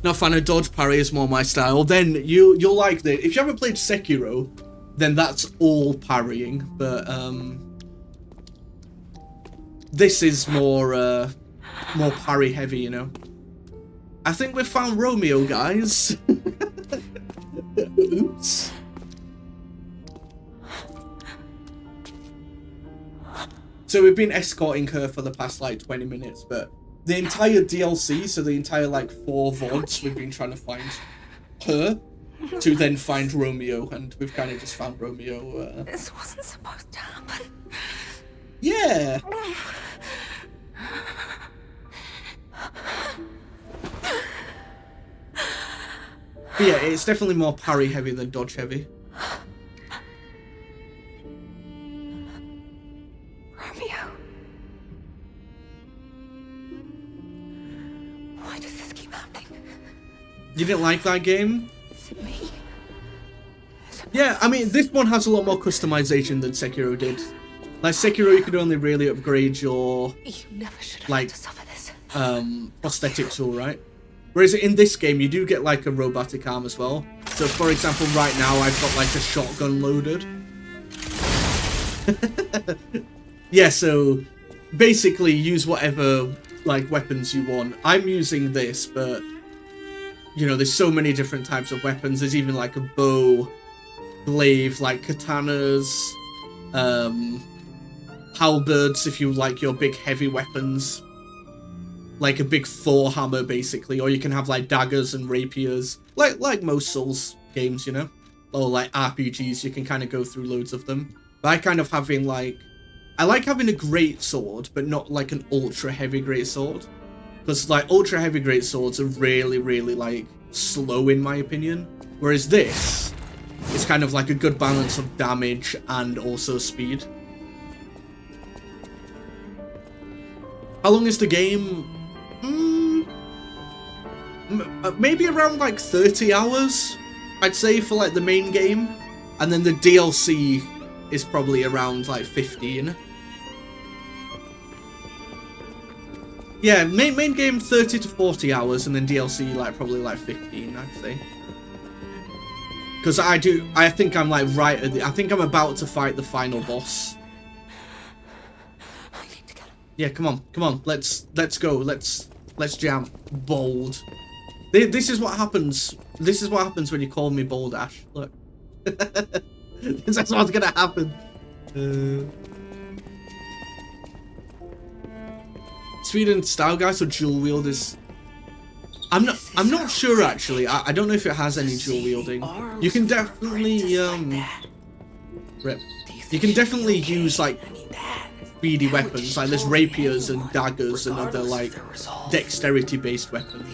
Not a fan of dodge, parry is more my style. Then you'll like this. If you haven't played Sekiro, then that's all parrying. But this is more parry heavy, you know. I think we've found Romeo, guys. Oops. So we've been escorting her for the past like 20 minutes, but the entire DLC, so the entire like 4 VODs, we've been trying to find her to then find Romeo, and we've kind of just found Romeo.
This wasn't supposed to happen.
Yeah. But yeah, it's definitely more parry heavy than dodge heavy.
Romeo. Why does this keep happening?
You didn't like that game?
Is it me?
Yeah, I mean, this one has a lot more customization than Sekiro did. Like, Sekiro, you could only really upgrade your,
You never should have
like,
had to suffer this.
prosthetics, all right? Whereas in this game, you do get, like, a robotic arm as well. So, for example, right now, I've got, like, a shotgun loaded. Yeah, so, basically, use whatever, like, weapons you want. I'm using this, but, you know, there's so many different types of weapons. There's even, like, a bow, glaive, like, katanas, halberds, if you like your big heavy weapons. Like a big Thor hammer, basically, or you can have like daggers and rapiers, like most Souls games, you know, or like RPGs. You can kind of go through loads of them. But I kind of having like, I like having a great sword, but not like an ultra heavy great sword, because like ultra heavy great swords are really, really like slow in my opinion. Whereas this is kind of like a good balance of damage and also speed. How long is the game? Maybe around like 30 hours, I'd say, for like the main game, and then the DLC is probably around like 15. Yeah, main game 30 to 40 hours, and then DLC like probably like 15, I'd say. Because I think I'm like right at I think I'm about to fight the final boss. Yeah, come on, let's go, let's jam. Bold. This is what happens. This is what happens when you call me Bold, Ash. Look. This is what's gonna happen. Speed and style guys, so dual wield is. I'm not sure actually. I don't know if it has any dual wielding. You can definitely rip. You can definitely use like speedy weapons, like there's rapiers and daggers and other like dexterity based weapons.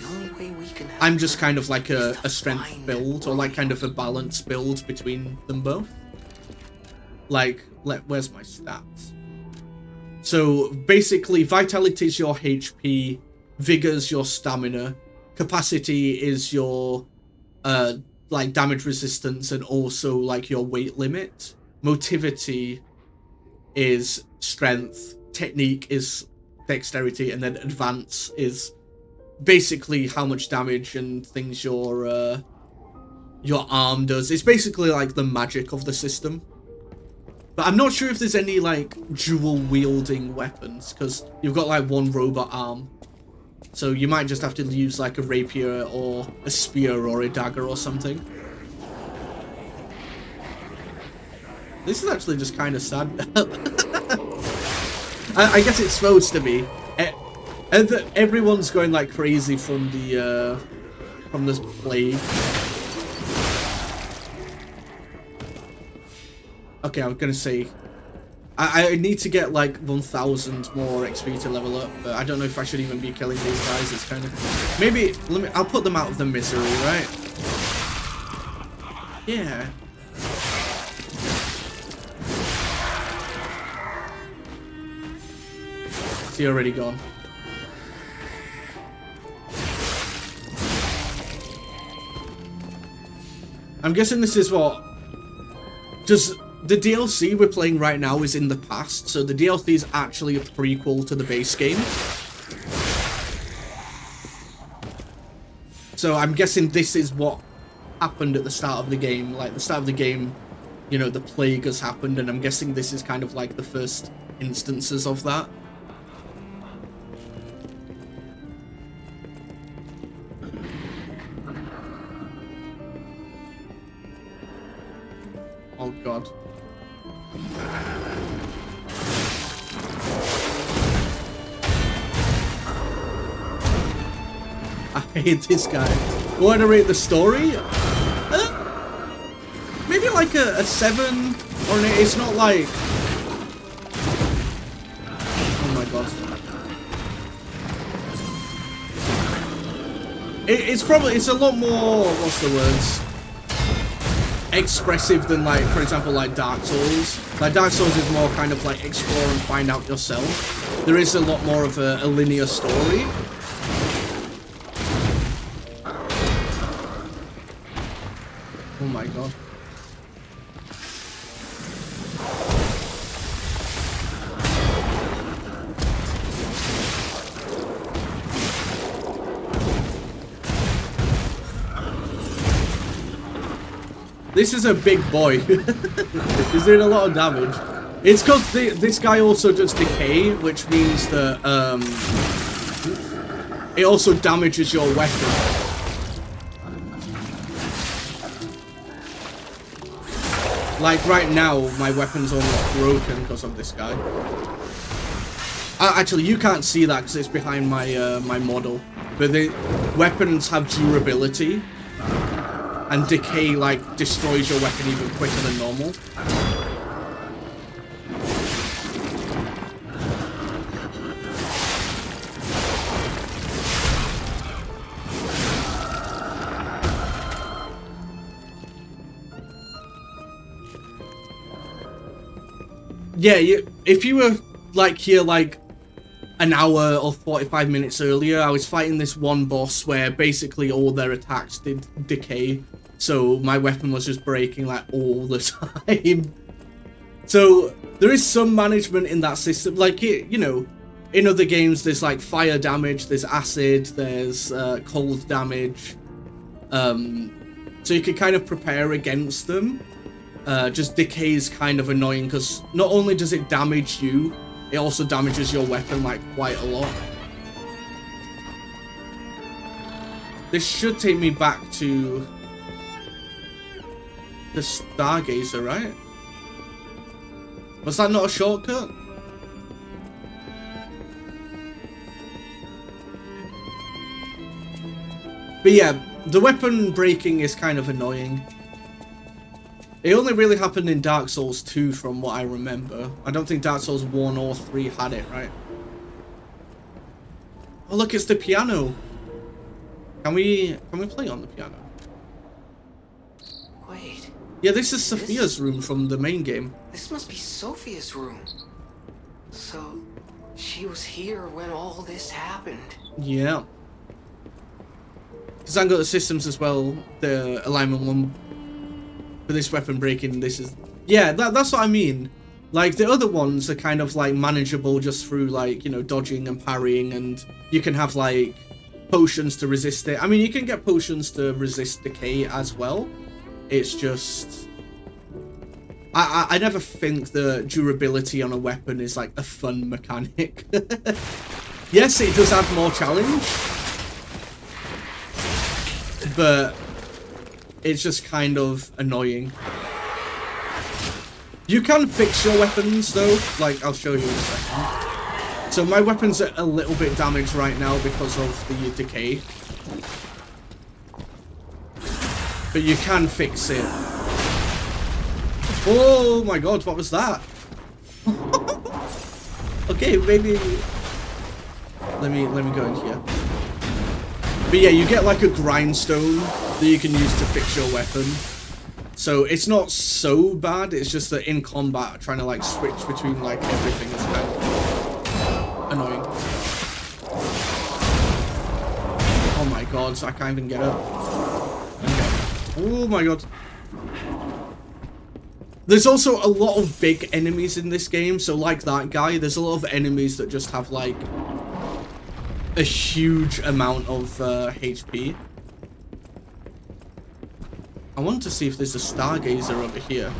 I'm just kind of like a strength build, or like kind of a balance build between them both. Like, where's my stats? So basically vitality is your HP, vigor's your stamina, capacity is your like damage resistance and also like your weight limit, motivity is strength, technique is dexterity, and then advance is basically how much damage and things your arm does. It's basically like the magic of the system. But I'm not sure if there's any like dual wielding weapons, because you've got like one robot arm. So you might just have to use like a rapier or a spear or a dagger or something. This is actually just kind of sad. I guess it's supposed to be. Everyone's going like crazy from this plague. Okay, I was gonna say I need to get like 1,000 more XP to level up, but I don't know if I should even be killing these guys. It's kind of maybe I'll put them out of the misery, right? Yeah. Is he already gone? I'm guessing this is what... Just... The DLC we're playing right now is in the past, so the DLC is actually a prequel to the base game. So I'm guessing this is what happened at the start of the game. Like, the start of the game, you know, the plague has happened, and I'm guessing this is kind of like the first instances of that. Oh god. I hate this guy. Want to rate the story? Maybe like a 7 or an 8. It's not like... Oh my god. It's a lot more... What's the words? Expressive than, like, for example, like Dark Souls. Like, Dark Souls is more kind of like explore and find out yourself. There is a lot more of a linear story. Oh my god. This is a big boy. He's doing a lot of damage. It's because this guy also does decay, which means that it also damages your weapon. Like right now, my weapon's almost broken because of this guy. Actually, you can't see that because it's behind my my model. But the weapons have durability. And decay, like, destroys your weapon even quicker than normal. Yeah, if you were, like, here, like, an hour or 45 minutes earlier, I was fighting this one boss where basically all their attacks did decay. So my weapon was just breaking like all the time. So there is some management in that system. Like, you know, in other games there's like fire damage, there's acid, there's cold damage. So you can kind of prepare against them. Just decay is kind of annoying because not only does it damage you, it also damages your weapon like quite a lot. This should take me back to the Stargazer, right? Was that not a shortcut? But yeah, the weapon breaking is kind of annoying. It only really happened in Dark Souls 2 from what I remember. I don't think Dark Souls 1 or 3 had it, right? Oh look, it's the piano. Can we play on the piano?
Wait.
Yeah, this is Sophia's room from the main game.
This must be Sophia's room. So, she was here when all this happened.
Yeah. Because I got the systems as well, the alignment one. For this weapon breaking, this is... Yeah, that's what I mean. Like, the other ones are kind of, like, manageable just through, like, you know, dodging and parrying, and you can have, like, potions to resist it. I mean, you can get potions to resist decay as well. It's just... I never think the durability on a weapon is, like, a fun mechanic. Yes, it does add more challenge. But... it's just kind of annoying. You can fix your weapons though, like I'll show you in a second. So my weapons are a little bit damaged right now because of the decay. But you can fix it. Oh my god, what was that? Okay, maybe let me go in here. But yeah, you get like a grindstone that you can use to fix your weapon. So it's not so bad, it's just that in combat trying to like switch between like everything is kind of annoying. Oh my god, so I can't even get up. Oh my god. There's also a lot of big enemies in this game, so like that guy, there's a lot of enemies that just have like a huge amount of HP. I want to see if there's a stargazer over here.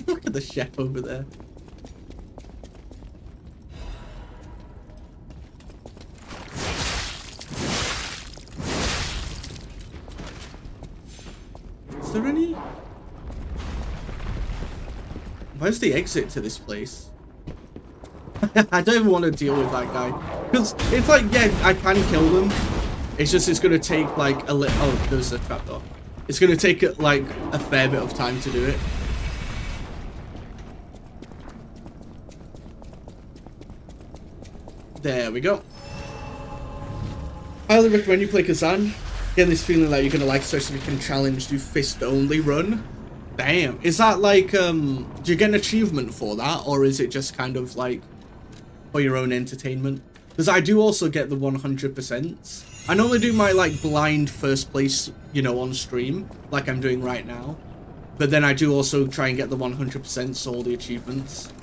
Look at the chef over there. Is there any? Where's the exit to this place? I don't even want to deal with that guy. Because it's like, yeah, I can kill them. It's just, it's going to take like a little... Oh, there's a trapdoor. It's going to take like a fair bit of time to do it. There we go. I highly recommend you play Kazan. Getting this feeling like you're going to like, especially if you can challenge, do fist only run. Damn. Is that like, do you get an achievement for that? Or is it just kind of like for your own entertainment? Because I do also get the 100%. I normally do my like blind first place, you know, on stream, like I'm doing right now. But then I do also try and get the 100%, so all the achievements.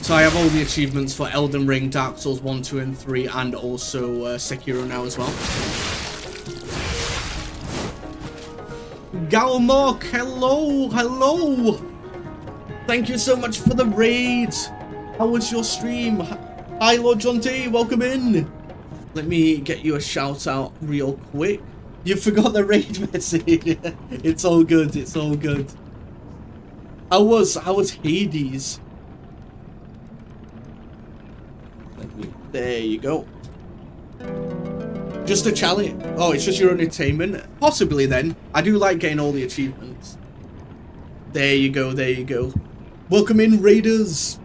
So I have all the achievements for Elden Ring, Dark Souls 1, 2, and 3, and also Sekiro now as well. Galmok, hello, hello. Thank you so much for the raid. How was your stream? Hi, Lord John T, welcome in. Let me get you a shout out real quick. You forgot the raid message. It's all good, it's all good. How was Hades? There you go. Just a challenge. Oh, it's just your entertainment? Possibly then. I do like getting all the achievements. There you go, there you go. Welcome in, Raiders.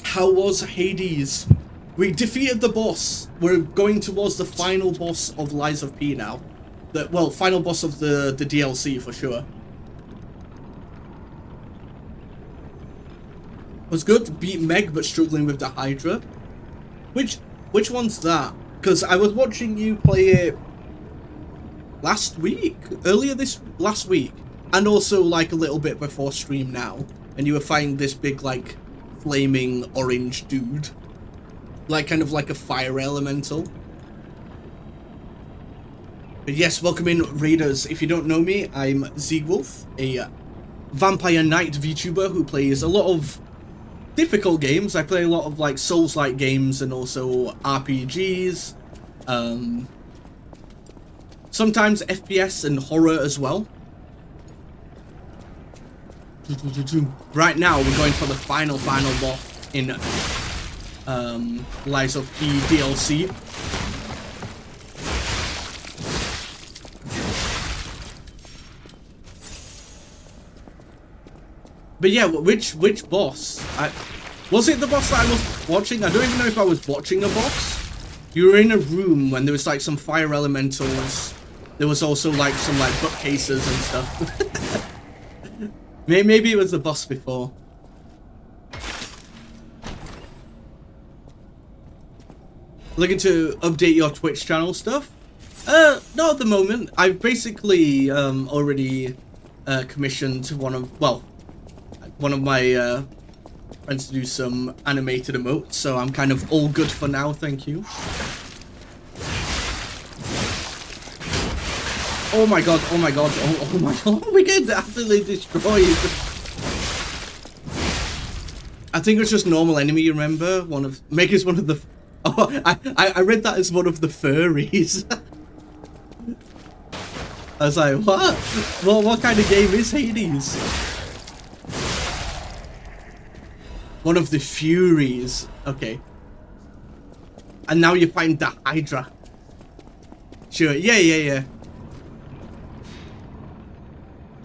How was Hades? We defeated the boss. We're going towards the final boss of Lies of P now. Well, final boss of the DLC for sure. Was good. Beat Meg, but struggling with the Hydra. Which one's that? Because I was watching you play it last week, last week, and also like a little bit before stream now, and you were fighting this big like flaming orange dude, like kind of like a fire elemental. But yes, welcome in, Raiders. If you don't know me, I'm Zeegwolf, a Vampire Knight VTuber who plays a lot of difficult games. I play a lot of like Souls-like games and also RPGs. Sometimes FPS and horror as well. Right now we're going for the final boss in Lies of P DLC. But yeah, which boss? Was it the boss that I was watching? I don't even know if I was watching a boss. You were in a room when there was like some fire elementals. There was also like some like bookcases and stuff. Maybe it was the boss before. Looking to update your Twitch channel stuff? Not at the moment. I've basically already commissioned one of my friends to do some animated emotes, so I'm kind of all good for now, thank you. Oh my god, oh my god, oh my god, we get absolutely destroyed. I think it was just normal enemy, you remember? Meg is one of the Oh, I read that as one of the furries. I was like, what? What kind of game is Hades? One of the Furies. Okay. And now you find the Hydra. Sure, yeah.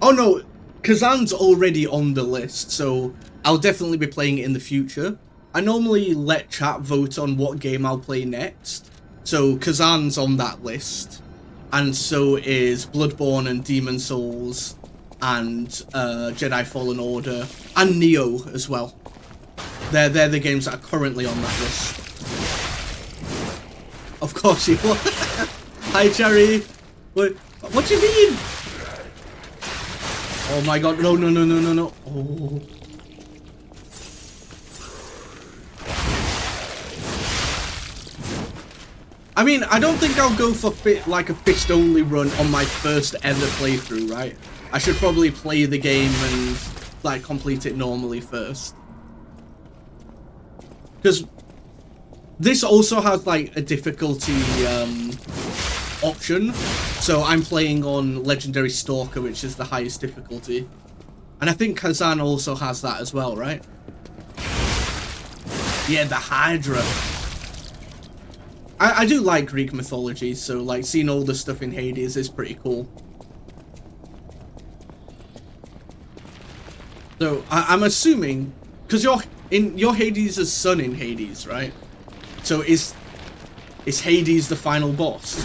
Oh no, Kazan's already on the list, so I'll definitely be playing it in the future. I normally let chat vote on what game I'll play next. So Kazan's on that list. And so is Bloodborne and Demon Souls and Jedi Fallen Order and Nioh as well. They're the games that are currently on that list. Of course you will. Hi, Cherry. What do you mean? Oh my god, no. Oh. I mean, I don't think I'll go for like a fist-only run on my first ever playthrough, right? I should probably play the game and like complete it normally first. Because this also has like a difficulty option. So I'm playing on Legendary Stalker, which is the highest difficulty. And I think Kazan also has that as well, right? Yeah, the Hydra. I do like Greek mythology, so like seeing all the stuff in Hades is pretty cool. So I'm assuming, because you're Hades' son in Hades, right? So is Hades the final boss?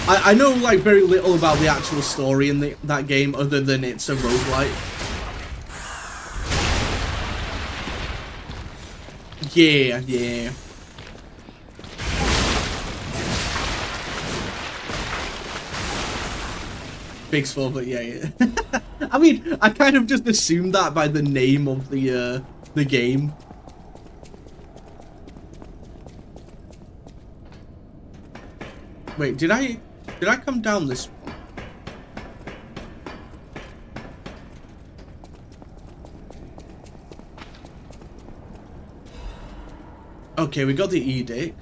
I know like very little about the actual story in that game, other than it's a roguelike. Yeah. Big sword, but yeah. I mean, I kind of just assumed that by the name of the game. Wait, did I come down this one? Okay, we got the edict.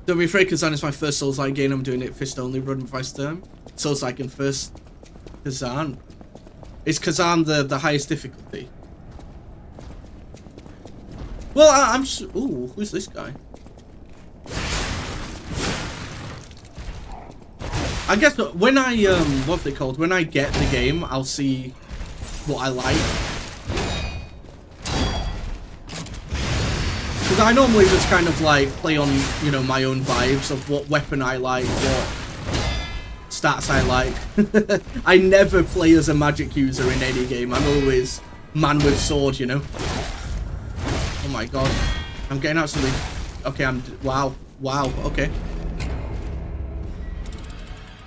Don't be afraid, Kazan is my first Souls-like game. I'm doing it fist-only run vice term. Souls-like in first Kazan. Is Kazan the highest difficulty? Well, I'm... Ooh, who's this guy? I guess when I, what's it called? When I get the game, I'll see what I like. Because I normally just kind of like play on, you know, my own vibes of what weapon I like, what stats I like. I never play as a magic user in any game. I'm always man with sword, you know. Oh my god. I'm getting out something. Okay, wow, okay.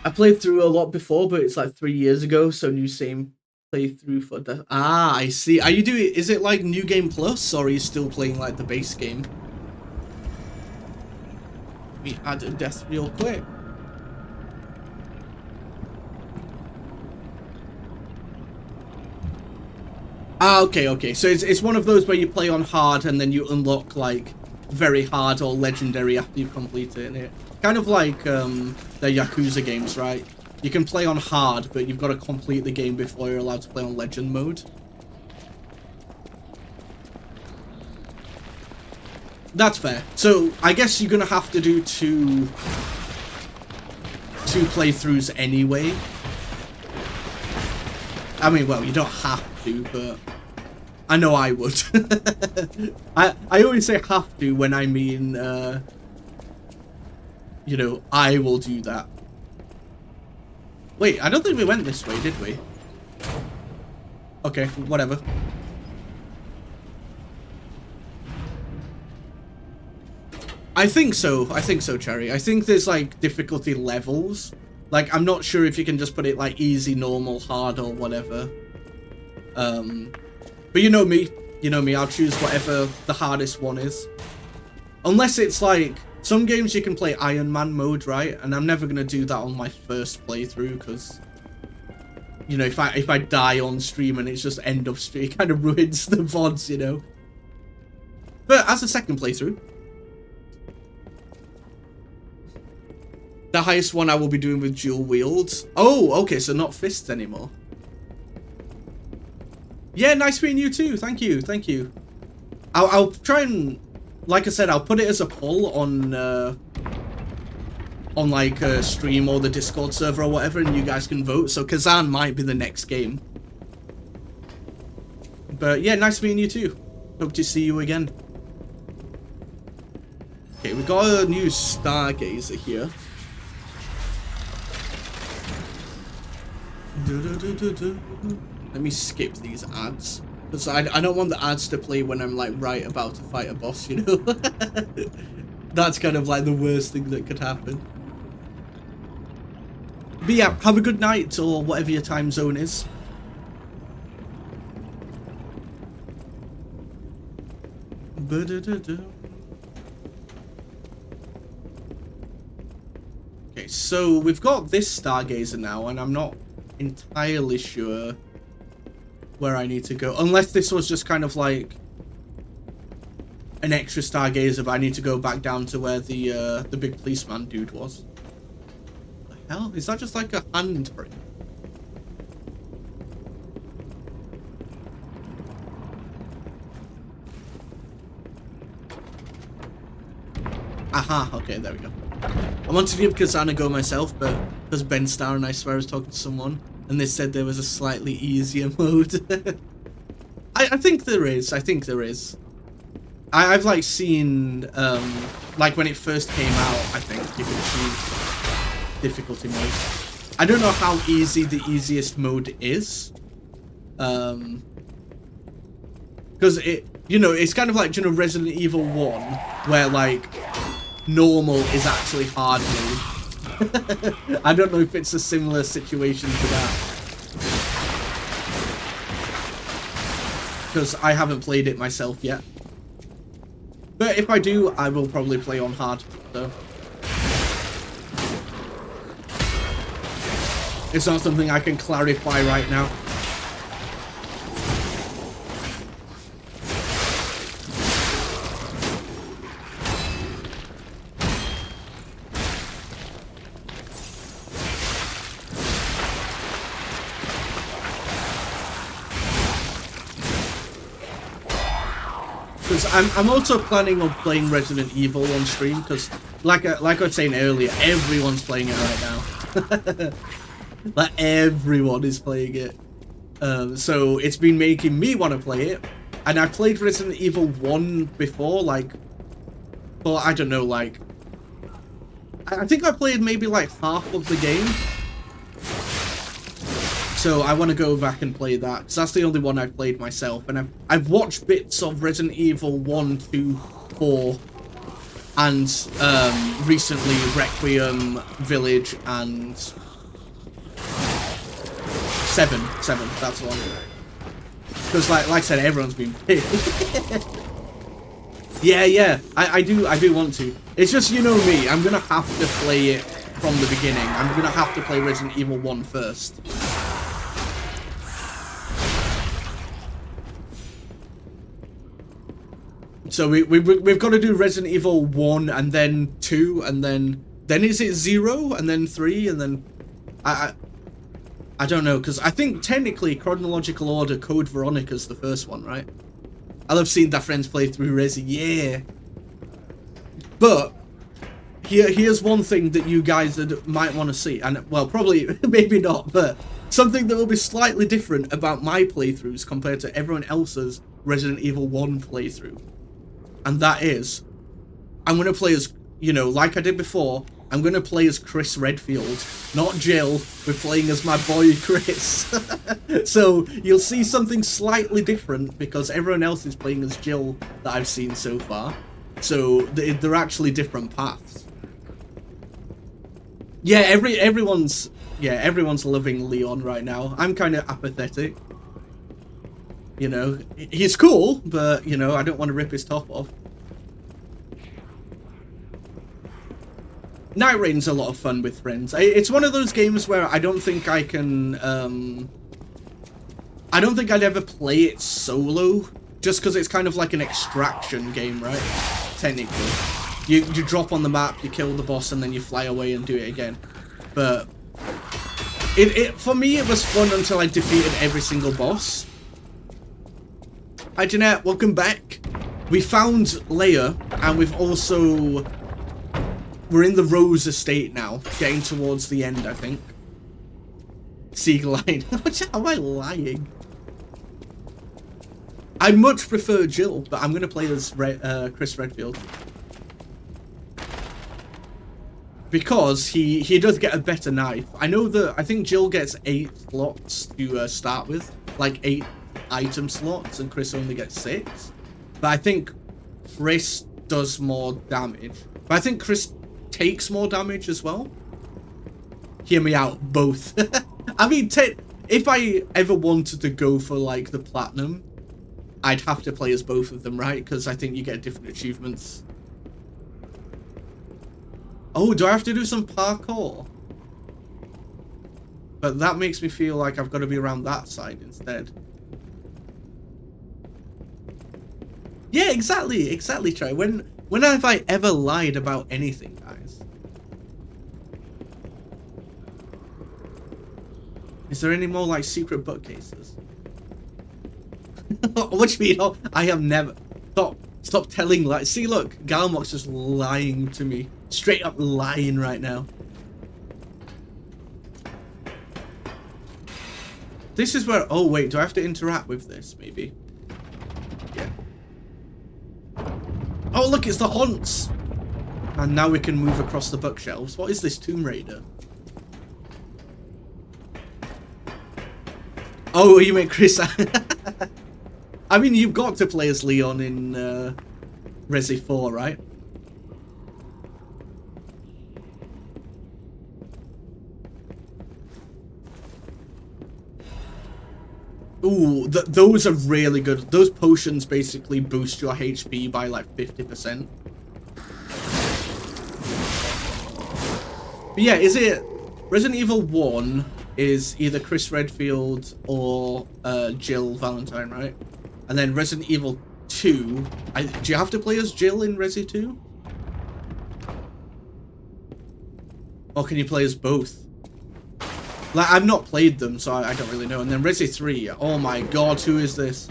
I played through a lot before, but it's like 3 years ago, so new same playthrough for the... Ah, I see. Are you doing... Is it like New Game Plus, or are you still playing like the base game? We add a death real quick. Ah, okay. So it's one of those where you play on hard and then you unlock like very hard or legendary after you've completed it. Kind of like the Yakuza games, right? You can play on hard, but you've got to complete the game before you're allowed to play on legend mode. That's fair. So I guess you're gonna have to do two playthroughs anyway. I mean, well, you don't have to, but I know I would. I always say have to when I mean, you know, I will do that. Wait, I don't think we went this way, did we? Okay, whatever. I think so, Cherry. I think there's like difficulty levels. Like, I'm not sure if you can just put it like easy, normal, hard, or whatever. But you know me, I'll choose whatever the hardest one is. Unless it's like, some games you can play Iron Man mode, right? And I'm never going to do that on my first playthrough, because, you know, if I die on stream and it's just end of stream, it kind of ruins the VODs, you know. But as a second playthrough, the highest one I will be doing with dual wields. Oh, okay, so not fists anymore. Yeah, nice meeting you too. Thank you, thank you. I'll try and, like I said, I'll put it as a poll on like a stream or the Discord server or whatever, and you guys can vote. So Kazan might be the next game. But yeah, nice meeting you too. Hope to see you again. Okay, we got a new Stargazer here. Let me skip these ads, because I don't want the ads to play when I'm like right about to fight a boss, you know. That's kind of like the worst thing that could happen. But yeah, have a good night or whatever your time zone is. Okay, so we've got this Stargazer now, and I'm not entirely sure where I need to go, unless this was just kind of like an extra Stargazer, but I need to go back down to where the big policeman dude was. What the hell? Is that just like a handprint? Aha, okay, there we go. I wanted to give Kazan a go myself, but because Ben Starr and I swear I was talking to someone, and they said there was a slightly easier mode. I think there is. I think there is. I've like seen, like when it first came out, I think you could choose difficulty mode. I don't know how easy the easiest mode is. Because it, you know, it's kind of like, you know, Resident Evil 1, where like normal is actually hard mode. I don't know if it's a similar situation to that, because I haven't played it myself yet. But if I do, I will probably play on hard, so it's not something I can clarify right now. I'm also planning on playing Resident Evil on stream, because like I was saying earlier, everyone's playing it right now. Like everyone is playing it. So it's been making me want to play it. And I played Resident Evil 1 before, like, well, I don't know, like, I think I played maybe like half of the game. So I want to go back and play that, because that's the only one I've played myself. And I've watched bits of Resident Evil 1, 2, 4, and recently Requiem, Village, and 7, that's the one. Because like I said, everyone's been playing. Yeah, I do want to. It's just, you know me, I'm going to have to play it from the beginning. I'm going to have to play Resident Evil 1 first. So we've got to do Resident Evil 1 and then 2 and then is it 0 and then 3 and then I don't know, because I think technically chronological order Code Veronica's the first one, right? I love seeing that friends play through Resi, yeah. But here's one thing that you guys might want to see, and well, probably maybe not, but something that will be slightly different about my playthroughs compared to everyone else's Resident Evil 1 playthrough. And that is, I'm going to play as, you know, like I did before, I'm going to play as Chris Redfield, not Jill. We're playing as my boy Chris. So you'll see something slightly different because everyone else is playing as Jill that I've seen so far. So they're actually different paths. Yeah, everyone's loving Leon right now. I'm kind of apathetic. You know, he's cool, but, you know, I don't want to rip his top off. Night Rain's a lot of fun with friends. It's one of those games where I don't think I can I don't think I'd ever play it solo, just because it's kind of like an extraction game, right? Technically. You drop on the map, you kill the boss, and then you fly away and do it again. But for me, it was fun until I defeated every single boss. Hi Jeanette, welcome back. We found Lea, and we've also... We're in the Rose estate now, getting towards the end, I think. Seagull-line. Am I lying? I much prefer Jill, but I'm going to play as Chris Redfield. Because he does get a better knife. I know that, I think Jill gets 8 slots to start with. Like 8 item slots, and Chris only gets 6. But I think Chris does more damage. But I think Chris takes more damage as well. Hear me out, both. I mean, if I ever wanted to go for like the platinum, I'd have to play as both of them, right? Because I think you get different achievements. Oh, do I have to do some parkour? But that makes me feel like I've got to be around that side instead. Yeah, exactly, Trey. When have I ever lied about anything, guys? Is there any more, like, secret bookcases? What do you mean? Oh, I have never... Stop telling lies. See, look, Galmox's just lying to me. Straight up lying right now. This is where... Oh, wait, do I have to interact with this, maybe? Yeah. Oh, look, it's the haunts! And now we can move across the bookshelves. What is this, Tomb Raider? Oh, you meant Chris... I mean, you've got to play as Leon in Resi 4, right? Ooh, those are really good. Those potions basically boost your HP by like 50%. But yeah, is it... Resident Evil 1 is either Chris Redfield or Jill Valentine, right? And then Resident Evil 2... do you have to play as Jill in Resi 2? Or can you play as both? Like, I've not played them, so I don't really know. And then Resi 3, oh my god, who is this?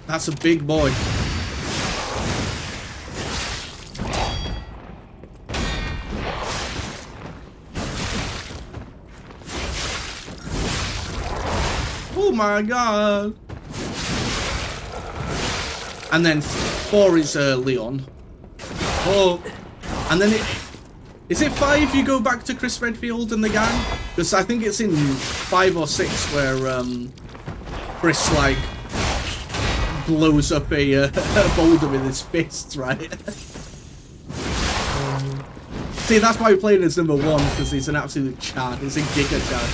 That's a big boy. Oh my god. And then 4 is Leon. Oh, and then is it 5 you go back to Chris Redfield and the gang? Because I think it's in 5 or 6 where Chris like blows up a boulder with his fists, right? See, that's why we played as number 1, because he's an absolute Chad. He's a giga Chad.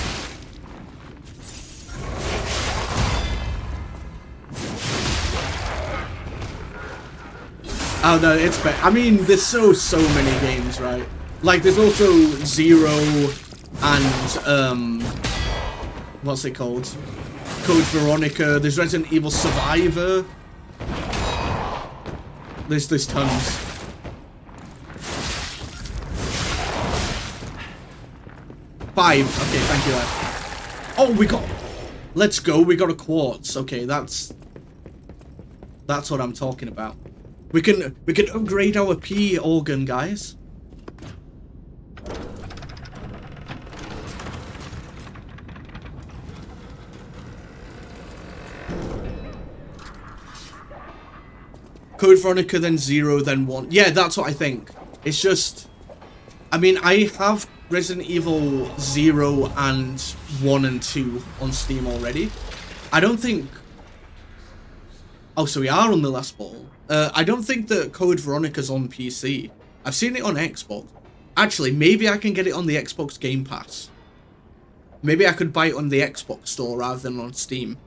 Oh no, it's better. I mean, there's so many games, right? Like, there's also Zero and, what's it called? Code Veronica. There's Resident Evil Survivor. There's tons. Five. Okay, thank you, lad. Oh, let's go. We got a quartz. Okay, that's what I'm talking about. We can upgrade our P organ, guys. Code Veronica, then 0, then 1. Yeah, that's what I think. It's just... I mean, I have Resident Evil 0 and 1 and 2 on Steam already. I don't think... Oh, so we are on the last ball. I don't think that Code Veronica's on PC. I've seen it on Xbox. Actually, maybe I can get it on the Xbox Game Pass. Maybe I could buy it on the Xbox store rather than on Steam.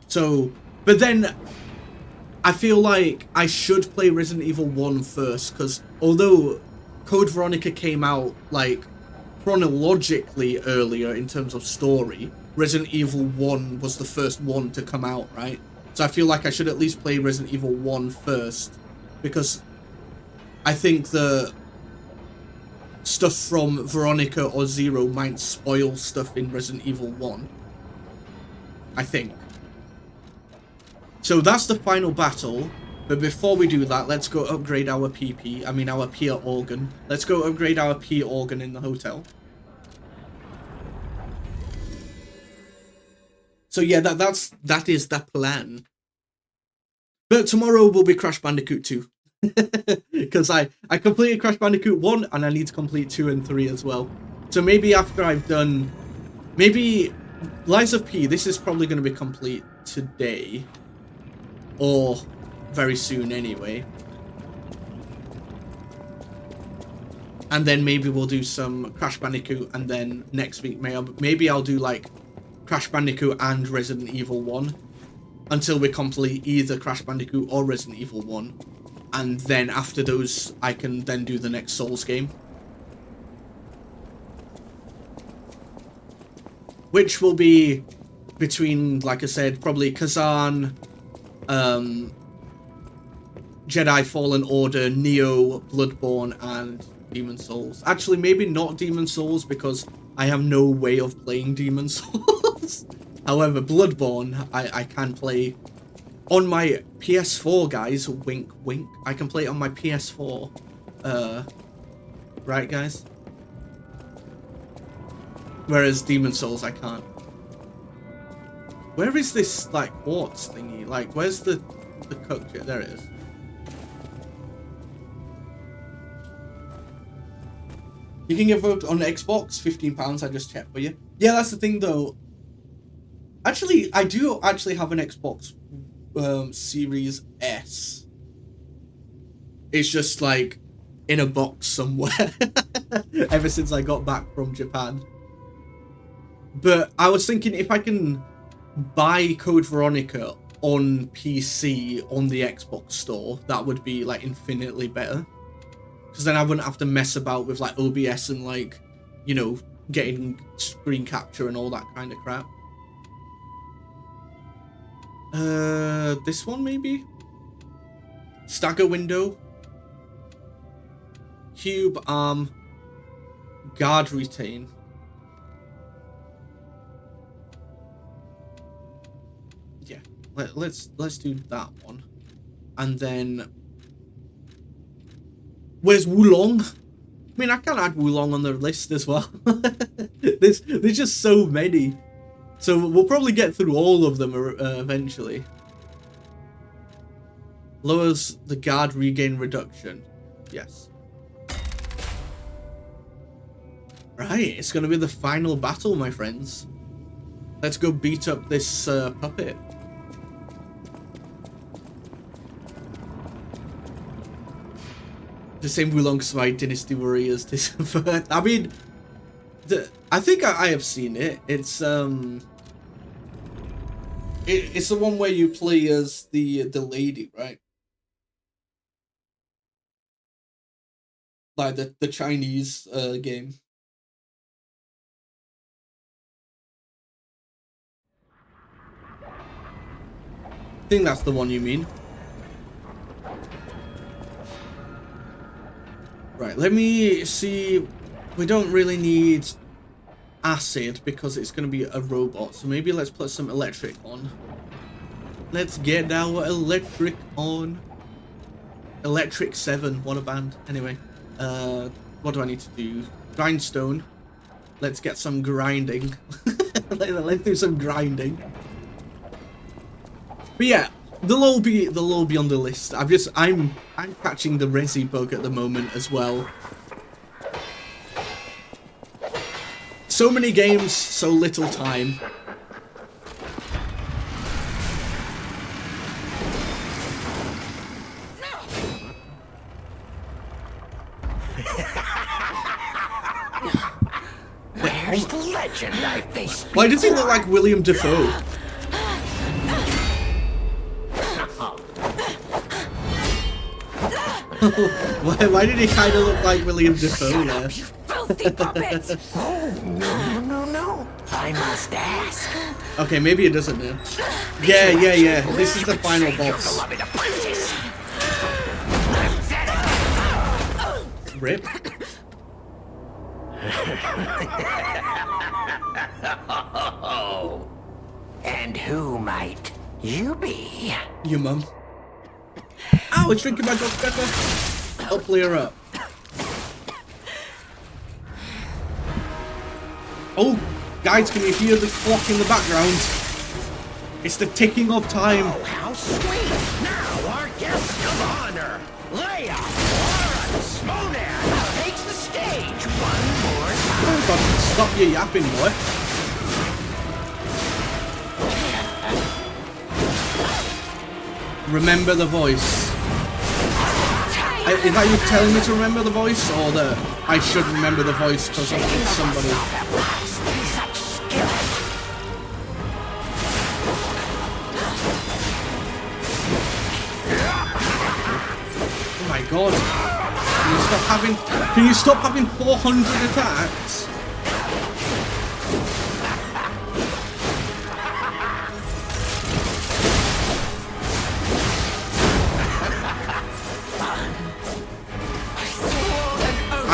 So, but then I feel like I should play Resident Evil 1 first, because although Code Veronica came out like chronologically earlier in terms of story, Resident Evil 1 was the first one to come out, right? So I feel like I should at least play Resident Evil 1 first, because I think the stuff from Veronica or Zero might spoil stuff in Resident Evil 1. I think. So that's the final battle. But before we do that, let's go upgrade our PP. I mean, our P organ. Let's go upgrade our P organ in the hotel. So yeah, that is the plan. But tomorrow will be Crash Bandicoot 2. Because I completed Crash Bandicoot 1 and I need to complete 2 and 3 as well. So maybe after I've done... Maybe Lies of P, this is probably going to be complete today. Or very soon anyway. And then maybe we'll do some Crash Bandicoot, and then next week maybe I'll do like Crash Bandicoot and Resident Evil 1 until we complete either Crash Bandicoot or Resident Evil 1. And then after those, I can then do the next Souls game. Which will be between, like I said, probably Kazan, Jedi Fallen Order, Neo, Bloodborne, and Demon Souls. Actually, maybe not Demon Souls, because I have no way of playing Demon Souls. However, Bloodborne, I can play on my PS4, guys. Wink, wink. I can play it on my PS4. Right, guys? Whereas Demon Souls, I can't. Where is this, like, quartz thingy? Like, where's the cooked? There it is. You can get vote on Xbox, £15, I just checked for you. Yeah, that's the thing, though. Actually, I do actually have an Xbox Series S. It's just, like, in a box somewhere. Ever since I got back from Japan. But I was thinking if I can buy Code Veronica on PC on the Xbox store, that would be, like, infinitely better. Because then I wouldn't have to mess about with, like, OBS and, like, you know, getting screen capture and all that kind of crap. This one, maybe? Stagger window. Cube arm. Guard retain. Yeah, let's do that one. And then... Where's Wulong? I mean, I can add Wulong on the list as well. there's just so many. So we'll probably get through all of them eventually. Lowers the guard regain reduction. Yes. Right, it's going to be the final battle, my friends. Let's go beat up this puppet. The same Wulong Smite Dynasty Warriors. I mean, I think I have seen it. It's it's the one where you play as the lady, right? Like the Chinese game. I think that's the one you mean. Right, let me see. We don't really need acid because it's going to be a robot. So maybe let's put some electric on. Let's get our electric on. Electric 7, what a band. Anyway, what do I need to do? Grindstone. Let's get some grinding. Let's do some grinding. But yeah, they'll all be on the list. I'm catching the Resi bug at the moment as well. So many games, so little time.
Where's the legend I faced?
Why does he look like William Dafoe? Why did he kind of look like William Dafoe there?
You
filthy puppet!
No. I must ask.
Okay, maybe it doesn't now. Yeah. This is the final boss.
Beloved apprentice.
Rip.
And who might you be?
Your mum. Ow, it's drinking my dog pepper. I'll clear her up. Oh, guys, can you hear the clock in the background? It's the ticking of time.
Oh, how sweet! Now our guest of honor, Lea VOD, takes the stage one more time.
Oh, God, stop your yapping, boy. Remember the voice. Is that you telling me to remember the voice, or that I should remember the voice because it's somebody? Oh my God! Can you stop having 400 attacks?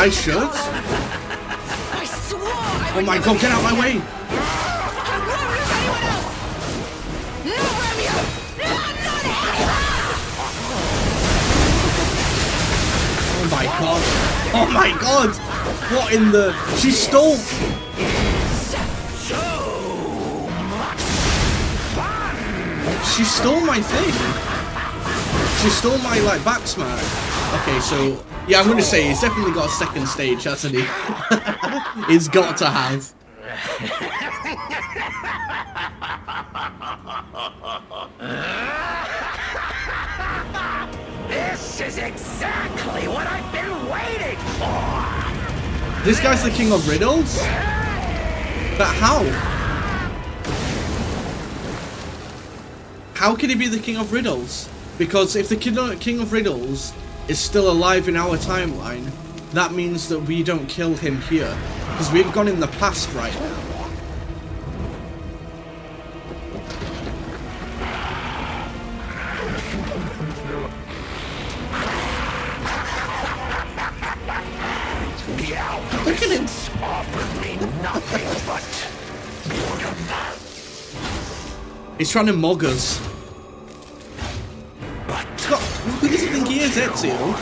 I should?
I swore I
Oh my God, get out of my way!
I won't lose anyone else! No, Romeo! No, not anyone!
Oh my God! Oh my God! What in the... She stole... She stole my thing! She stole my, like, back smack. Okay, so... Yeah, I'm gonna say he's definitely got a second stage, hasn't he? He's got to have.
This is exactly what I've been waiting for!
This guy's the king of riddles? But how? How can he be the king of riddles? Because if the king of riddles is still alive in our timeline, that means that we don't kill him here. Because we've gone in the past right now. Look at him.
Offered me nothing but
He's trying to mog us. Scott, who does he think he is, Ezio?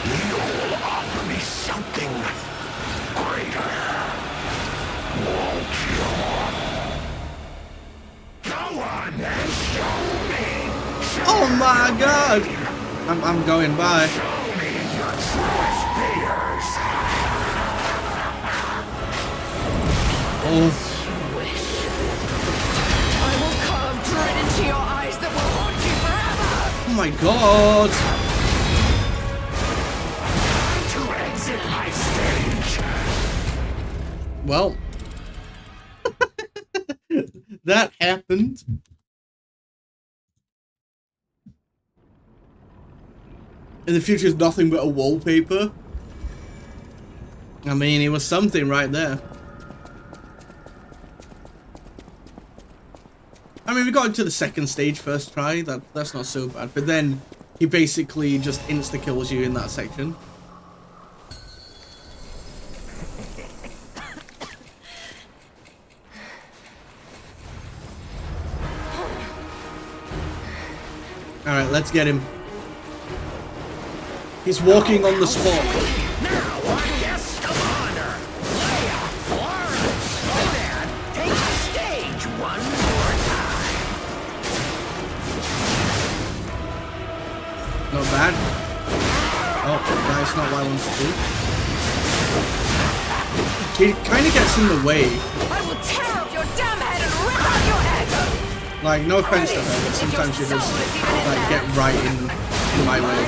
you'll offer me something greater. Won't you? Go on and show me.
Oh my God! I'm going by.
Show me your truest fears.
Oh.
I will carve dread into your eyes that will haunt you forever!
Oh my God!
To exit my stage.
Well, that happened. And the future is nothing but a wallpaper. I mean, it was something right there. I mean, we got into the second stage first try. That's not so bad. But then he basically just insta-kills you in that section. Alright, let's get him. He's walking on the spot.
Now, our guest of honor, Lea VOD, takes the stage one more time.
Not bad. Oh, that's not what I wanted to do. He kind of gets in the way.
I will tear off your damn head and rip out your head!
Like, no offense to her, but sometimes she does, like, get right in my way.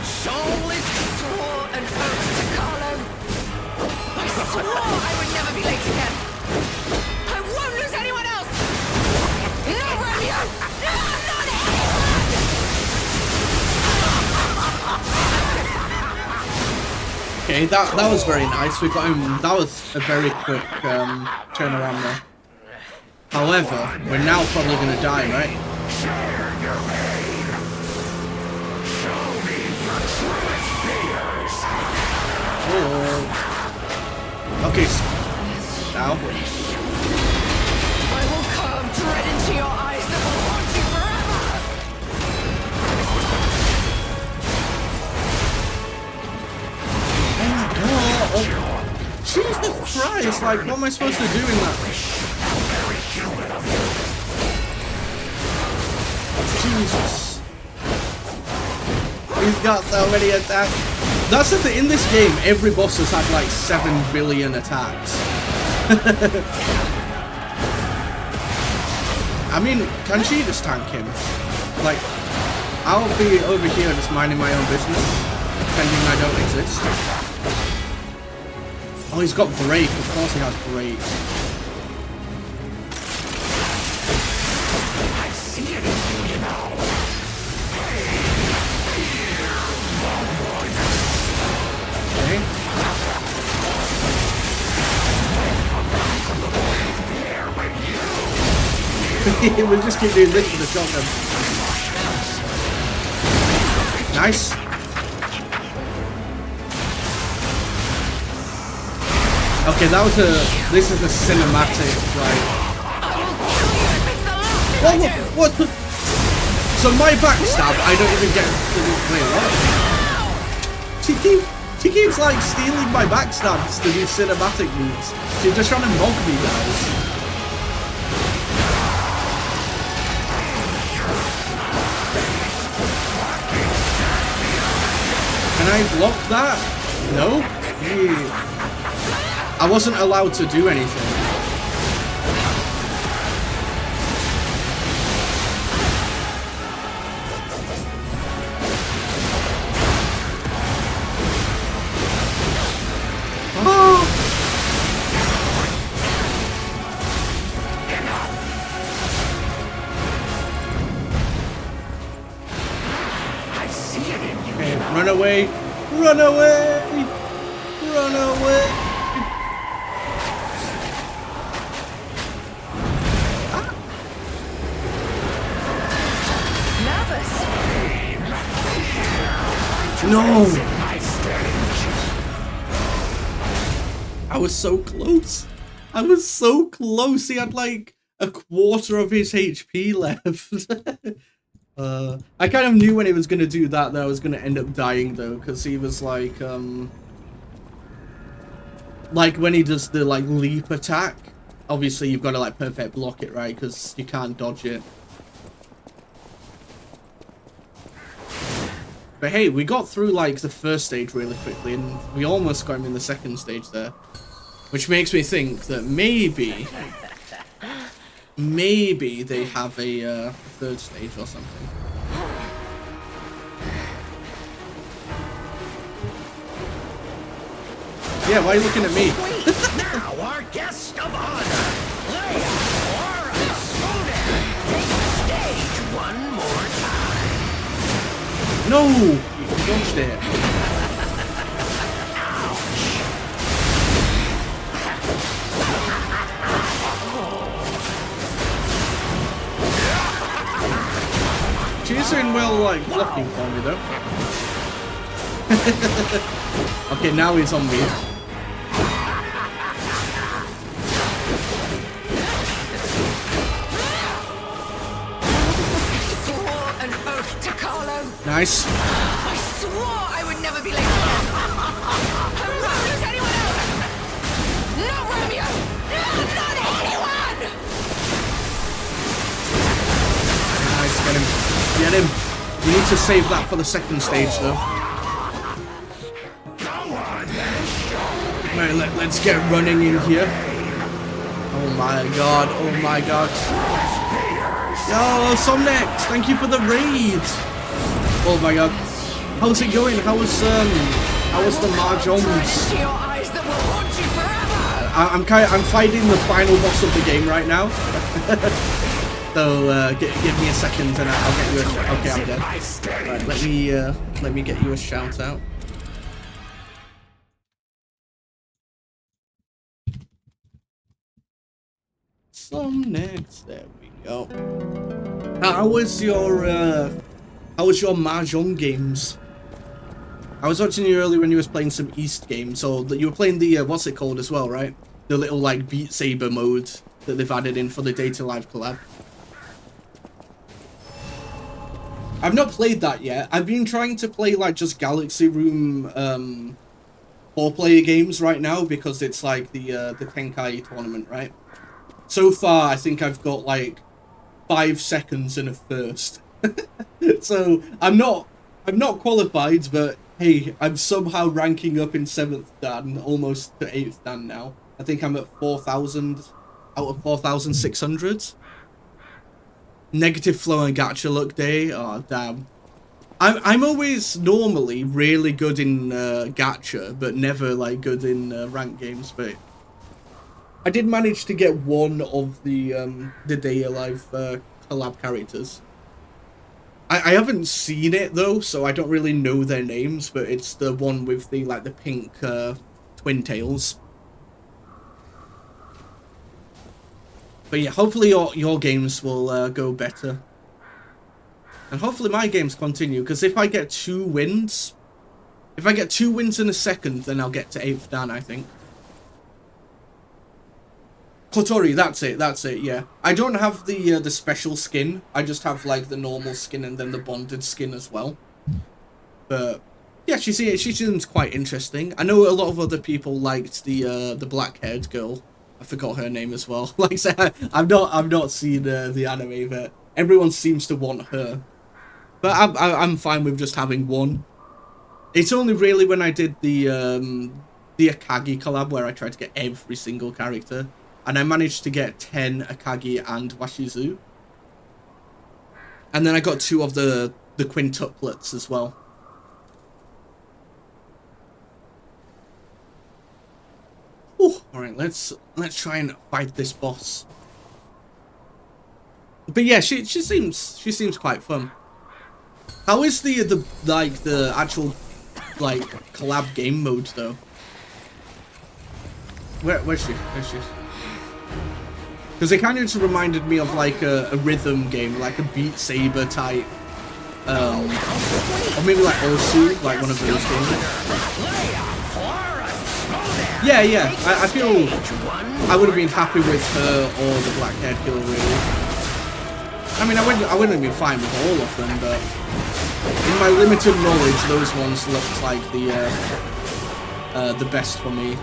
Soul is swore an oath to Carlo. I swore I would never be late again. I won't lose anyone else! No, Romeo! No, not anyone!
Okay, that was very nice. We got him. That was a very quick turnaround there. However, we're now probably gonna die, right? Oh. Okay. Now.
I will carve dread into your eyes that will haunt you forever!
Oh, Jesus Christ, like, what am I supposed to do in that? Jesus. He's got so many attacks. That's the thing, in this game, every boss has had like 7 billion attacks. I mean, can she just tank him? Like, I'll be over here just minding my own business, pretending I don't exist. Oh, he's got break. Of course he has break.
I see it in you, you know.
Okay. We'll just keep doing this for the shotgun. Nice. Okay, that was this is a cinematic, right? What? So my backstab, I don't even get to wait, what? She keeps like stealing my backstabs to do cinematic moves. She's just trying to mock me, guys. Can I block that? No? I wasn't allowed to do anything. Oh.
I see it in you.
Okay, run away! Run away! Run away! No! I was so close. I was so close. He had like a quarter of his HP left. I kind of knew when he was going to do that I was going to end up dying though, because he was like when he does the like leap attack, obviously you've got to like perfect block it, right? Because you can't dodge it. But hey, we got through like the first stage really quickly, and we almost got him in the second stage there. Which makes me think that maybe they have a third stage or something. Yeah, why are you looking at me?
Now our guest of honor, Lea VOD, take the stage one more time.
No! You dodged it. She's doing well, like, blocking for me, though. Okay, now he's on me. Nice.
I swore I would never be late again. And won't lose anyone else. Not Romeo. Not anyone.
Nice, get him. Get him. We need to save that for the second stage, though. Right, let's get running in here. Oh my god. Oh my god. Yo, Somnex, thank you for the raid. Oh my god. How's it going? How was the Mahjongs? I'm fighting the final boss of the game right now. So give me a second and I'll get you a okay, I'm dead. Right, let me get you a shout out. some next. There we go. How was your Mahjong games? I was watching you earlier when you was playing some East games, so that you were playing the what's it called as well, right? The little like Beat Saber mode that they've added in for the Data Live collab. I've not played that yet. I've been trying to play like just Galaxy Room 4-player games right now because it's like the Tenkai tournament, right? So far, I think I've got like 5 seconds in a first. So I'm not qualified, but hey, I'm somehow ranking up in 7th Dan, almost to 8th Dan now. I think I'm at 4,000 out of 4,600. Negative flow and gacha luck day. Oh damn. I'm always normally really good in gacha, but never like good in ranked games. But I did manage to get one of the Day Alive collab characters. I haven't seen it though, so I don't really know their names. But it's the one with the like the pink twin tails. But yeah, hopefully your games will go better. And hopefully my games continue, because if I get 2 wins... If I get 2 wins in a second, then I'll get to 8th Dan, I think. Kotori, that's it, yeah. I don't have the special skin. I just have, like, the normal skin and then the bonded skin as well. But, yeah, she seems quite interesting. I know a lot of other people liked the black-haired girl. I forgot her name as well. Like I said, I've not seen the anime, but everyone seems to want her. But I'm fine with just having one. It's only really when I did the Akagi collab where I tried to get every single character, and I managed to get 10 Akagi and Washizu. And then I got 2 of the quintuplets as well. Alright, let's try and fight this boss. But yeah, she seems quite fun. How is the actual like collab game mode though? Where's she? Because it kind of just reminded me of like a rhythm game, like a Beat Saber type, or maybe like Osu, like one of those games. Yeah. I feel I would have been happy with her or the black-haired girl, really. I mean, I wouldn't have been fine with all of them, but in my limited knowledge, those ones looked like the best for me.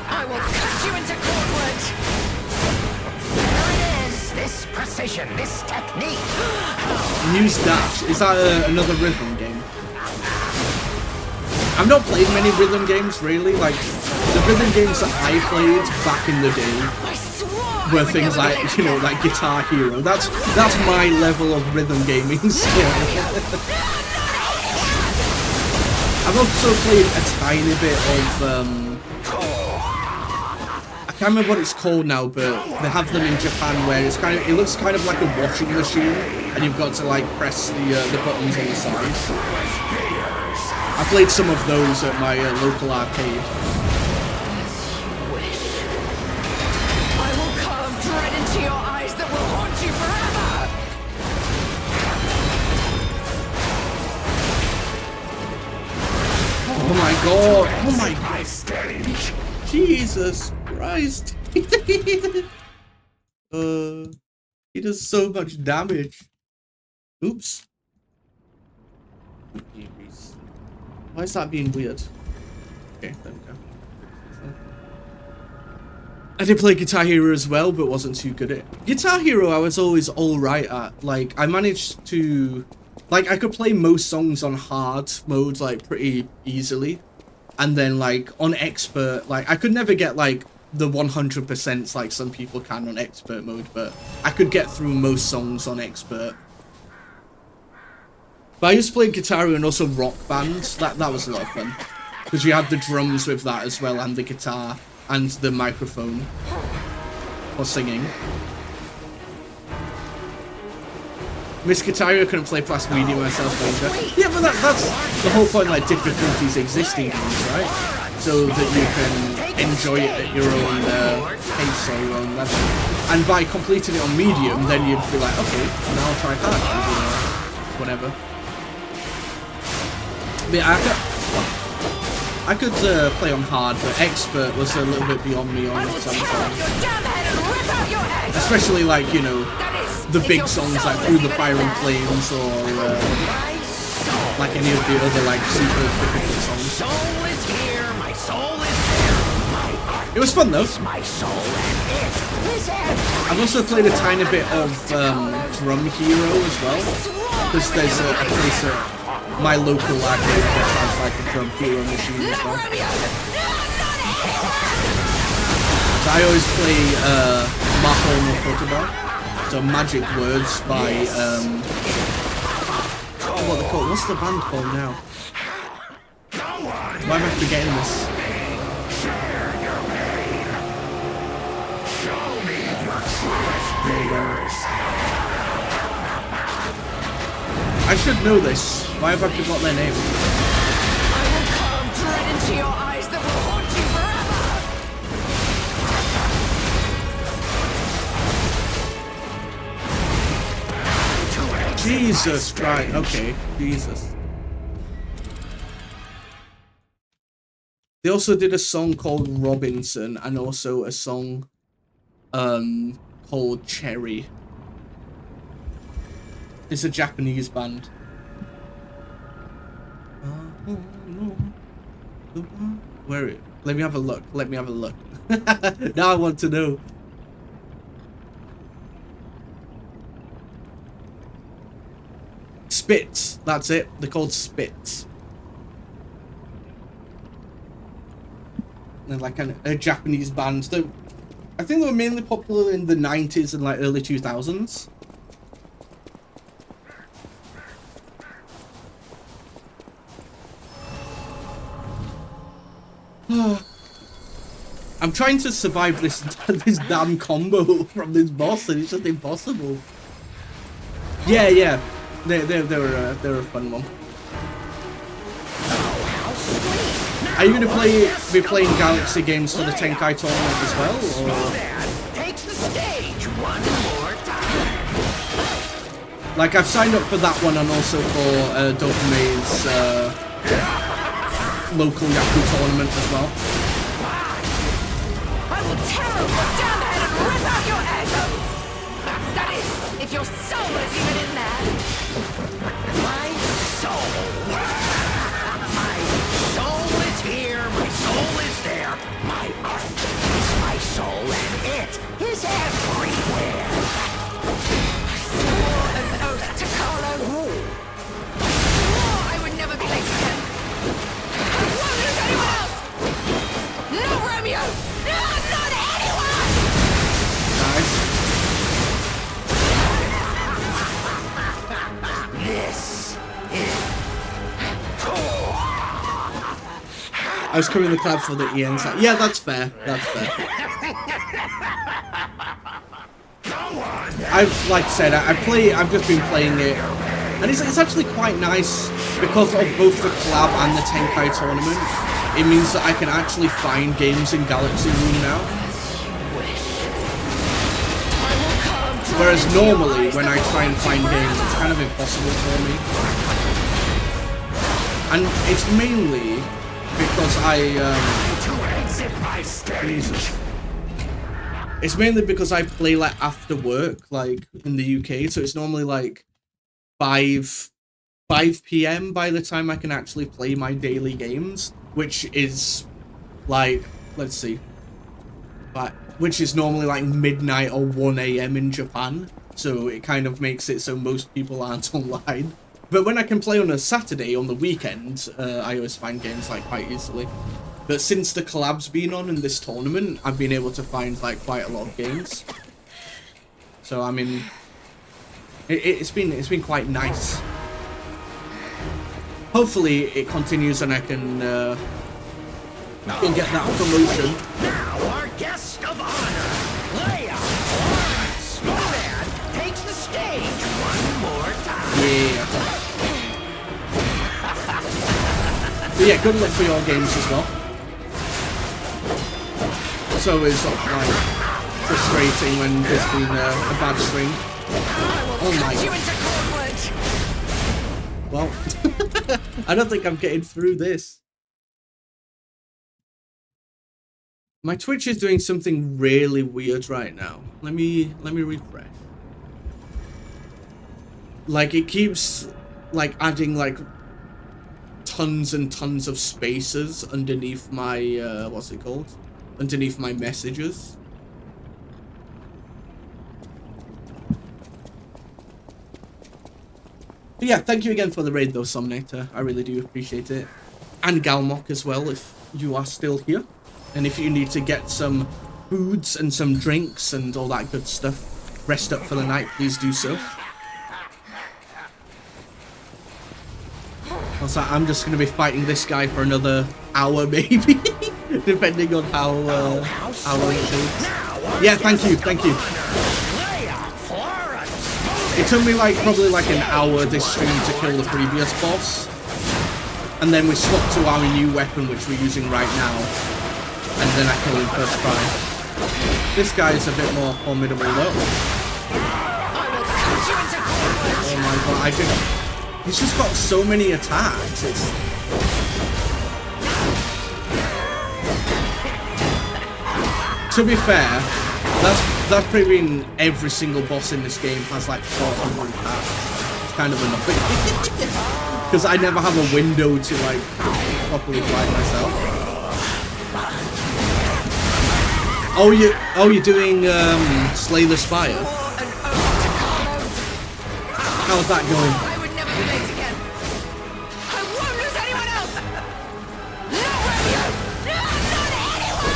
I will cut you into cordwood. There it is. This precision, this technique.
News Dash, is that another rhythm game? I've not played many rhythm games really, like the rhythm games that I played back in the day were things like, you know, like Guitar Hero. That's my level of rhythm gaming skill. I've also played a tiny bit of I can't remember what it's called now, but they have them in Japan where it looks kind of like a washing machine, and you've got to like press the buttons on the side. I played some of those at my local arcade.
I will carve dread into your eyes that will haunt you forever.
Oh my god! Oh my god! Jesus Christ! He does so much damage. Oops. Why is that being weird? Okay, there we go. I did play Guitar Hero as well, but wasn't too good at it. Guitar Hero I was always alright at. Like, I managed to... Like, I could play most songs on hard mode, like, pretty easily. And then, like, on expert, like, I could never get, like, the 100% like some people can on expert mode, but I could get through most songs on expert. But I used to play Guitar Hero and also Rock Band. That was a lot of fun. Because you had the drums with that as well, and the guitar, and the microphone for singing. Miss Kataria couldn't play past medium myself either. Yeah, but that's the whole point, like, difficulties exist in games, right? So that you can enjoy it at your own pace or your own level. And by completing it on medium, then you'd be like, okay, now I'll try hard, whatever. But yeah, I could play on hard, but expert was a little bit beyond me on sometimes. Especially like, you know, the big songs like Through the Fire and Flames or like any of the other like super difficult songs. It was fun though. I've also played a tiny bit of Drum Hero as well, because there's a place at my local arcade that has like a Drum Hero machine as well. So I always play Maho no Kotoba, so Magic Words by what they call? What's the band called now? Why am I forgetting this? I should know this. Why have I forgot their name?
I will carve dread into your eyes that will haunt you forever.
Jesus Christ. Okay, Jesus. They also did a song called Robinson and also a song called Cherry. It's a Japanese band. Where is it? Let me have a look. Let me have a look. Now I want to know. Spitz. That's it. They're called Spitz. They're like a Japanese band. I think they were mainly popular in the 90s and like early 2000s. I'm trying to survive this damn combo from this boss, and it's just impossible. Yeah, they're a fun one. Are you gonna be playing Galaxy games for the Tenkai tournament as well, or?
Takes the stage one more time.
Like I've signed up for that one and also for Dopame's local Yaku tournament as well.
I will tear up your damn head and rip out your head! That is, if your soul is even in there! My soul! My soul is here, my soul is there! My art is my soul and it is everywhere! I swore an oath to Carlo! I swore I would never be late again! I won't lose anyone else! No, Romeo! No, not anyone!
Nice.
This is...
I was covering the clap for the EN side. Yeah, that's fair. That's fair. Like I said, I've just been playing it, and it's actually quite nice because of both the collab and the Tenkai tournament. It means that I can actually find games in Galaxy Room now. Whereas normally, when I try and find games, it's kind of impossible for me. And it's mainly because Jesus. It's mainly because I play like after work, like in the UK, so it's normally like 5 PM by the time I can actually play my daily games, which is like, let's see, which is normally like midnight or 1 AM in Japan, so it kind of makes it so most people aren't online. But when I can play on a Saturday on the weekend, I always find games like quite easily. But since the collab's been on in this tournament, I've been able to find like quite a lot of games. So I mean, it's been quite nice. Hopefully it continues and I can get that promotion.
Now our guest of honor, Lea VOD, takes the stage one more
Yeah. But yeah, good luck for your games as well. It's always sort of like frustrating when there's been a bad string. Oh my god. Well, I don't think I'm getting through this. My Twitch is doing something really weird right now. Let me refresh. Like it keeps like adding like tons and tons of spaces underneath my what's it called? Underneath my messages. But yeah, thank you again for the raid though, Somnator. I really do appreciate it. And Galmok as well, if you are still here. And if you need to get some foods and some drinks and all that good stuff, rest up for the night, please do so. Also, I'm just going to be fighting this guy for another hour, maybe, depending on how long it takes. Yeah, thank you. It took me probably an hour this stream to kill the previous boss, and then we swapped to our new weapon, which we're using right now, and then I kill him first try. This guy is a bit more formidable though. Oh my god, he's just got so many attacks. To be fair, that's pretty much every single boss in this game has like 400 attacks. It's kind of annoying. Because I never have a window to like properly fight myself. Oh, you're doing Slay the Spire. How's that going?
I would never be late again. I won't lose anyone else. Not Romeo. Not anyone.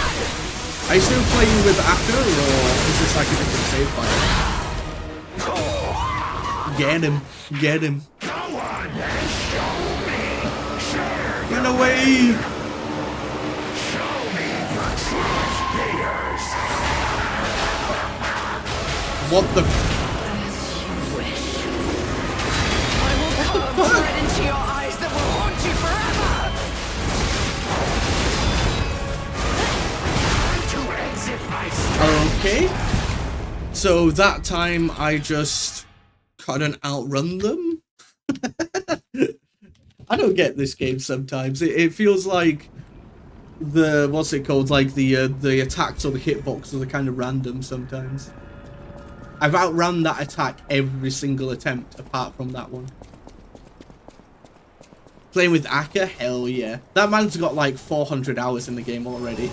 Are you still playing with Akka, or is this like a different save file? Get him.
Go on and show me.
Run away.
Show me your true spears.
What the?
Right into your eyes that will haunt you forever.
Okay. So that time I just couldn't outrun them. I don't get this game sometimes. It feels like the what's it called? Like the attacks or the hitboxes are kind of random sometimes. I've outrun that attack every single attempt apart from that one. Playing with Akka? Hell yeah. That man's got like 400 hours in the game already.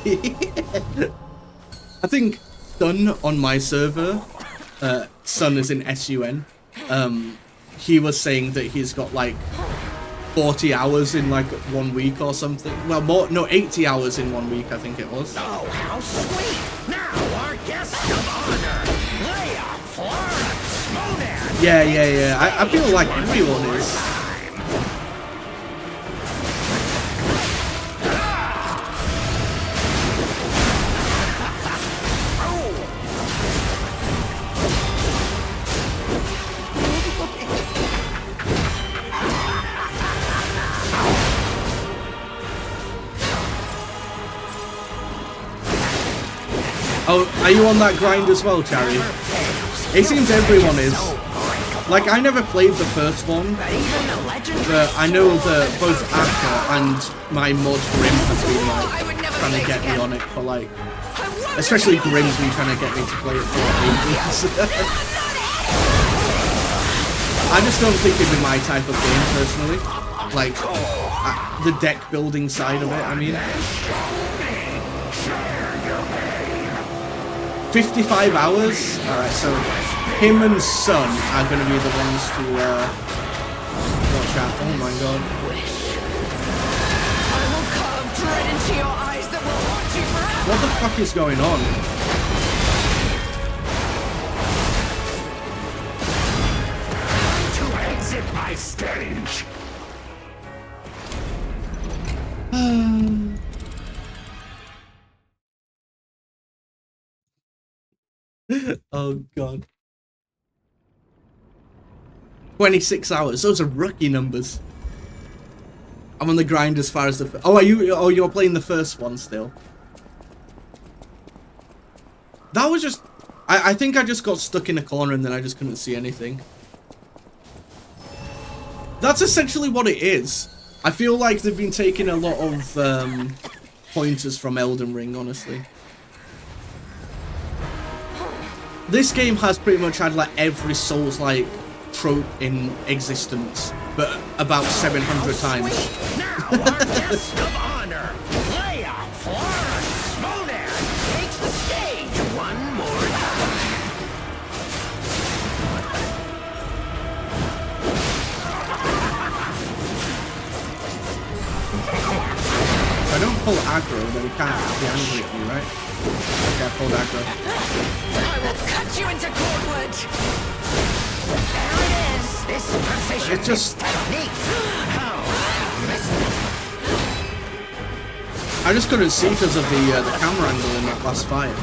I think Sun on my server, Sun is in SUN, he was saying that he's got like 40 hours in like 1 week or something. Well, more, no, 80 hours in 1 week, I think it was.
Oh, how sweet! Now our guest of honor, Lea VODs.
Yeah. I feel like everyone is. Oh, are you on that grind as well, Charlie? It seems everyone is. Like, I never played the first one, but I know that both Akka and my mod Grim has been like trying to get me on it for like, especially Grim's been trying to get me to play it for ages. I just don't think it'd be my type of game personally. Like, the deck building side of it, I mean. 55 hours? Alright, so him and Sun are going to be the ones to watch out. Oh my god. What the fuck is going on?
To exit my stage.
Oh god. 26 hours. Those are rookie numbers. I'm on the grind as far as the... Oh, are you? Oh, you're playing the first one still. That was just... I think I just got stuck in a corner and then I just couldn't see anything. That's essentially what it is. I feel like they've been taking a lot of pointers from Elden Ring, honestly. This game has pretty much had like every Souls-like trope in existence, but about 700 times.
Now, our guest of honor, Lea VOD, takes the stage one more time.
If I don't pull aggro, then he can't be angry at me, right? Okay, I pulled aggro.
I will cut you into cordwood. There it is. This precision
It just...
technique.
I just couldn't see because of the camera angle in that last fight.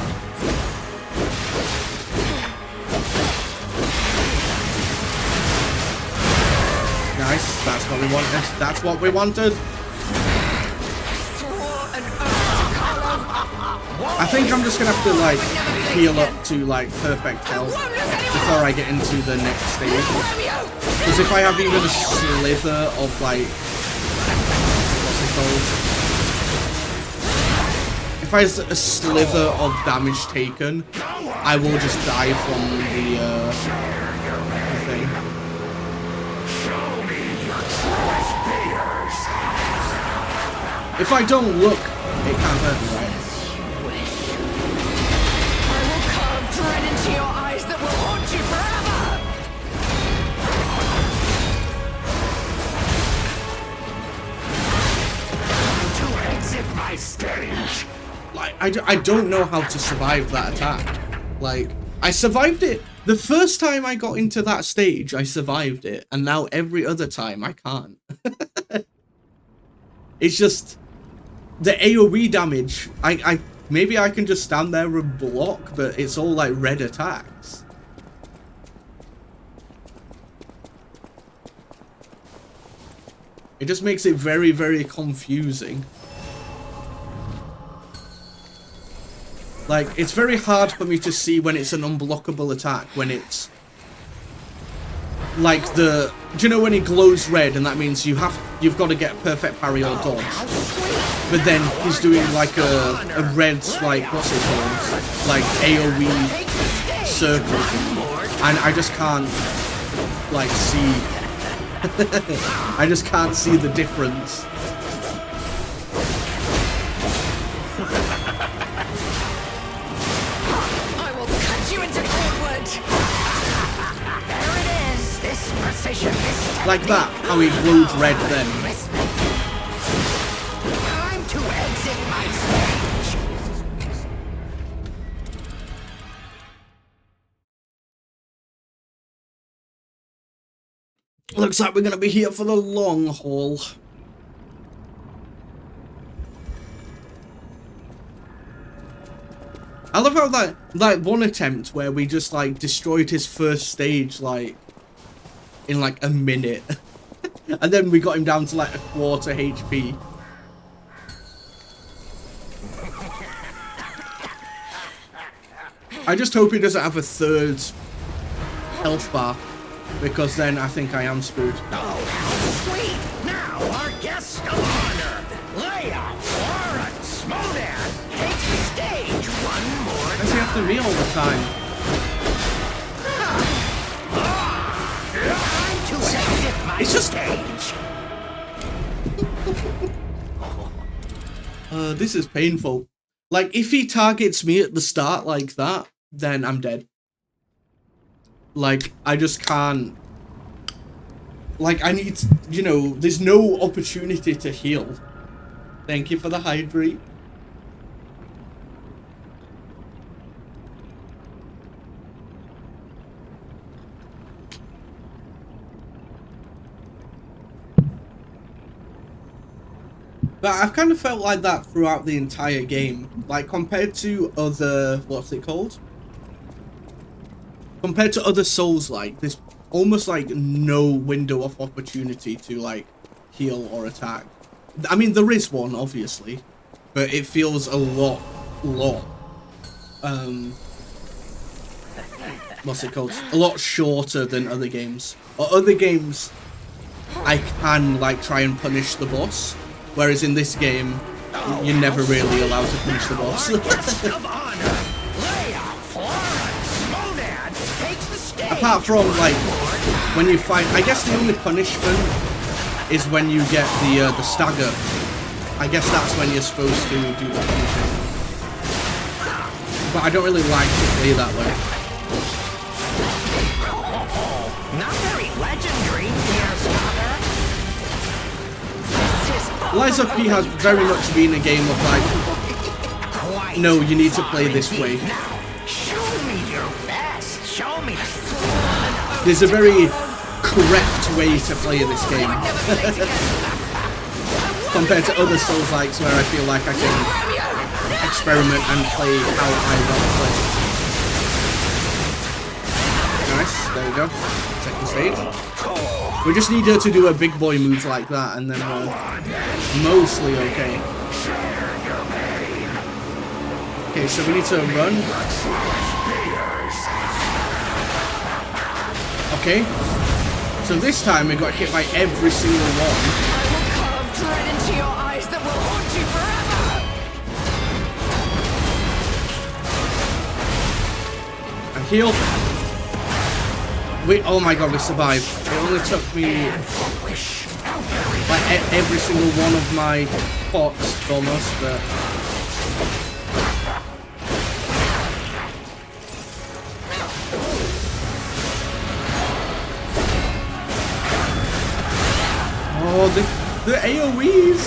Nice, that's what we wanted. That's what we wanted. I think I'm just gonna have to like heal up to like perfect health before I get into the next stage. Because if I have even a slither of like, what's it called? If I have a slither of damage taken, I will just die from the thing. If I don't look, it can't hurt me, right?
I will carve dread into your eyes that will haunt you forever!
To exit my stage.
Like, I don't know how to survive that attack. Like, I survived it. The first time I got into that stage, I survived it. And now every other time, I can't. It's just... The AoE damage, maybe I can just stand there and block, but it's all like red attacks. It just makes it very, very confusing. Like, it's very hard for me to see when it's an unblockable attack, when it's... Like the... Do you know when it glows red and that means you've got to get perfect parry or dodge? But then he's doing like a red, like, what's it called? Like AoE circle. And I just can't, like, see. I just can't see the difference.
I will cut you into cordwood! There it is! This precision, this
Like that, how he glows red then.
Time to exit my stage!
Looks like we're going to be here for the long haul. I love how that one attempt where we just like destroyed his first stage like in like a minute. And then we got him down to like a quarter HP. I just hope he doesn't have a third health bar, because then I think I am screwed.
Oh, how sweet! Now, our guest of honor, Lea VOD, takes the stage one more
Why does he have to me all the time?
time to exit my
It's just...
stage.
This is painful. Like, if he targets me at the start like that, then I'm dead. Like, I just can't... Like, I need... You know, there's no opportunity to heal. Thank you for the hydrate. But I've kind of felt like that throughout the entire game. Like, compared to other... What's it called? Compared to other Souls-like, almost like no window of opportunity to like heal or attack. I mean, there is one, obviously, but it feels a lot, what's it called? A lot shorter than other games. Or other games, I can like try and punish the boss, whereas in this game, you're never really allowed to punish the boss. Apart from like when you fight, I guess the only punishment is when you get the stagger. I guess that's when you're supposed to do the punishing. But I don't really like to play that way.
Not very legendary, dear Starter.
Lies of P has very much been a game of like, no, you need to play this way.
Show me your best. Show me.
There's a very correct way to play this game. Compared to other Souls-likes where I feel like I can experiment and play how I want to play. Nice, there we go. Second stage. We just need her to do a big boy move like that and then we're mostly okay. Okay, so we need to run. Okay. So this time we got hit by every single one.
I will carve dread into your eyes that will haunt you forever.
And heal. Wait, oh my god, we survived. It only took me like every single one of my pots almost, but oh, the AoEs!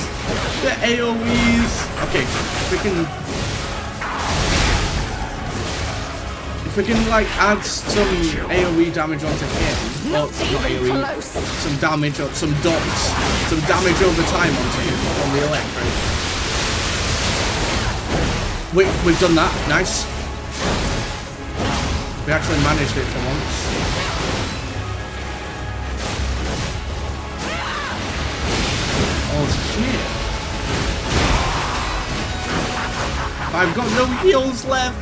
The AoEs! Okay, if we can like add some AoE damage onto him, or not AoE, some damage or some dots, some damage over time onto him on the electric. We've done that, nice. We actually managed it for once. Oh shit. I've got no heals left.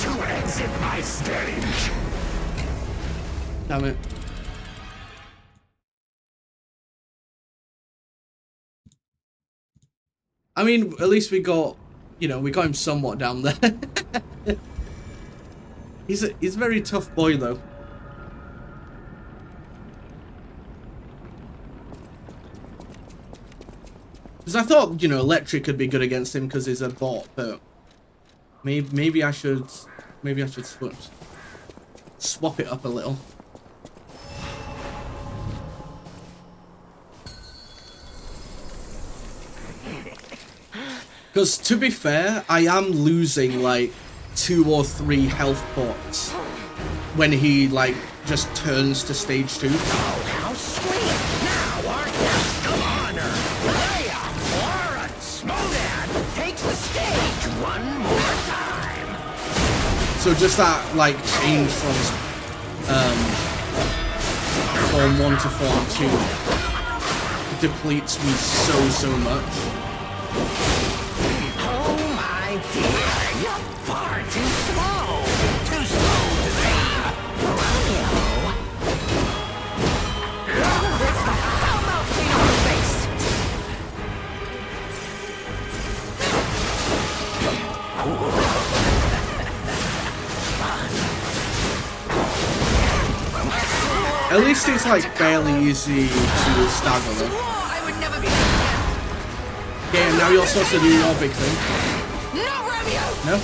To exit my stage.
Damn it. I mean, at least we got, you know, we got him somewhat down there. He's a very tough boy though. Because I thought, you know, electric could be good against him because he's a bot, but maybe I should swap it up a little. Because to be fair, I am losing like 2 or 3 health pots when he like just turns to stage 2.
Oh, how sweet! Now our guest of honor, Lea VOD takes the stage one more time.
So just that like change from form 1 to form 2 depletes me so much.
Oh my dear, you're far too slow. Too slow to save. Romeo. Foul mouth clean on your face.
At least it's like fairly easy to stagger though.
I would never be again.
Okay, and now you're supposed to do your big thing.
No, Romeo.
No?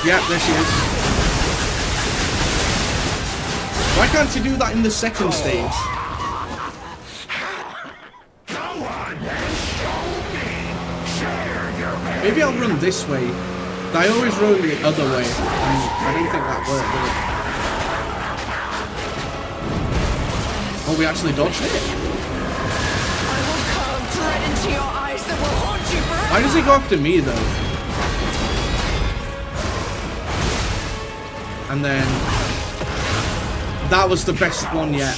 Yeah, there she is. Why can't you do that in the second stage? Maybe I'll run this way. I always run the other way. I don't think that worked, did it? Oh, we actually dodged it.
I will carve dread into your eyes that will haunt you forever.
Why does he go after me though? And then that was the best one yet.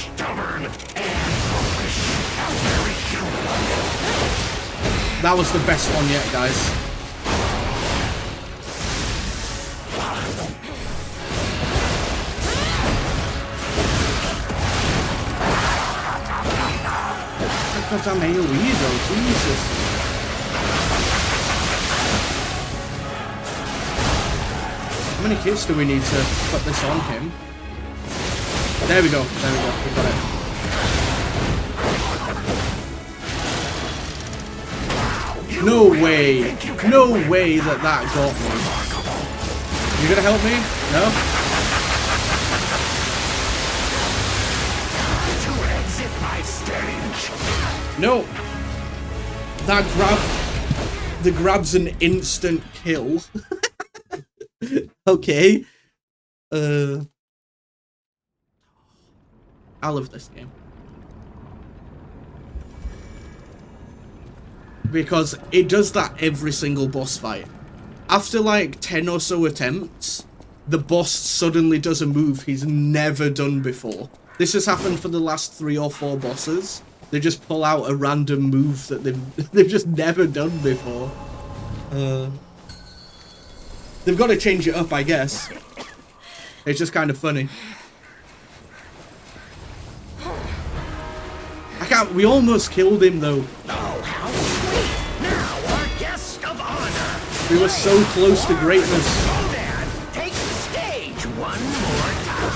That was the best one yet, guys. Goddamn AoE though, Jesus. How many hits do we need to put this on him? There we go, we got it. No way that got me. You gonna help me? No? No. The grab's an instant kill. Okay. I love this game. Because it does that every single boss fight. After like 10 or so attempts, the boss suddenly does a move he's never done before. This has happened for the last 3 or 4 bosses. They just pull out a random move that they've just never done before. They've got to change it up, I guess. It's just kind of funny. We almost killed him though.
Oh, how sweet! Now our guest of honor.
We were so close to greatness.
Dad, take the stage one more time.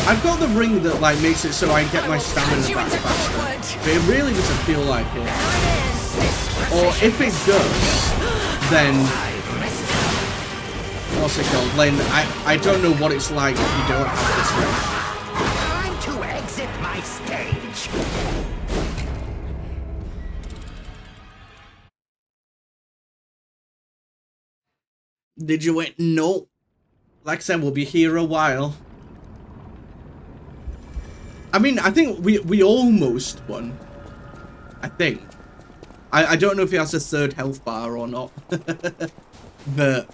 I've got the ring that like makes it so I get my stamina back faster, but it really doesn't feel like it. Or if it does, then what's it called? Then I don't know what it's like if you don't have this ring.
Time to exit my stage.
Did you win? No. Like I said, we'll be here a while. I mean, I think we almost won. I think. I don't know if he has a 3rd health bar or not. But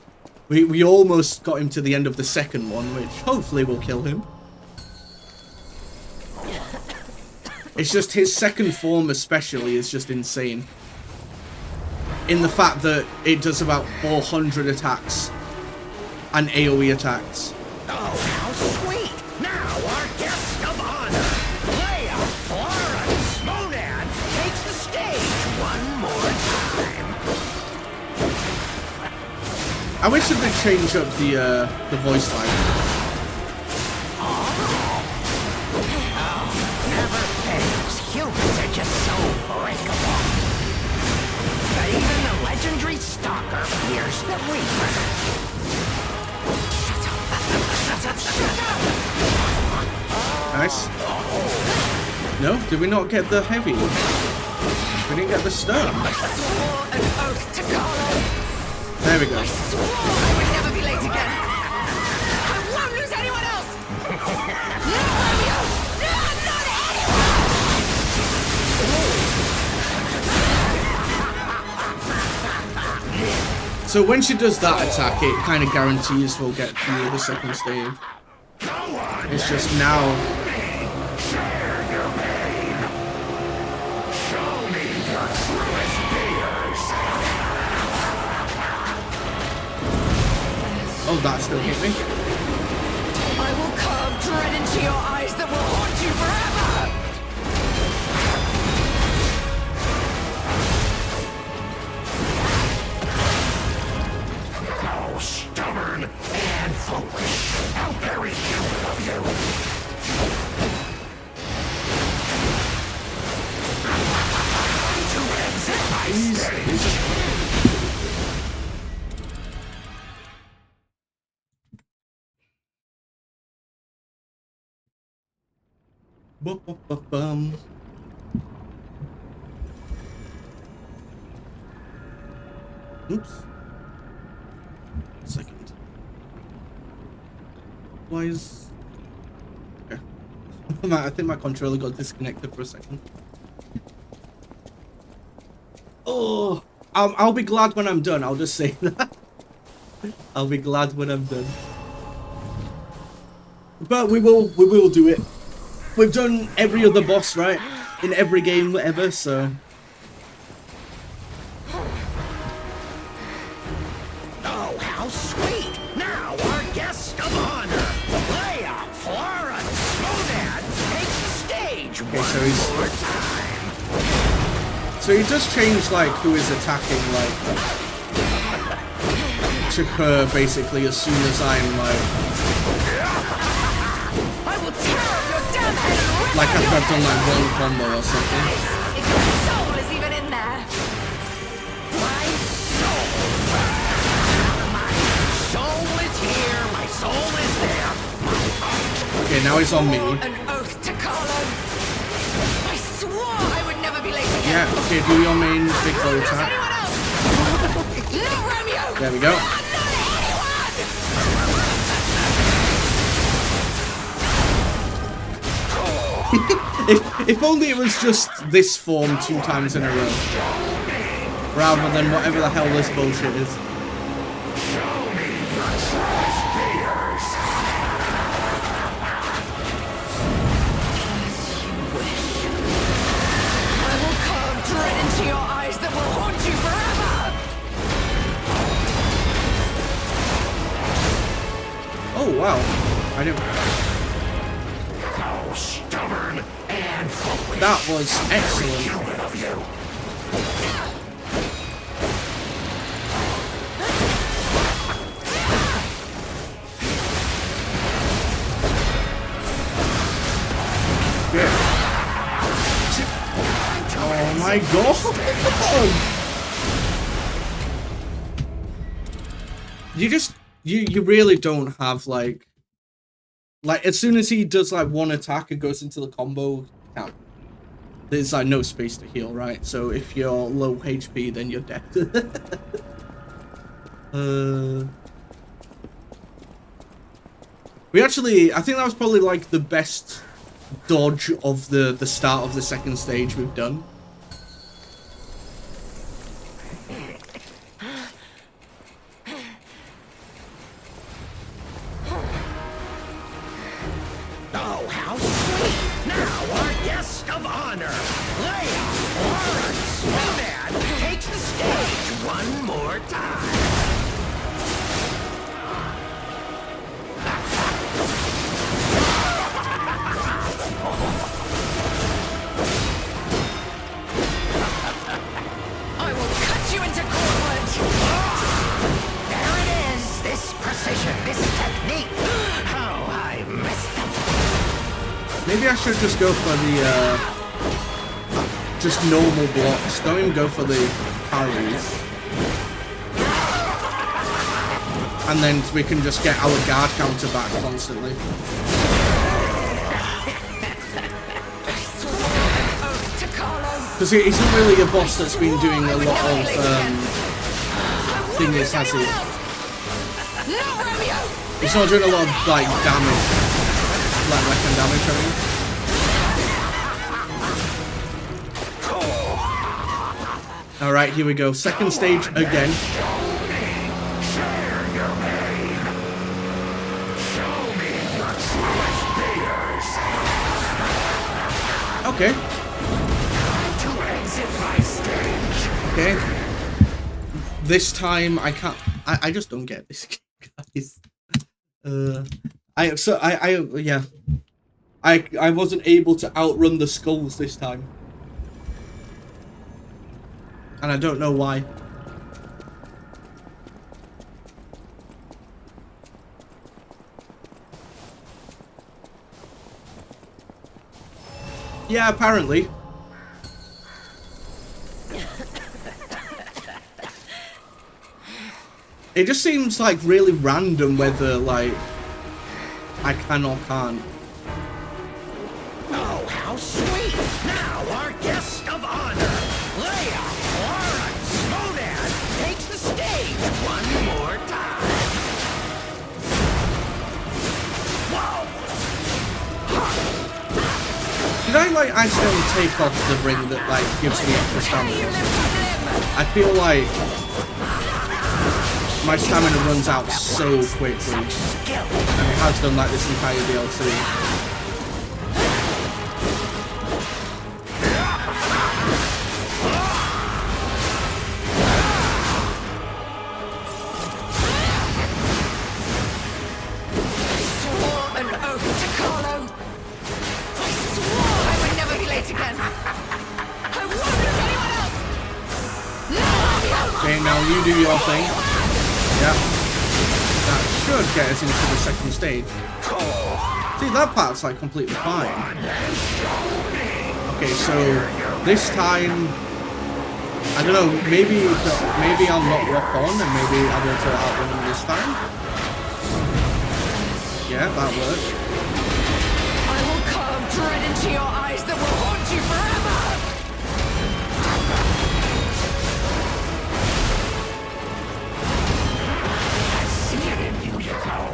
we almost got him to the end of the 2nd one, which hopefully will kill him. It's just his 2nd form especially is just insane. In the fact that it does about 400 attacks. And AoE attacks.
Oh, how sweet! Now our guest of honor, Lea VOD, takes the stage one more time.
I wish that they'd change up the voice line.
Never fails. Humans are just so breakable. But even the legendary stalker fears the Reaper.
Nice. No, did we not get the heavy? We didn't get the stun. There we go.
I swore I would never be late again. I won't lose anyone else. No, Romeo. No, not anyone.
So when she does that attack, it kind of guarantees we'll get through the 2nd stage. It's just now. Oh, that still hit me.
I will carve dread into your eyes that will haunt you forever.
Oh, stubborn and foolish. How very human of you. To exit my stage.
Bum. Oops. Second. Why is... Okay. I think my controller got disconnected for a second. Oh, I'll be glad when I'm done. I'll just say that. I'll be glad when I'm done. But we will do it. We've done every other boss, right? In every game ever, so.
Oh, how sweet! Now our guest of honor, Lea VODs, takes the stage one more time.
So he does change like who is attacking, like to her basically as soon as I'm like.
I will tear off your damn head and rip
Like
out
after
your
I've done like
head.
one combo or something.
If your soul is even in there.
My soul is here, my soul is there.
Okay, now he's on me.
An oath to Carlo. I swore I would never be late again.
Yeah, okay, do your main big blow
Does
attack.
anyone else? No, Romeo.
There we go.
Not anyone.
If only it was just this form 2 times in a row. Rather than whatever the hell this bullshit is.
I will carve dread into your eyes that will haunt you forever.
Oh wow. I didn't.
How stubborn and foolish.
That was excellent.
Human of you.
Oh my god! You really don't have like as soon as he does like one attack and goes into the combo count, there's like no space to heal, right? So if you're low HP, then you're dead. We actually, I think that was probably like the best dodge of the start of the second stage we've done.
Oh, how sweet! Now our guest of honor, Lea VODs, takes the stage one more time.
I will cut you into cornwood.
There it is! This precision, this technique! How I messed up!
Maybe I should just go for the just normal blocks. Don't even go for the parries. And then we can just get our guard counter back constantly.
Oath to Carlo.
Because he's not really a boss that's been doing a lot of thingies, has he?
No, Romeo.
He's not doing a lot of like damage, like weapon damage, I mean. Alright, here we go. Second stage again. Okay. Okay. This time I can't. I just don't get this game, guys. Yeah. I wasn't able to outrun the skulls this time. And I don't know why. Yeah, apparently. It just seems like really random whether like I can or can't.
Oh, how sweet! Now our guest of honor, Lea VODs, takes the stage one more time. Whoa!
Did I like accidentally take off the ring that like gives me extra stamina? I feel like my stamina runs out so quickly, and it has done like this entire DLC. Okay, now you do your thing. Yeah. That should get us into the second stage. See, that part's like completely fine. Okay, so this time, I don't know, maybe I'll not rock on and maybe I'll be able to outrun him this time. Yeah, that works.
I will carve dread into your eyes that will haunt you forever!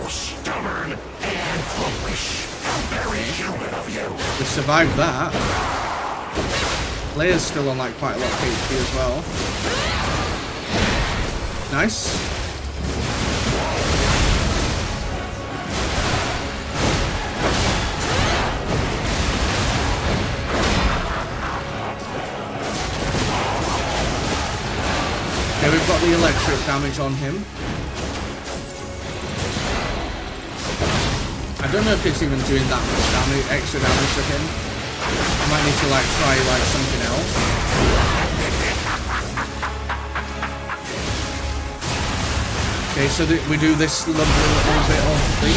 Stubborn and foolish. How very human of you.
We survived that. Lea's still on like quite a lot of HP as well. Nice. Okay, we've got the electric damage on him. I don't know if it's even doing that much damage, extra damage to him. I might need to like try like something else. Okay, so we do this lovely little bit of thing.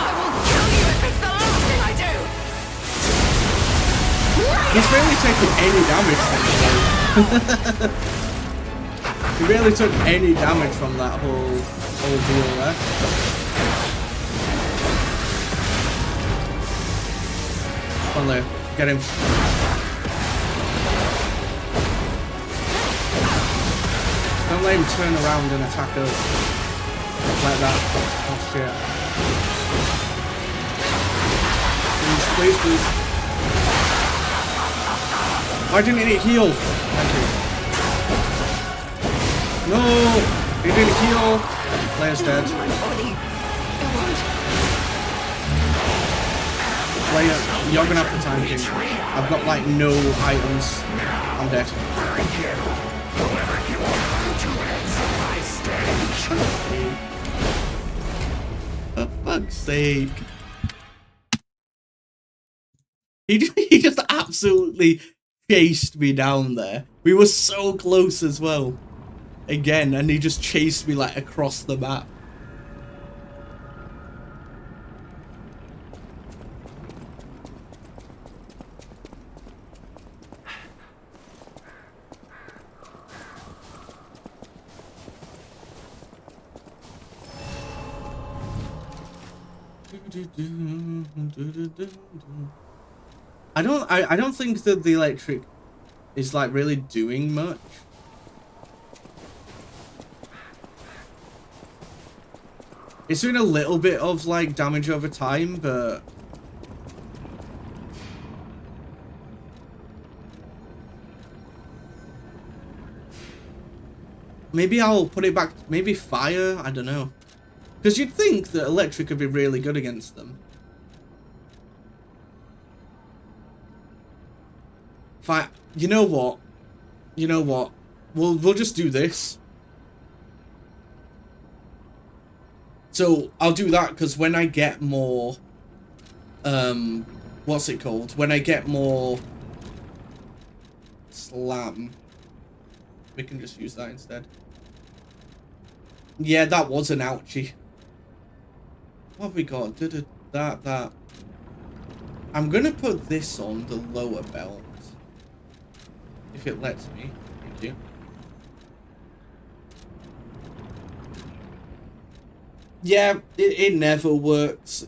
I will kill you if it's the last thing I do!
He's barely taken any damage from it. He barely took any damage from that whole deal there. Come on, Lea. Get him. Don't let him turn around and attack us. Like that. Oh shit. Please, please. Why didn't it heal? Thank you. No! It didn't heal. Lea's dead. Lea, you're gonna have to time king. I've got like no items. I'm dead. For fuck's sake. He just absolutely chased me down there. We were so close as well. Again, and he just chased me like across the map. I don't think that the electric is like really doing much. It's doing a little bit of like damage over time, but maybe I'll put it back. Maybe fire. I don't know. Because you'd think that electric would be really good against them. Fine. You know what? You know what? We'll just do this. So I'll do that because when I get more, what's it called? When I get more slam, we can just use that instead. Yeah, that was an ouchie. What have we got? That. I'm gonna put this on the lower belt. If it lets me. Thank you. Yeah, it never works.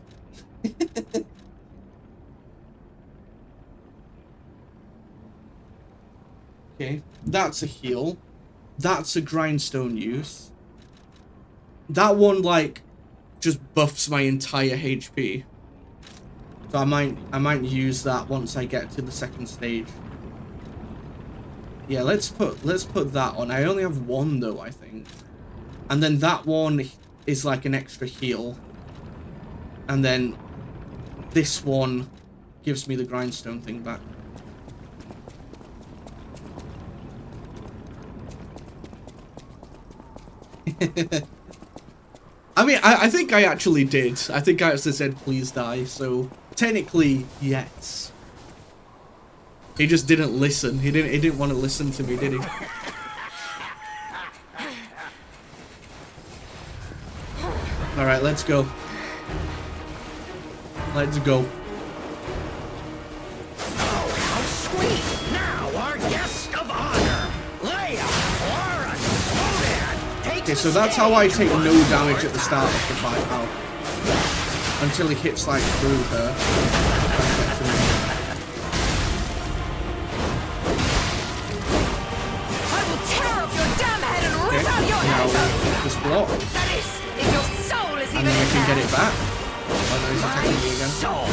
Okay, that's a heal. That's a grindstone use. That one, like, just buffs my entire HP. So I might use that once I get to the second stage. Yeah, let's put that on. I only have one though, I think. And then that one is like an extra heal. And then this one gives me the grindstone thing back. I mean, I think I actually did. I think I actually said please die, so technically, yes. He just didn't listen. He didn't want to listen to me, did he? Alright, let's go. Let's go.
Oh, how sweet! Now our guest of honor, Lea VOD.
Okay, so that's how I take no damage at the start of the fight. Ow. Until he hits like through her.
I will tear off your damn head and rip out your
Now
head.
just block.
That is, if your soul is
And
even
then I
in
can
there.
get it back. Oh no, he's attacking me again.
Soul.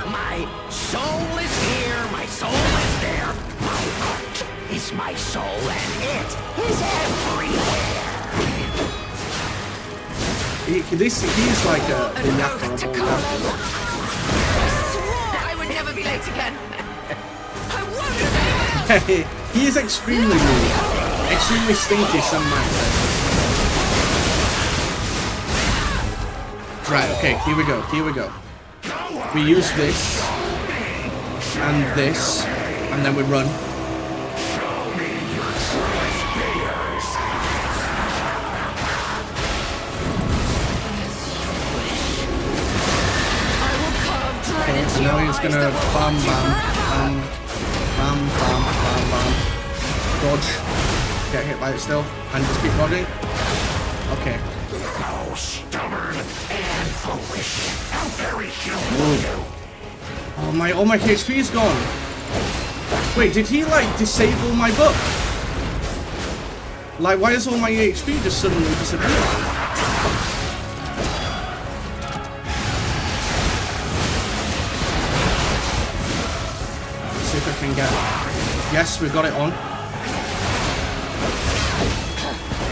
My soul is here. My soul is there. My heart is my soul, and it is everywhere.
He's like a
An
yapper
oath to
of all
Carlo.
yappers.
I swore I would never be late again. I won't let anyone else.
He is extremely rude. Extremely stinky, some might say. Right, okay, here we go, here we go. We use this, and this, and then we run. Okay, so now he's gonna bam bam, bam, bam, bam, bam, bam. Dodge. Get hit by it still, and just keep dodging. Okay.
How stubborn and foolish. How very human of you.
Oh my HP is gone. Wait, did he like disable my book? Like, why is all my HP just suddenly disappear? Let's see if I can get. Yes, we got it on.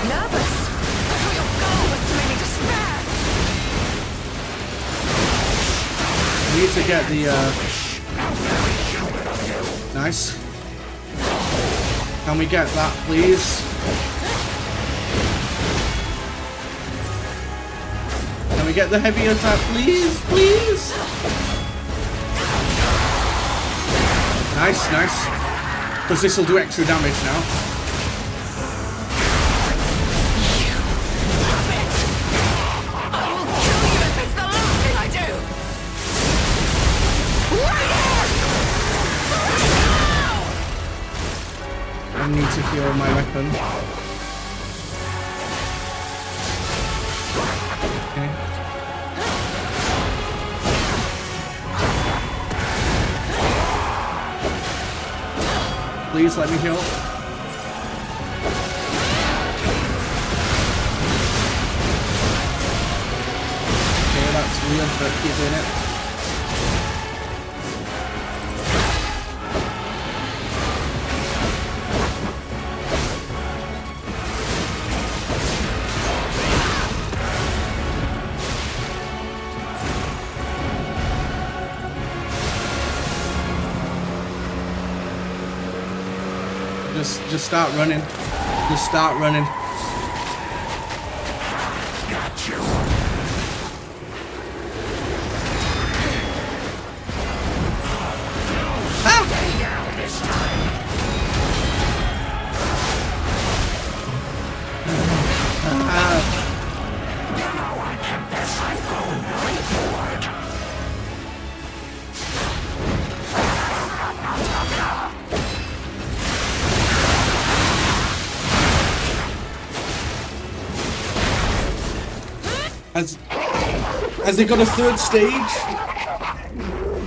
Nervous. I thought your goal was to make me despair.
I need to get the nice. Can we get that, please? Can we get the heavy attack, please? Please? Nice, nice. Because this will do extra damage now.
I will kill you if it's the last thing I do. Right here!
I need to heal my weapon. Okay. Please let me heal. Okay, that's weird, but keep doing it. Just start running. Just start running.
Got you.
Ah!
Stay down this time. Now I confess I've grown very bored.
Has he got a third stage?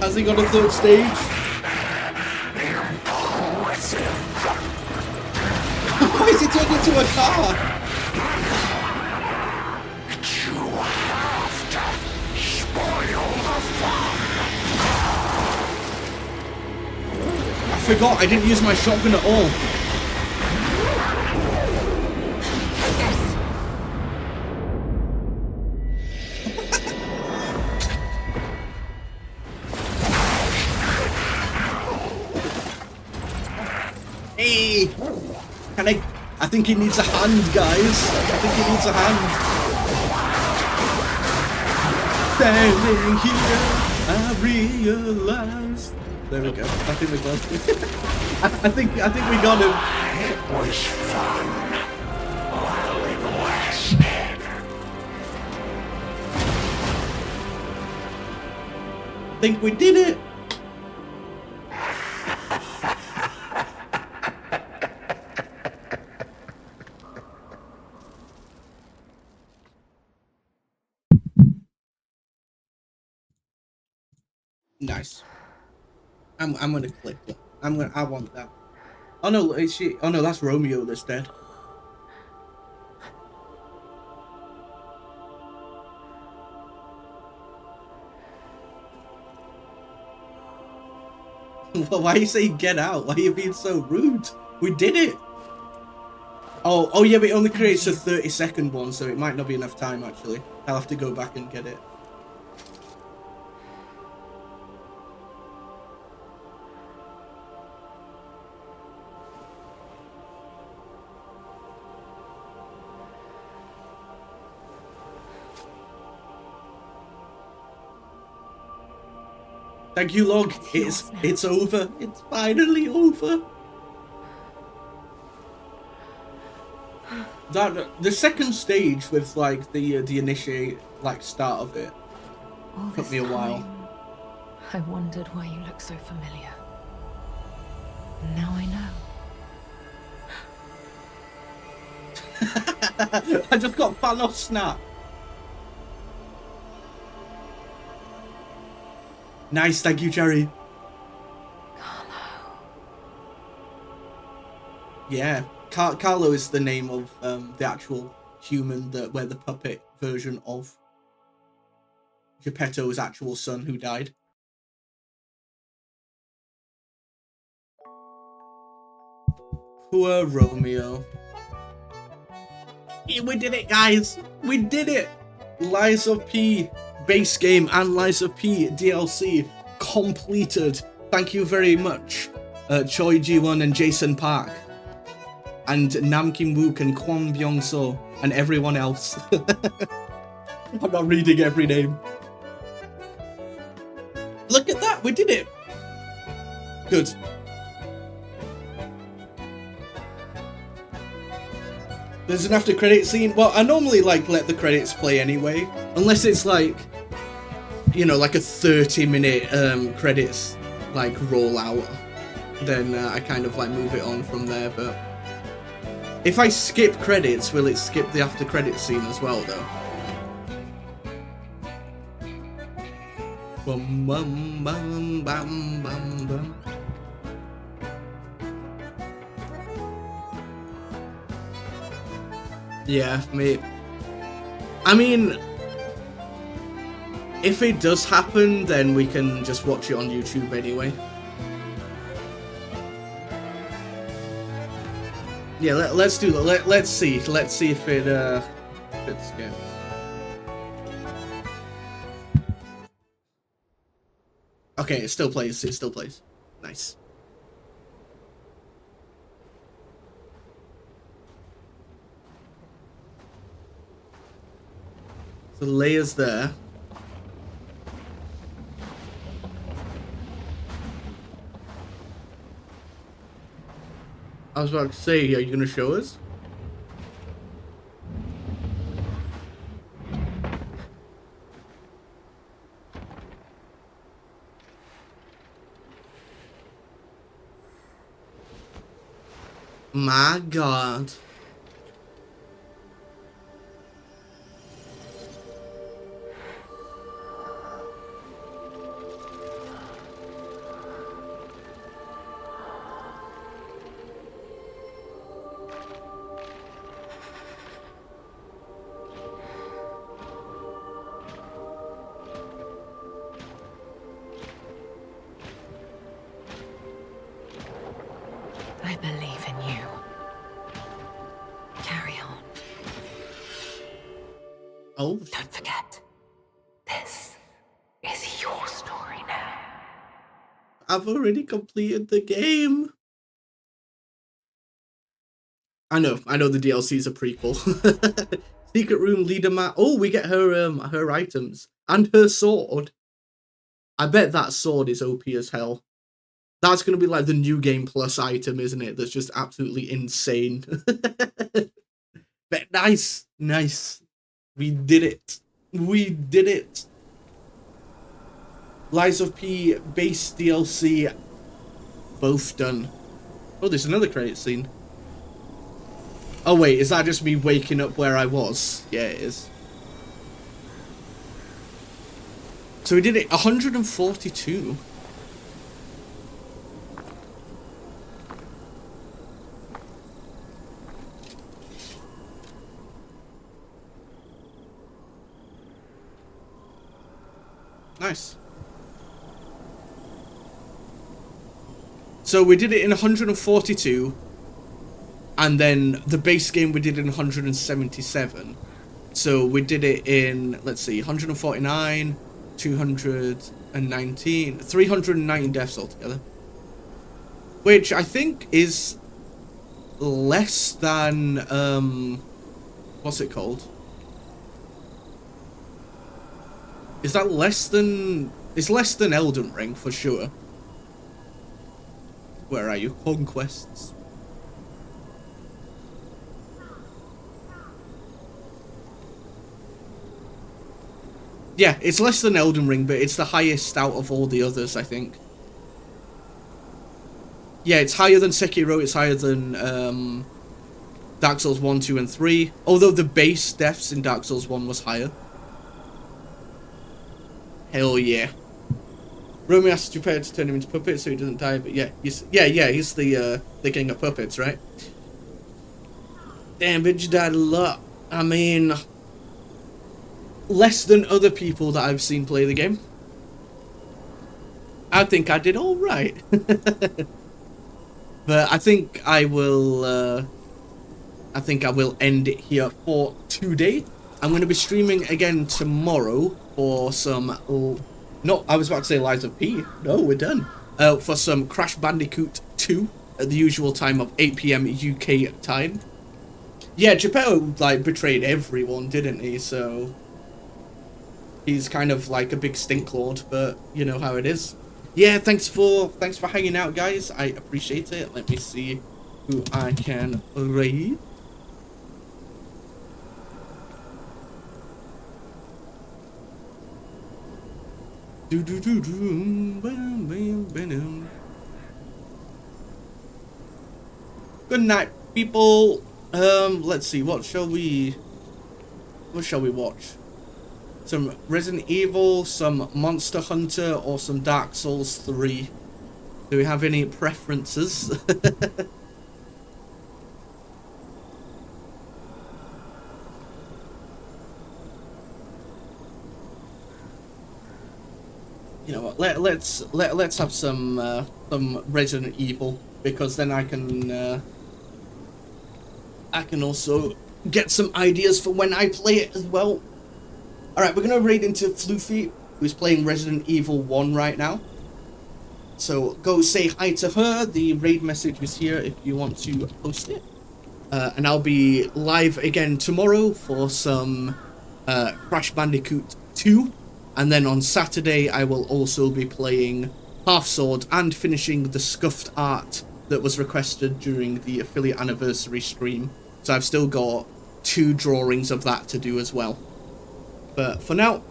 Has he got a third stage? Why is he turned into a car?
You have to spoil the fun. A
forgot I didn't use my shotgun at all.
Yes.
Hey! Can I think he needs a hand, guys. I think he needs a hand. Standing here, I realized. There we go. I think we got him. I think we got him.
It was fun while it lasted.
I think we did it. Nice. I'm gonna click it. I want that. Oh no, is she? Oh no, that's Romeo that's dead. Why are you saying get out? Why are you being so rude? We did it. Oh yeah, but it only creates a 30-second one, so it might not be enough time actually. I'll have to go back and get it. Thank you, Log. It's over. It's finally over. The second stage with like the initiate like start of it took me a while.
I wondered why you look so familiar. Now I know.
I just got Thanos snap. Nice, thank you, Jerry.
Carlo.
Yeah, Carlo is the name of the actual human where the puppet version of Geppetto's actual son who died. Poor Romeo. Yeah, we did it, guys. We did it. Lies of P base game and Lies of P DLC completed. Thank you very much, Choi Ji-won and Jason Park, and Nam Kim Wook and Kwon Byung-so, and everyone else. I'm not reading every name. Look at that, we did it. Good. There's an after credit scene. Well, I normally like let the credits play anyway, unless it's like, you know, like a 30-minute credits like roll out, then I kind of like move it on from there. But if I skip credits, will it skip the after credit scene as well though? Bum bum bum bum bum bum. Yeah, mate. I mean, if it does happen, then we can just watch it on YouTube anyway. Yeah, let's do that. Let's see if it skips. Okay, it still plays. It still plays. Nice. So Lea's there. I was about to say, are you going to show us? My God.
believe in you. Carry on.
Oh,
Don't forget, this is your story now.
I've already completed the game. I know the DLC is a prequel. Secret room leader Matt. Oh, we get her items and her sword. I bet that sword is OP as hell. That's gonna be like the new game plus item, isn't it? That's just absolutely insane. But nice. We did it. Lies of P base DLC both done. Oh, there's another credit scene. Oh wait, is that just me waking up where I was? Yeah, it is. So we did it 142. Nice. So we did it in 142. And then the base game we did in 177. So we did it in, let's see, 149, 219, 319 deaths altogether. Which I think is less than, what's it called? Is that less than, it's less than Elden Ring for sure. Where are you? Conquests. Yeah, it's less than Elden Ring, but it's the highest out of all the others, I think. Yeah, it's higher than Sekiro, it's higher than Dark Souls 1, 2, and 3. Although the base deaths in Dark Souls 1 was higher. Hell yeah. Romeo asked Japan to turn him into puppets so he doesn't die, but yeah, he's the king of puppets, right? Damn, bitch died a lot. I mean, less than other people that I've seen play the game. I think I did all right. But I think I will end it here for today. I'm going to be streaming again tomorrow for some, no, I was about to say Lies of P. No, we're done. For some Crash Bandicoot 2 at the usual time of 8 PM UK time. Yeah, Geppetto, like, betrayed everyone, didn't he? So he's kind of like a big stink lord, but you know how it is. Yeah, thanks for hanging out, guys. I appreciate it. Let me see who I can raid. Good night, people. Let's see. What shall we watch? Some Resident Evil, some Monster Hunter, or some Dark Souls 3. Do we have any preferences? You know what? Let's have some Resident Evil, because then I can also get some ideas for when I play it as well. Alright, we're going to raid into Floofy, who's playing Resident Evil 1 right now. So go say hi to her. The raid message is here if you want to post it. And I'll be live again tomorrow for some Crash Bandicoot 2. And then on Saturday, I will also be playing Half Sword and finishing the scuffed art that was requested during the affiliate anniversary stream. So I've still got 2 drawings of that to do as well. But for now,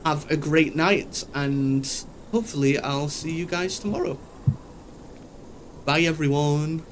have a great night, and hopefully I'll see you guys tomorrow. Bye, everyone.